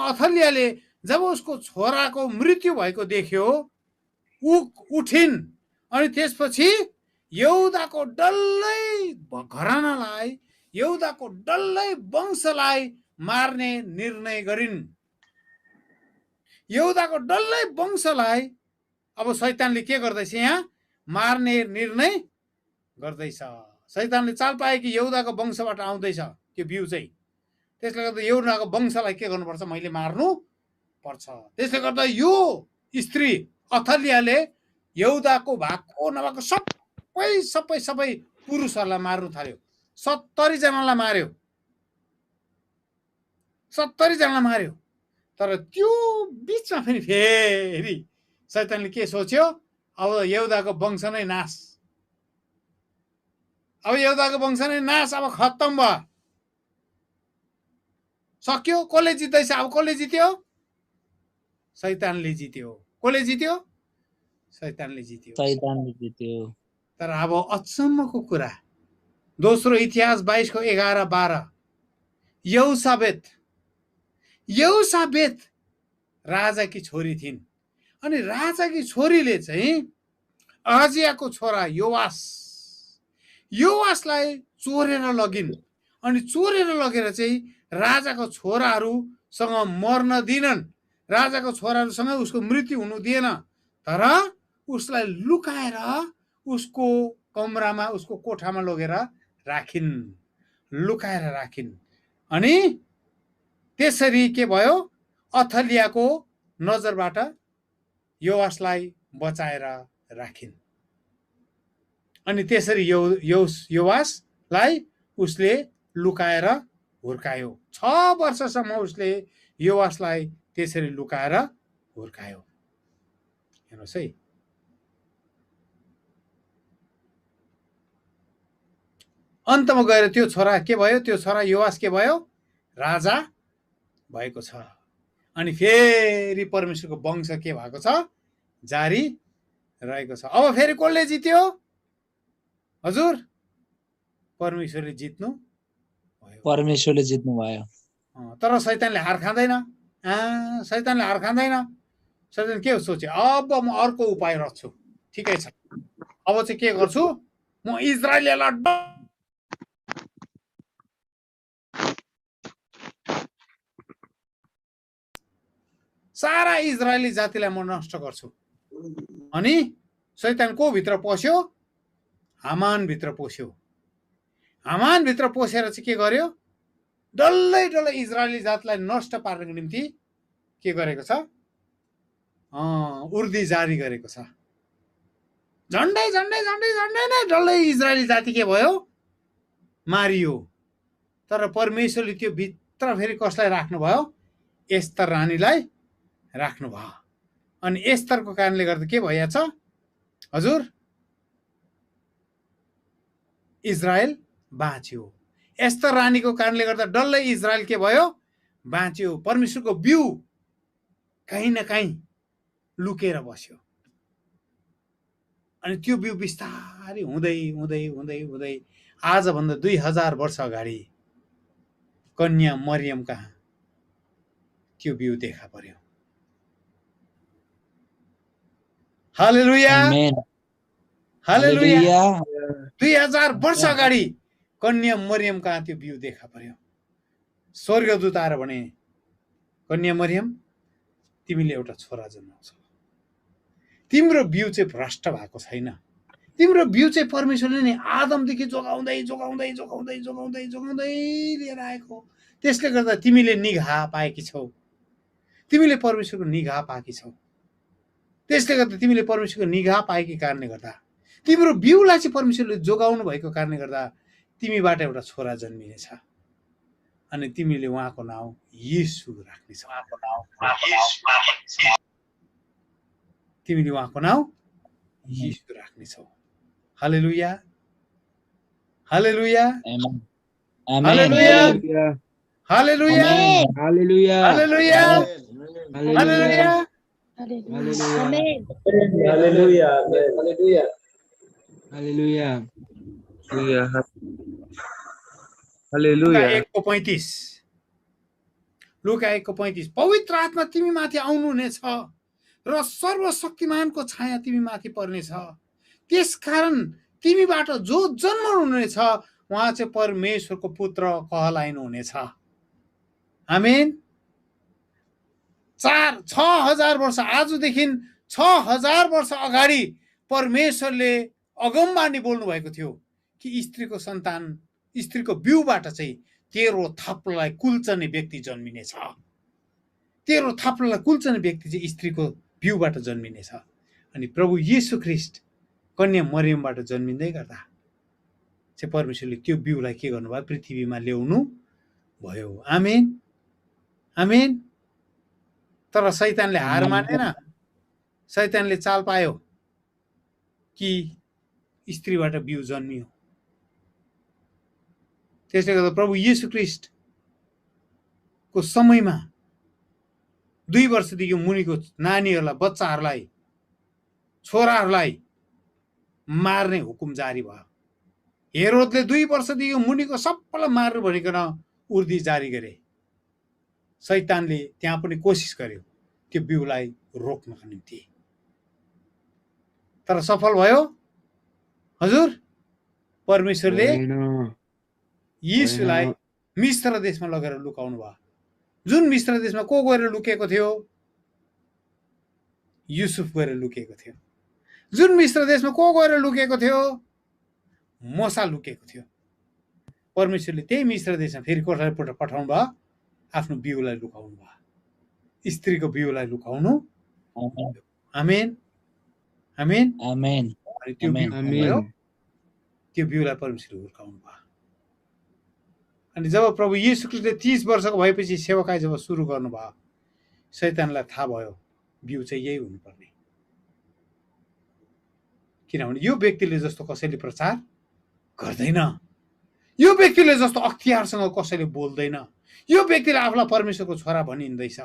अथलियाले जब उसको छोराको मृत्यु भएको देख्यो, ऊ उठिन् अनि त्यसपछि यहुदाको डल्लै घरानालाई, यहुदाको डल्लै वंशलाई मार्ने निर्णय गरिन्। यहुदाको डल्लै वंशलाई अब शैतानले के गर्दैछ? यहाँ मार्ने निर्णय गर्दैछ। शैतानले चाल पाए कि यहुदाको वंशबाट आउँदैछ त्यो बिउ चाहिँ, त्यसले गर्दा यहुदाको वंशलाई के गर्नुपर्छ? मैले मार्नु पर्छ। त्यसले गर्दा यो स्त्री अथलियाले यहुदाको भएको नभएको सबै पुरुषहरूलाई मार्नु थाल्यो। 70 जनालाई मार्यो, 70 जनालाई मार्यो। तर त्यो बिचमा फेरि शैतानले के सोच्यो? अब यहुदाको वंश नै नाश, अब यहुदाको वंश नै नाश, अब खत्तम भयो, सक्यो। कसले जित्दैछ? अब कसले जित्यो? शैतानले जित्यो। कसले जित्यो? शैतानले जित्यो। शैतानले जित्यो। तर अब अचम्मको कुरा, दोस्रो इतिहास 22:11-12, यहोसाबेत राजाकी छोरी थिइन्। अनि राजाकी छोरीले चाहिँ अहजियाको छोरा योवासलाई चोरेर लगिन्। अनि चोरेर लगेर चाहिँ राजाको छोराहरूसँग मर्न दिनन्, राजाको छोराहरूसँग उसको मृत्यु हुनु दिएन। तर उसलाई लुकाएर उसको कमरामा, उसको कोठामा लगेर राखिन्, लुकाएर राखिन्। अनि त्यसरी के भयो? अथलियाको नजरबाट योवासलाई बचाएर राखिन्। अनि त्यसरी योवासलाई उसले लुकाएर हुर्कायो। 6 वर्षसम्म उसले योवासलाई त्यसरी लुकाएर हुर्कायो। हेर्नुहोस् है, अन्तमा गएर त्यो छोरा के भयो? त्यो छोरा योवास के भयो? राजा भएको छ। अनि फेरि परमेश्वरको वंश के भएको छ? जारी रहेको छ। अब फेरि कसले जित्यो? हजुर, परमेश्वरले जित्नु भयो। परमेश्वरले जित्नु भयो। तर शैतानले हार खाँदैन। शैतानले हार खाँदैन। शैतान के सोच्यो? अब म अर्को उपाय रच्छु। ठिकै छ, अब चाहिँ के गर्छु? म इजरायलीलाई सारा इजरायली जातिलाई म नष्ट गर्छु। अनि शैतान को भित्र पस्यो? हामान भित्र पस्यो। हामान भित्र पसेर चाहिँ के गर्यो? डल्लै इजरायली जातलाई नष्ट पार्नको निम्ति के गरेको छ? उर्दी जारी गरेको छ। झन्डै नै डल्लै इजरायली जाति के भयो? मारियो। तर परमेश्वरले त्यो भित्र फेरि कसलाई राख्नुभयो? एस्तर रानीलाई राख्नुभयो। अनि एस्तरको कारणले गर्दा के भइहाल्छ? हजुर, इजरायल बाँच्यो। एस्तर रानीको कारणले गर्दा डल्लै इजरायल के भयो? बाँच्यो। परमेश्वरको बिउ कहीँ न कहीँ लुकेर बस्यो। अनि त्यो बिउ बिस्तारै हुँदै आजभन्दा 2000 वर्ष अगाडि कन्या मरियम कहाँ त्यो बिउ देखा पर्यो। हालेलुया, हालेलुया। 2000 वर्ष अगाडि कन्या मरियम कहाँ त्यो बिउ देखा पर्यो। स्वर्गदूत आएर भने, कन्या मरियम, तिमीले एउटा छोरा जन्माउँछौ। तिम्रो बिउ चाहिँ भ्रष्ट भएको छैन। तिम्रो बिउ चाहिँ परमेश्वरले नै आदमदेखि जोगाउँदै लिएर आएको। त्यसले गर्दा तिमीले निगाह पाएकी छौ, तिमीले परमेश्वरको निगाह पाएकी छौ। त्यसले गर्दा तिमीले परमेश्वरको निगाह पाएकी कारणले गर्दा, तिम्रो बिउलाई चाहिँ परमेश्वरले जोगाउनु भएको कारणले गर्दा तिमीबाट एउटा छोरा जन्मिनेछ। अनि तिमीले उहाँको नाउँ येशू राख्नेछौ। तिमीले उहाँको नाउँ येशू राख्नेछौ। हालेलुया, हालेलुया, हालेलुया, हालेलुया, हालेलुया, हालेलुया, हालेलुया, हालेलुया, लुका 1:35, लुका 1:35, पवित्र आत्मा तिमी माथि आउनु हुनेछ र सर्वशक्तिमानको छाया तिमी माथि पर्नेछ। त्यसकारण तिमीबाट जो जन्मनु हुनेछ उहाँ चाहिँ परमेश्वरको पुत्र कहलाइनु हुनेछ। आमेन। 6,000 वर्ष आजदेखि 6,000 वर्ष अगाडि परमेश्वरले अगमबानी बोल्नु भएको थियो कि स्त्रीको सन्तान, स्त्रीको बिउबाट चाहिँ तेरो थाप्लोलाई कुल्चने व्यक्ति जन्मिनेछ। तेरो थाप्लोलाई कुल्चने व्यक्ति चाहिँ स्त्रीको बिउबाट जन्मिनेछ। अनि प्रभु येशू ख्रीष्ट कन्या मरियमबाट जन्मिँदै गर्दा चाहिँ परमेश्वरले त्यो बिउलाई के गर्नुभयो? पृथ्वीमा ल्याउनु भयो। आमेन, आमेन। तर शैतानले हार मानेन। शैतानले चाल पायो कि स्त्रीबाट बिउ जन्मियो। त्यसले गर्दा प्रभु येशू ख्रीष्टको समयमा 2 वर्षदेखि मुनिको नानीहरूलाई, बच्चाहरूलाई, छोराहरूलाई मार्ने हुकुम जारी भयो। हेरोदले 2 वर्षदेखि मुनिको सबैलाई मार्नु भनिकन उर्दी जारी गरे। शैतानले त्यहाँ पनि कोसिस गर्यो त्यो बिउलाई रोक्नको निम्ति, तर सफल भयो? हजुर, परमेश्वरले यीशुलाई मिस्र देशमा लगेर लुकाउनु भयो। जुन मिस्र देशमा को गएर लुकेको थियो? युसुफ गएर लुकेको थियो। जुन मिस्र देशमा को गएर लुकेको थियो? मोसा लुकेको थियो। परमेश्वरले त्यही मिस्र देशमा फेरि कसलाई पठाउनु भयो? आफ्नो बिउलाई लुकाउनु भयो, स्त्रीको बिउलाई लुकाउनु। आमेन, आमेन, आमेन। अनि त्यो बिउलाई परमेश्वरले हुर्काउनु भयो। अनि जब प्रभु येशू ख्रीष्टले 30 वर्षको भएपछि सेवाकाई जब सुरु गर्नुभयो, शैतानलाई थाहा भयो बिउ चाहिँ यही हुनुपर्ने। किनभने यो व्यक्तिले जस्तो कसैले प्रचार गर्दैन, यो व्यक्तिले जस्तो अख्तियारसँग कसैले बोल्दैन, यो व्यक्तिले आफूलाई परमेश्वरको छोरा भनिँदैछ,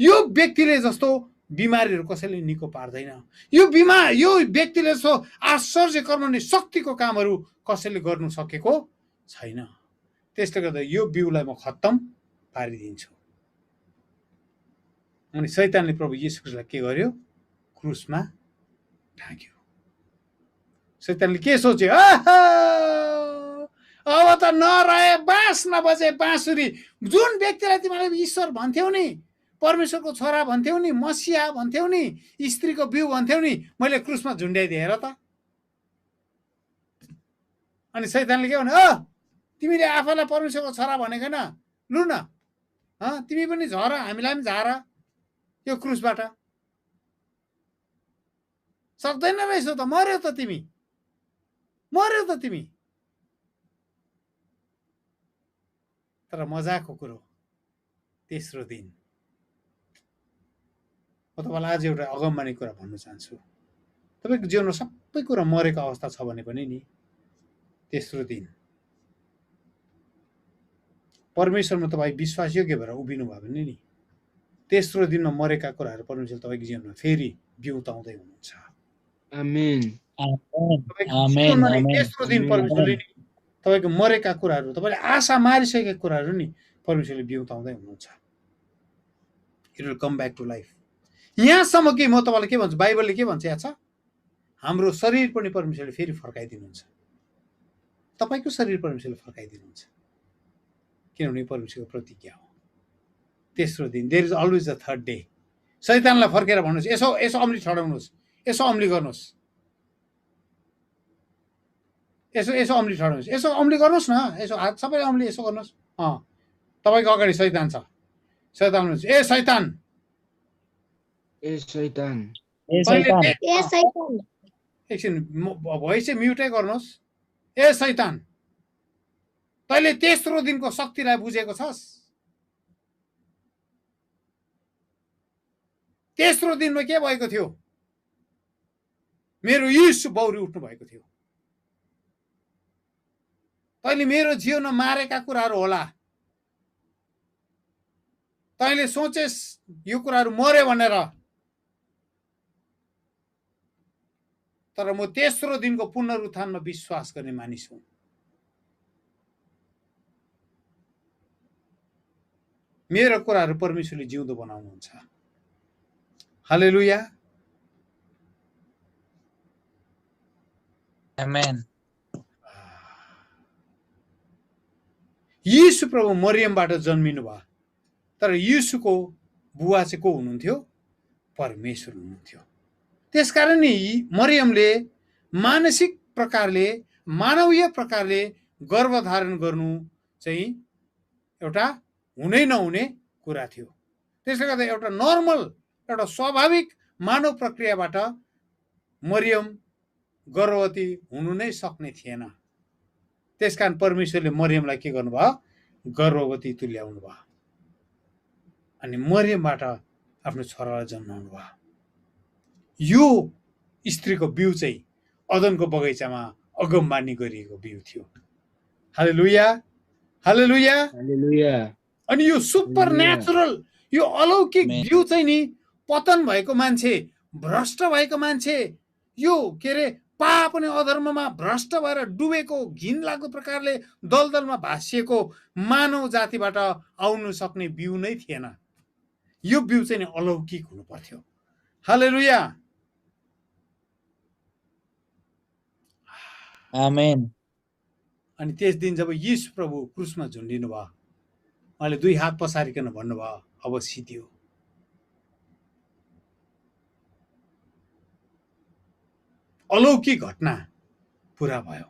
यो व्यक्तिले जस्तो बिमारीहरू कसैले निको पार्दैन, यो व्यक्तिले जस्तो आश्चर्य कर्मले शक्तिको कामहरू कसैले गर्नु सकेको छैन। त्यसले गर्दा यो बिउलाई म खत्तम पारिदिन्छु। अनि शैतानले प्रभु येशू ख्रीष्टलाई के गर्यो? क्रुसमा ढाक्यो। शैतानले के सोच्यो? अब त नरहे बाँस नबजे बाँसुरी। जुन व्यक्तिलाई तिमीले ईश्वर भन्थ्यौ नि, परमेश्वरको छोरा भन्थ्यौ नि, मसिहा भन्थ्यौ नि, स्त्रीको बिउ भन्थ्यौ नि, मैले क्रुसमा झुन्ड्याइदिए हेर त। अनि शैतानले के भन्यो? तिमीले आफैलाई परमेश्वरको छोरा भनेको न, लु न, तिमी पनि झर, हामीलाई पनि झार यो क्रुसबाट। सक्दैन रहेछौ त, मर्यो त तिमी, मर्यो त तिमी। तर मजाको कुरो, तेस्रो दिन म तपाईँलाई आज एउटा अगमबानी कुरा भन्न चाहन्छु। तपाईँको जीवनमा सबै कुरा मरेको अवस्था छ भने पनि नि, तेस्रो दिन परमेश्वरमा तपाईँ विश्वासयोग्य भएर उभिनु भयो भने नि, तेस्रो दिनमा मरेका कुराहरू परमेश्वर तपाईँको जीवनमा फेरि बिउताउँदै हुनुहुन्छ। आमेन, तेस्रो दिन परमेश्वरले तपाईँको मरेका कुराहरू, तपाईँले आशा मारिसकेका कुराहरू नि परमेश्वरले बिउताउँदै हुनुहुन्छ। It will come back to life. यहाँसम्म कि म तपाईँलाई के भन्छु, बाइबलले के भन्छ याद छ? हाम्रो शरीर पनि परमेश्वरले फेरि फर्काइदिनुहुन्छ। तपाईँको शरीर परमेश्वरले फर्काइदिनुहुन्छ, किनभने परमेश्वरको प्रतिज्ञा हो। तेस्रो दिन, there is always the third day. शैतानलाई फर्केर भन्नुहोस्, यसो अम्ली ठडाउनुहोस्, यसो अम्ली गर्नुहोस्, यसो अम्ली ठडाउनुहोस्, यसो अम्ली गर्नुहोस् न, यसो हात सबै अम्ली यसो गर्नुहोस्। तपाईँको अगाडि शैतान छ। शैतान भन्नुहोस्, ए शैतान, ए शैतान, एकछिन भोइस चाहिँ म्युटै गर्नुहोस्। ए शैतान, तैँले तेस्रो दिनको शक्तिलाई बुझेको छस्? तेस्रो दिनमा के भएको थियो? मेरो यीशु बौरी उठ्नु भएको थियो। तैँले मेरो जीवनमा मारेका कुराहरू होला, तैँले सोचेस् यो कुराहरू मर्यो भनेर, तर म तेस्रो दिनको पुनरुत्थानमा विश्वास गर्ने मानिस हुँ। मेरो कुराहरू परमेश्वरले जिउँदो बनाउनुहुन्छ। हालेलुया, आमेन। यीशु प्रभु मरियमबाट जन्मिनु भयो, तर यीशुको बुवा चाहिँ को हुनुहुन्थ्यो? परमेश्वर हुनुहुन्थ्यो। त्यसकारण नि मरियमले मानसिक प्रकारले, मानवीय प्रकारले गर्भधारण गर्नु चाहिँ एउटा हुनै नहुने कुरा थियो। त्यसले गर्दा एउटा नर्मल, एउटा स्वाभाविक मानव प्रक्रियाबाट मरियम गर्भवती हुनु नै सक्ने थिएन। त्यसकारण परमेश्वरले मरियमलाई के गर्नुभयो? गर्भवती तुल्याउनु भयो अनि मरियमबाट आफ्नो छोरालाई जन्माउनु भयो। यो स्त्रीको बिउ चाहिँ अदनको बगैँचामा अगमबानी गरिएको बिउ थियो। हालेलुया, हालेलुया, हालेलुया। अनि यो सुपर नेचुरल, यो अलौकिक बिउ चाहिँ नि पतन भएको मान्छे, भ्रष्ट भएको मान्छे, यो के अरे पाप अनि अधर्ममा भ्रष्ट भएर डुबेको, घिन लाग्दो प्रकारले दलदलमा भासिएको मानव जातिबाट आउनु सक्ने बिउ नै थिएन। यो बिउ चाहिँ नि अलौकिक हुनु पर्थ्यो। हालेलुया, आमेन। अनि त्यस दिन जब यीशु प्रभु क्रुसमा झुन्डिनु भयो, उहाँले 2 हात पसारिकन भन्नुभयो, अब सिद्धियो। अलौकिक घटना पुरा भयो।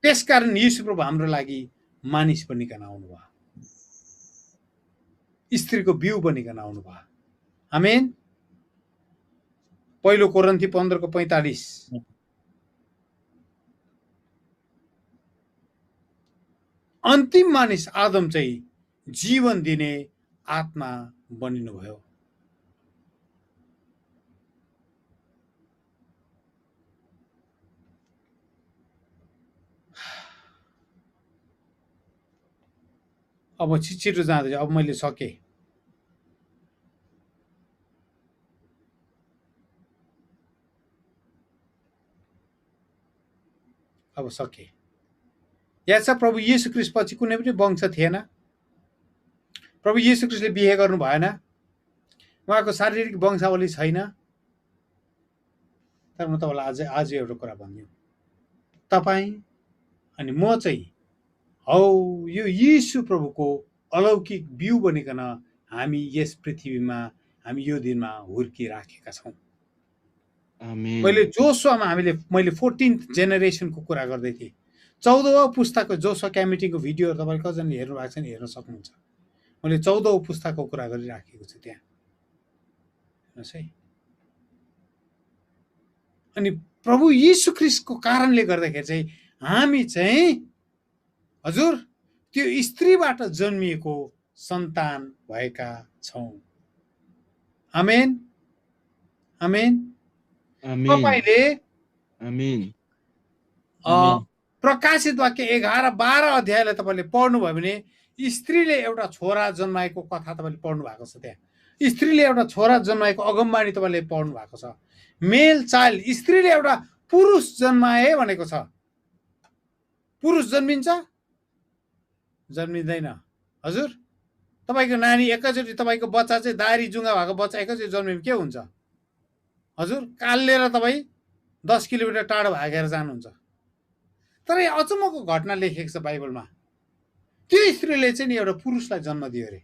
त्यसकारण यीशु प्रभु हाम्रो लागि मानिस बनिकन आउनुभयो, स्त्रीको बिउ बनिकन आउनुभयो। आमेन। पहिलो कोरिन्थी 15:45 अन्तिम मानिस आदम चाहिँ जीवन दिने आत्मा बनिनु भयो। अब छिटो जाँदैछ, अब मैले सके। अब सके। याद छ प्रभु यीशु ख्रीष्ट पछि कुनै पनि वंश थिएन। प्रभु यीशु ख्रीष्टले बिहे गर्नु भएन, उहाँको शारीरिक वंशावली छैन। तर म तपाईँलाई आज एउटा कुरा भनिदिउँ, तपाईँ अनि म चाहिँ हौ यो यीशु प्रभुको अलौकिक बिउ बनिकन हामी यस पृथ्वीमा, हामी यो दिनमा हुर्किराखेका छौँ। आमेन। मैले जोसुवामा मैले 14th जेनेरेसनको कुरा गर्दै थिएँ। 14औं पुस्ताको जोसुवा क्यामिटीको भिडियोहरू तपाईँले कतिजनाले हेर्नु भएको छ नि, हेर्न सक्नुहुन्छ। मैले 14औं पुस्ताको कुरा गरिराखेको छु त्यहाँ, हेर्नुहोस् है। अनि प्रभु यीशु ख्रीष्टको कारणले गर्दाखेरि चाहिँ हामी चाहिँ हजुर त्यो स्त्रीबाट जन्मिएको सन्तान भएका छौँ। आमेन, आमेन। तपाईले आमेन। प्रकाशित वाक्य 11-12 अध्यायलाई तपाईँले पढ्नुभयो भने स्त्रीले एउटा छोरा जन्माएको कथा तपाईँले पढ्नु भएको छ। त्यहाँ स्त्रीले एउटा छोरा जन्माएको अगमबाणी तपाईँले पढ्नु भएको छ। मेल चाइल्ड, स्त्रीले एउटा पुरुष जन्माए भनेको छ। पुरुष जन्मिन्छ? जन्मिँदैन। हजुर तपाईँको नानी एकैचोटि, तपाईँको बच्चा चाहिँ दारी जुङ्गा भएको बच्चा एकैचोटि जन्मियो के हुन्छ? हजुर कालिएर तपाईँ 10 किलोमिटर टाढो भागेर जानुहुन्छ। तर यहाँ अचम्मको घटना लेखेको छ बाइबलमा। त्यो स्त्रीले चाहिँ नि एउटा पुरुषलाई जन्म दियो अरे।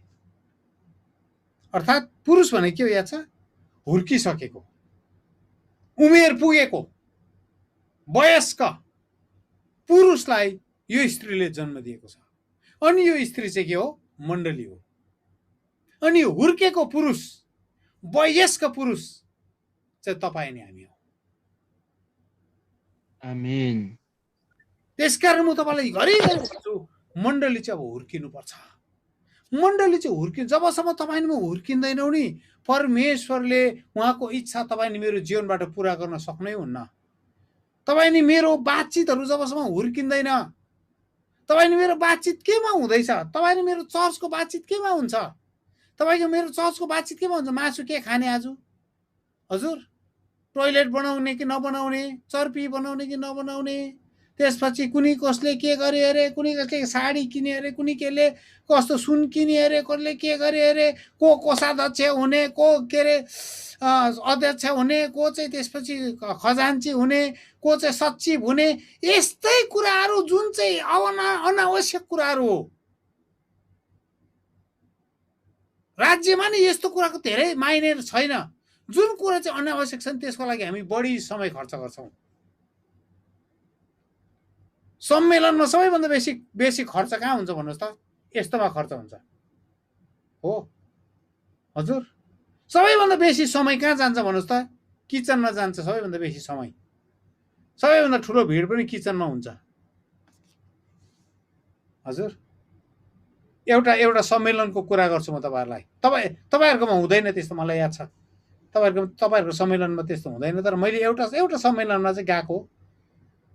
अर्थात् पुरुष भने के हो याद छ? हुर्किसकेको, उमेर पुगेको, वयस्क पुरुषलाई यो स्त्रीले जन्म दिएको छ। अनि यो स्त्री चाहिँ के हो? मण्डली हो। अनि हुर्केको पुरुष, वयस्क पुरुष चाहिँ तपाईँ नि हामी हो। आमेन। त्यसकारण म तपाईँलाई घरिघरि भन्छु, मण्डली चाहिँ अब हुर्किनुपर्छ। मण्डली चाहिँ हुर्किन्छ। जबसम्म तपाईँ म हुर्किँदैनौ नि, परमेश्वरले उहाँको इच्छा तपाईँ नि मेरो जीवनबाट पुरा गर्न सक्नै हुन्न। तपाईँ नि मेरो बातचितहरू जबसम्म हुर्किँदैन, तपाईँ नि मेरो बातचित केमा हुँदैछ? तपाईँ नि मेरो चर्चको बातचित केमा हुन्छ? तपाईँको मेरो चर्चको बातचित केमा हुन्छ? मासु के खाने आज? हजुर टोइलेट बनाउने कि नबनाउने, चर्पी बनाउने कि नबनाउने, त्यसपछि कुनै कसले के गरे अरे, कुनै कसले साडी किने अरे, कुनै केले कस्तो सुन किने अरे, कसले के गरे अरे, को कोषाध्यक्ष हुने, को के अरे अध्यक्ष हुने, को चाहिँ त्यसपछि खजान्ची हुने, को चाहिँ सचिव हुने, यस्तै कुराहरू जुन चाहिँ अनावश्यक कुराहरू हो। राज्यमा नि यस्तो कुराको धेरै मायने छैन। जुन कुरा चाहिँ अनावश्यक छ त्यसको लागि हामी बढी समय खर्च गर्छौँ। सम्मेलनमा सबैभन्दा बेसी खर्च कहाँ हुन्छ भन्नुहोस् त? यस्तोमा खर्च हुन्छ हो हजुर। सबैभन्दा बेसी समय कहाँ जान्छ भन्नुहोस् त? किचनमा जान्छ सबैभन्दा बेसी समय। सबैभन्दा ठुलो भिड पनि किचनमा हुन्छ हजुर। एउटा सम्मेलनको कुरा गर्छु म तपाईहरुलाई। तपाईहरुकोमा हुँदैन त्यस्तो, मलाई याद छ। तपाईहरुको सम्मेलनमा त्यस्तो हुँदैन, तर मैले एउटा सम्मेलनमा चाहिँ गएको।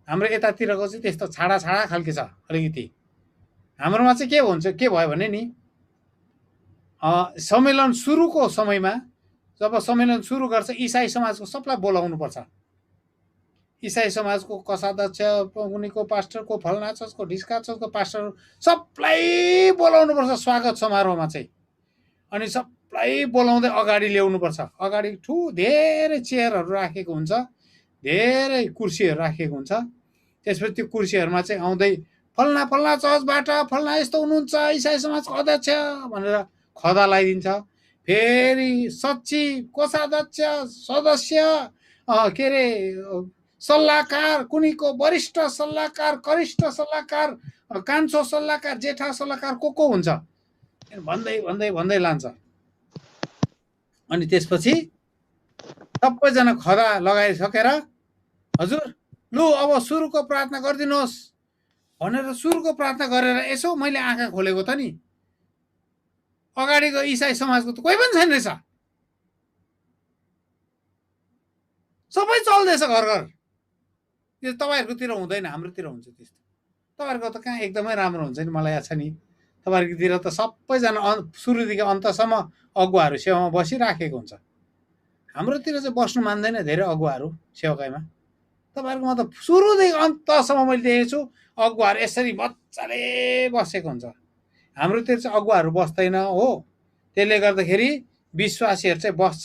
हाम्रो यतातिरको चाहिँ त्यस्तो छाडा खालके छ अलिकति। हाम्रोमा चाहिँ के हुन्छ, के भयो भने नि सम्मेलन सुरुको समयमा जब सम्मेलन सुरु गर्छ इसाई समाजको सबलाई बोलाउनु पर्छ। इसाई समाजको कोषाध्यक्ष, कुनैको पास्टर, को फलना चर्चको, ढिस्का चर्चको पास्टर, सबलाई बोलाउनु पर्छ स्वागत समारोहमा चाहिँ। अनि सबलाई बोलाउँदै अगाडि ल्याउनु पर्छ। अगाडि धेरै चेयरहरू राखेको हुन्छ, धेरै कुर्सीहरू राखेको हुन्छ। त्यसपछि त्यो कुर्सीहरूमा चाहिँ आउँदै फलना चर्चबाट फलना यस्तो हुनुहुन्छ, इसाई समाजको अध्यक्ष भनेर खदा लगाइदिन्छ। फेरि सचिव, कोषाध्यक्ष, सदस्य, के अरे सल्लाहकार, कुनैको वरिष्ठ सल्लाहकार, कनिष्ठ सल्लाहकार, कान्छो सल्लाहकार, जेठा सल्लाहकार को हुन्छ भन्दै लान्छ। अनि त्यसपछि सबैजना खदा लगाइसकेर हजुर लु अब सुरुको प्रार्थना गरिदिनुहोस् भनेर सुरुको प्रार्थना गरेर यसो मैले आँखा खोलेको त नि, अगाडिको इसाई समाजको त कोही पनि छैन रहेछ। सबै चल्दैछ घर घर। यो तपाईहरुकोतिर हुँदैन, हाम्रोतिर हुन्छ त्यस्तो। तपाईहरुको त कहाँ एकदमै राम्रो हुन्छ नि, मलाई याद छ नि। तपाईहरुकोतिर त सबैजना सुरुदेखि अन्तसम्म अगुवाहरू सेवामा बसिराखेको हुन्छ। हाम्रोतिर चाहिँ बस्नु मान्दैन धेरै अगुवाहरू सेवाकाईमा। तपाईहरुकोमा त सुरुदेखि अन्तसम्म मैले देखेको छु अगुवाहरू यसरी मजाले बसेको हुन्छ। हाम्रोतिर चाहिँ अगुवाहरू बस्दैन हो। त्यसले गर्दाखेरि विश्वासीहरू चाहिँ बस्छ।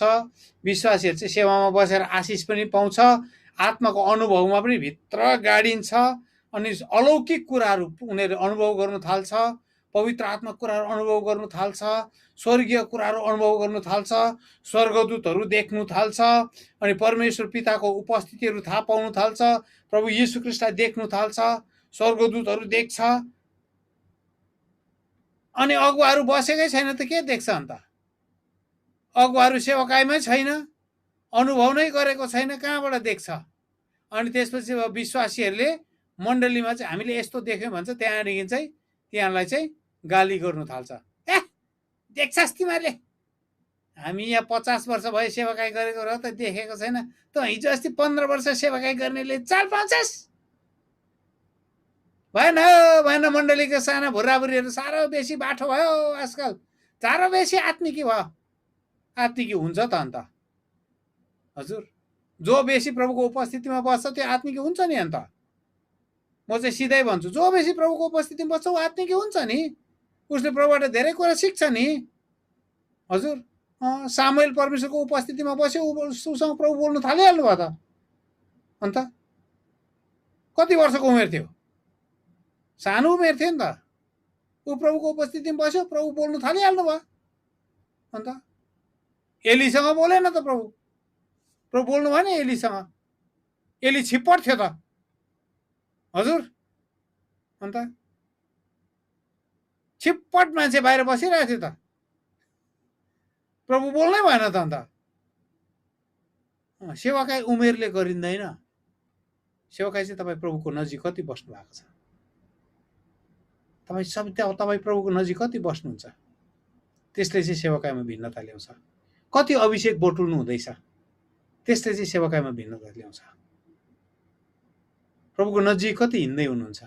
विश्वासीहरू चाहिँ सेवामा बसेर आशिष पनि पाउँछ, आत्माको अनुभवमा पनि भित्र गाडिन्छ। अनि अलौकिक कुराहरू उनीहरू अनुभव गर्नु थाल्छ, पवित्र आत्माको कुराहरू अनुभव गर्नु थाल्छ, स्वर्गीय कुराहरू अनुभव गर्नु थाल्छ, स्वर्गदूतहरू देख्नु थाल्छ, अनि परमेश्वर पिताको उपस्थितिहरू थाहा पाउनु थाल्छ, प्रभु येशू ख्रीष्टलाई देख्नु थाल्छ, स्वर्गदूतहरू देख्छ। अनि अगुवाहरू बसेकै छैन त के देख्छ अन्त? अगुवाहरू सेवाकाईमै छैन, अनुभव नै गरेको छैन, कहाँबाट देख्छ? अनि त्यसपछि विश्वासीहरूले मण्डलीमा चाहिँ हामीले यस्तो देख्यौँ भन्छ, त्यहाँदेखि चाहिँ त्यहाँलाई चाहिँ गाली गर्नु थाल्छ। ए देख्छस् तिमीहरूले, हामी यहाँ 50 वर्ष भयो सेवाकाई गरेको र त देखेको छैन, त हिजो अस्ति 15 वर्ष सेवाकाई गर्नेले चाल पाउँछस्? भएन मण्डलीको साना भुराभुरीहरू साह्रो बेसी बाठो भयो आजकल, साह्रो बेसी आत्मिकी भयो। आत्मिकी हुन्छ त अन्त हजुर। जो बेसी प्रभुको उपस्थितिमा बस्छ त्यो आत्मिकी हुन्छ नि। अन्त म चाहिँ सिधै भन्छु, जो बेसी प्रभुको उपस्थितिमा बस्छ ऊ आत्मिकी हुन्छ नि। उसले प्रभुबाट धेरै कुरा सिक्छ नि हजुर। सामुएल परमेश्वरको उपस्थितिमा बस्यो, उसँग प्रभु बोल्नु थालिहाल्नु भयो त। अन्त कति वर्षको उमेर थियो? सानो उमेर थियो नि त। ऊ प्रभुको उपस्थितिमा बस्यो, प्रभु बोल्नु थालिहाल्नु भयो। अन्त एलीसँग बोलेन त प्रभु बोल्नु भएन एलीसँग। एली छिप्पट थियो त हजुर। अन्त छिप्पट मान्छे बाहिर बसिरहेको थियो त, प्रभु बोल्नै भएन त। अन्त सेवाकाई उमेरले गरिँदैन। सेवाकाई चाहिँ तपाईँ प्रभुको नजिक कति बस्नु भएको छ? तपाईँ प्रभुको नजिक कति बस्नुहुन्छ? त्यसले चाहिँ सेवाकाईमा भिन्नता ल्याउँछ। कति अभिषेक बटुल्नु हुँदैछ, त्यसले चाहिँ सेवाकाईमा भिन्नता ल्याउँछ। प्रभुको नजिक कति हिँड्दै हुनुहुन्छ,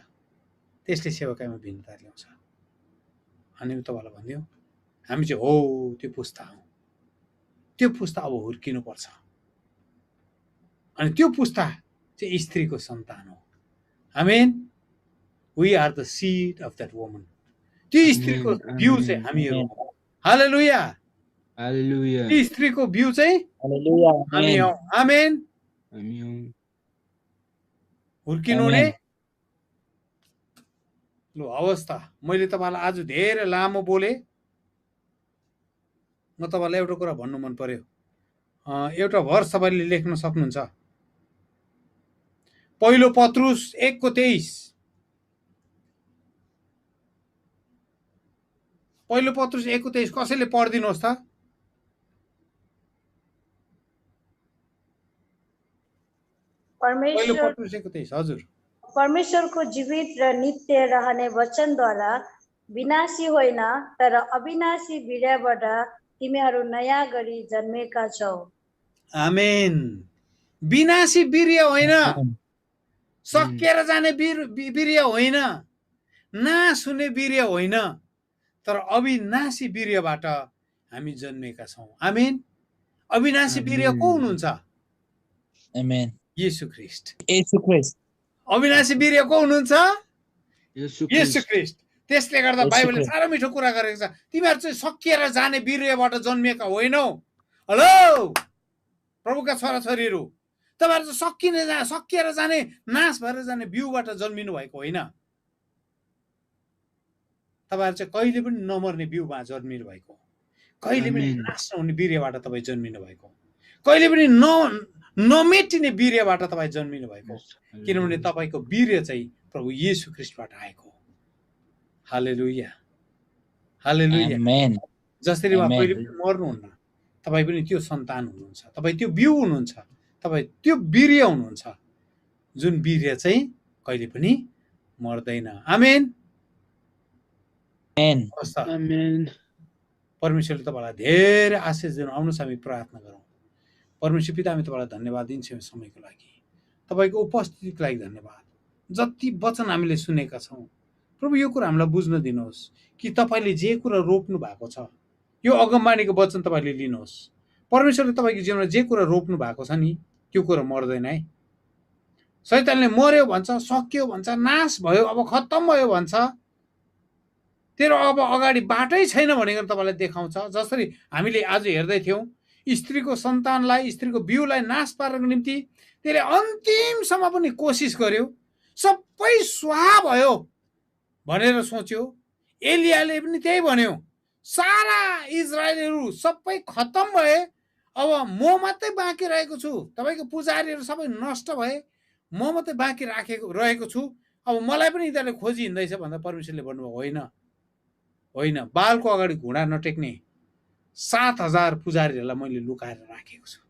त्यसले सेवाकाईमा भिन्नता ल्याउँछ। अनि तपाईँलाई भनिदिउँ, हामी चाहिँ हो त्यो पुस्ता हौ। त्यो पुस्ता अब हुर्किनुपर्छ। अनि त्यो पुस्ता चाहिँ स्त्रीको सन्तान हो। Amen. We are the seed of that woman. त्यो स्त्रीको बिउ चाहिँ हामीहरू Amen. हौ। हालेलुया। Hallelujah. ती स्त्रीको बिउ चाहिँ Hallelujah. हामी Amen. हौ। आमेन। Amen. हुर्किनु हुने। Amen. लु अवस्था, मैले तपाईँलाई आज धेरै लामो बोले। म तपाईँलाई एउटा कुरा भन्नु मन पर्यो। एउटा भर्स तपाईँले लेख्न सक्नुहुन्छ। पहिलो पत्रुस 1:23। पहिलो पत्रुस 1:23 कसैले पढिदिनुहोस् त। पहिलो परमेश्वर पत्रुस 1:23 हजुर। परमेश्वरको जीवित र नित्य रहने वचनद्वारा विनाशी होइन तर अविनाशी वीर्यबाट तिमीहरू नयाँ गरी जन्मेका छौ। आमेन। विनाशी वीर्य होइन, Amen. सकिएर जाने वीर्य होइन, नाश हुने वीर्य होइन, तर अविनाशी वीर्यबाट हामी जन्मेका छौँ। आमेन। अविनाशी वीर्य को हुनुहुन्छ? Amen. येशू ख्रीष्ट। Jesus Christ. अविनाशी वीर्य को हुनुहुन्छ? येशू येशू ख्रीष्ट। ख्रीष्ट। त्यसले गर्दा येशू बाइबलले ख्रीष्ट। साह्रो मिठो कुरा गरेको छ। तिमीहरू चाहिँ सकिएर जाने वीर्यबाट जन्मिएका होइनौ। हेलो प्रभुका छोराछोरीहरू, तपाईँहरू चाहिँ सकिएर जाने, नाश भएर जाने बिउबाट जन्मिनु भएको होइन। तपाईँहरू चाहिँ कहिले पनि नमर्ने बिउमा जन्मिनु भएको, कहिले पनि आमेन। नाश नहुने वीर्यबाट तपाईँ जन्मिनु भएको, कहिले पनि नमेटिने वीर्यबाट तपाईँ जन्मिनु भएको, किनभने तपाईँको वीर्य चाहिँ प्रभु येशू ख्रीष्टबाट आएको। हालेलुया। हालेलुया। Amen. जसरी उहाँ Amen. कहिले पनि मर्नुहुन्न, तपाईँ पनि त्यो सन्तान हुनुहुन्छ, तपाईँ त्यो बिउ हुनुहुन्छ, तपाईँ त्यो वीर्य हुनुहुन्छ, जुन वीर्य चाहिँ कहिले पनि मर्दैन। आमेन। Amen. आमेन। परमेश्वरले तपाईँलाई धेरै आशिष दिनु। आउनुहोस् हामी प्रार्थना गरौँ। परमेश्वर पिता, हामी तपाईँलाई धन्यवाद दिन्छौँ समयको लागि, तपाईँको उपस्थितिको लागि धन्यवाद। जति वचन हामीले सुनेका छौँ प्रभु, यो कुरा हामीलाई बुझ्न दिनुहोस् कि तपाईँले जे कुरा रोप्नु भएको छ, यो अगमबाणीको वचन तपाईँले लिनुहोस्। परमेश्वरले तपाईँको जीवनमा जे कुरा रोप्नु भएको छ नि, त्यो कुरा मर्दैन है। शैतानले मर्यो भन्छ, सकियो भन्छ, नाश भयो, अब खत्तम भयो भन्छ, तेरो अब अगाडि बाटै छैन भनेर तपाईँलाई देखाउँछ। जसरी हामीले आज हेर्दै थियौँ, स्त्रीको सन्तानलाई, स्त्रीको बिउलाई नाश पार्नको निम्ति त्यसले अन्तिमसम्म पनि कोसिस गर्यो, सबै स्वाहा भयो भनेर सोच्यो। एलियाले पनि त्यही भन्यो, सारा इजरायलीहरू सबै खत्तम भए, अब म मात्रै बाँकी रहेको छु, तपाईँको पुजारीहरू सबै नष्ट भए, म मात्रै बाँकी रहेको छु, अब मलाई पनि यिनीहरूले खोजी हिँड्दैछ भन्दा परमेश्वरले भन्नुभयो, होइन होइन, बालको अगाडि घुँडा नटेक्ने 7,000 पुजारीहरूलाई मैले लुकाएर राखेको छु।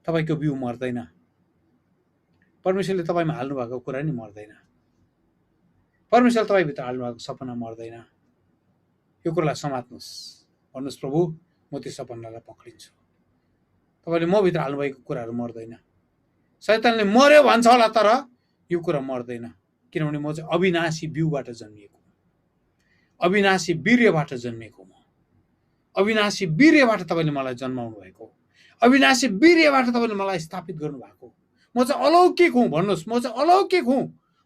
तपाईँको बिउ मर्दैन। परमेश्वरले तपाईँमा हाल्नु भएको कुरा नि मर्दैन। परमेश्वरले तपाईँभित्र हाल्नु भएको सपना मर्दैन। यो कुरालाई समात्नुहोस्, भन्नुहोस् प्रभु म त्यो सपनालाई पक्रिन्छु। तपाईँले म भित्र हाल्नुभएको कुराहरू मर्दैन। शैतानले मर्यो भन्छ होला, तर यो कुरा मर्दैन, किनभने म चाहिँ अविनाशी बिउबाट जन्मिएको, अविनाशी वीर्यबाट जन्मिएको। म अविनाशी वीर्यबाट तपाईँले मलाई जन्माउनु भएको, अविनाशी वीर्यबाट तपाईँले मलाई स्थापित गर्नुभएको। म चाहिँ अलौकिक हुँ, भन्नुहोस् म चाहिँ अलौकिक हुँ,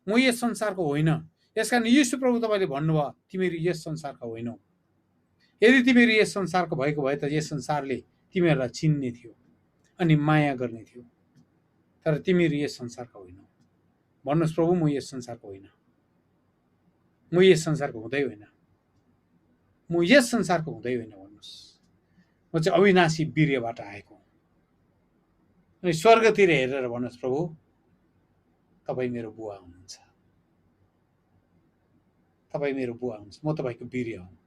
म यस संसारको होइन। यसकारण यीशु प्रभु तपाईँले भन्नुभयो, तिमीहरू यस संसारका होइनौ। यदि तिमीहरू यस संसारको भएको भए त यस संसारले तिमीहरूलाई चिन्ने थियो अनि माया गर्ने थियो, तर तिमीहरू यस संसारका होइनौ। भन्नुहोस् प्रभु म यस संसारको होइन, म यस संसारको हुँदै होइन, म यस संसारको हुँदै होइन। भन्नुहोस् म चाहिँ अविनाशी वीर्यबाट आएको। अनि स्वर्गतिर हेरेर भन्नुहोस् प्रभु तपाईँ मेरो बुवा हुनुहुन्छ, तपाईँ मेरो बुवा हुनुहुन्छ, म तपाईँको वीर्य हुँ,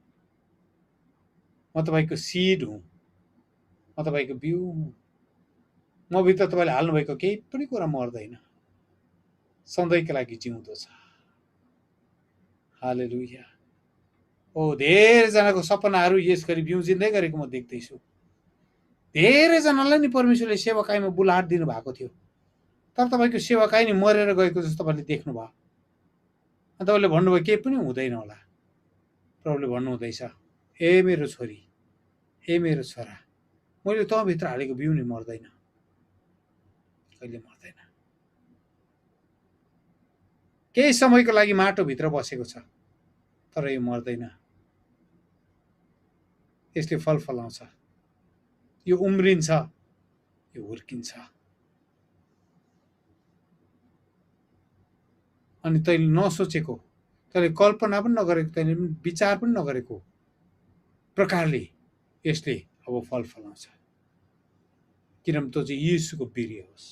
म तपाईँको सिड हुँ, म तपाईँको बिउ हुँ। म भित्र तपाईँले हाल्नुभएको केही पनि कुरा मर्दैन, सधैँको लागि जिउँदो छ। हालेलुया। ओ धेरैजनाको सपनाहरू यसरी बिउजिँदै गरेको म देख्दैछु। धेरैजनालाई नि परमेश्वरले सेवाकाईमा बुलाहाट दिनुभएको थियो, तर तपाईँको सेवाकाई नि मरेर गएको जस्तो तपाईँले देख्नुभयो। अनि तपाईँले भन्नुभयो केही पनि हुँदैन होला। प्रभुले भन्नुहुँदैछ, ए मेरो छोरी, ए मेरो छोरा, मैले तँभित्र हालेको बिउ नि मर्दैन, कहिले मर्दैन। केही समयको लागि माटोभित्र बसेको छ, तर यो मर्दैन, यसले फल फलाउँछ, यो उम्रिन्छ, यो हुर्किन्छ। अनि तैँले नसोचेको, तैँले कल्पना पनि नगरेको, तैँले विचार पनि नगरेको प्रकारले यसले अब फल फलाउँछ, किनभने त्यो चाहिँ येशूको वीर्य होस्।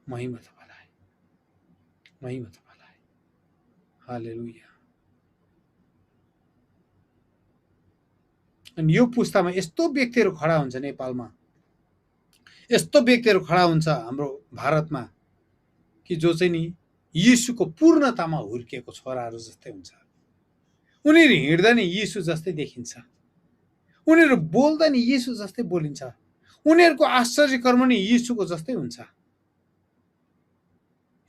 महिमा तपाईलाई, महिमा तपाईलाई। हालेलुया। अनि यो पुस्तामा यस्तो व्यक्तिहरू खडा हुन्छ नेपालमा, यस्तो व्यक्तिहरू खडा हुन्छ हाम्रो भारतमा कि जो चाहिँ नि येशूको पूर्णतामा हुर्किएको छोराहरू जस्तै हुन्छ। उनीहरू हिँड्दा नि येशू जस्तै देखिन्छ, उनीहरू बोल्दा नि येशू जस्तै बोलिन्छ, उनीहरूको आश्चर्य कर्म नि येशूको जस्तै हुन्छ।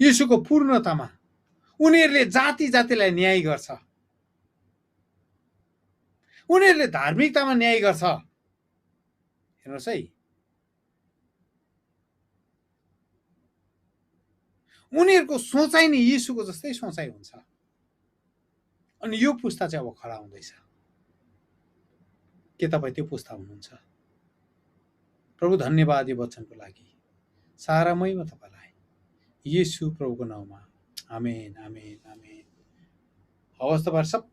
येशूको पूर्णतामा उनीहरूले जाति जातिलाई न्याय गर्छ, उनीहरूले धार्मिकतामा न्याय गर्छ। हेर्नुहोस् है, उनीहरूको सोचाइ नि येशूको जस्तै सोचाइ हुन्छ। अनि यो पुस्ता चाहिँ अब खडा हुँदैछ। के तपाईँ त्यो पुस्ता हुनुहुन्छ? प्रभु धन्यवाद यो वचनको लागि। सारा महिमा तपाईलाई, येशू प्रभुको नाउँमा। आमेन, आमेन, आमेन। हवस्, तपाईहरु सब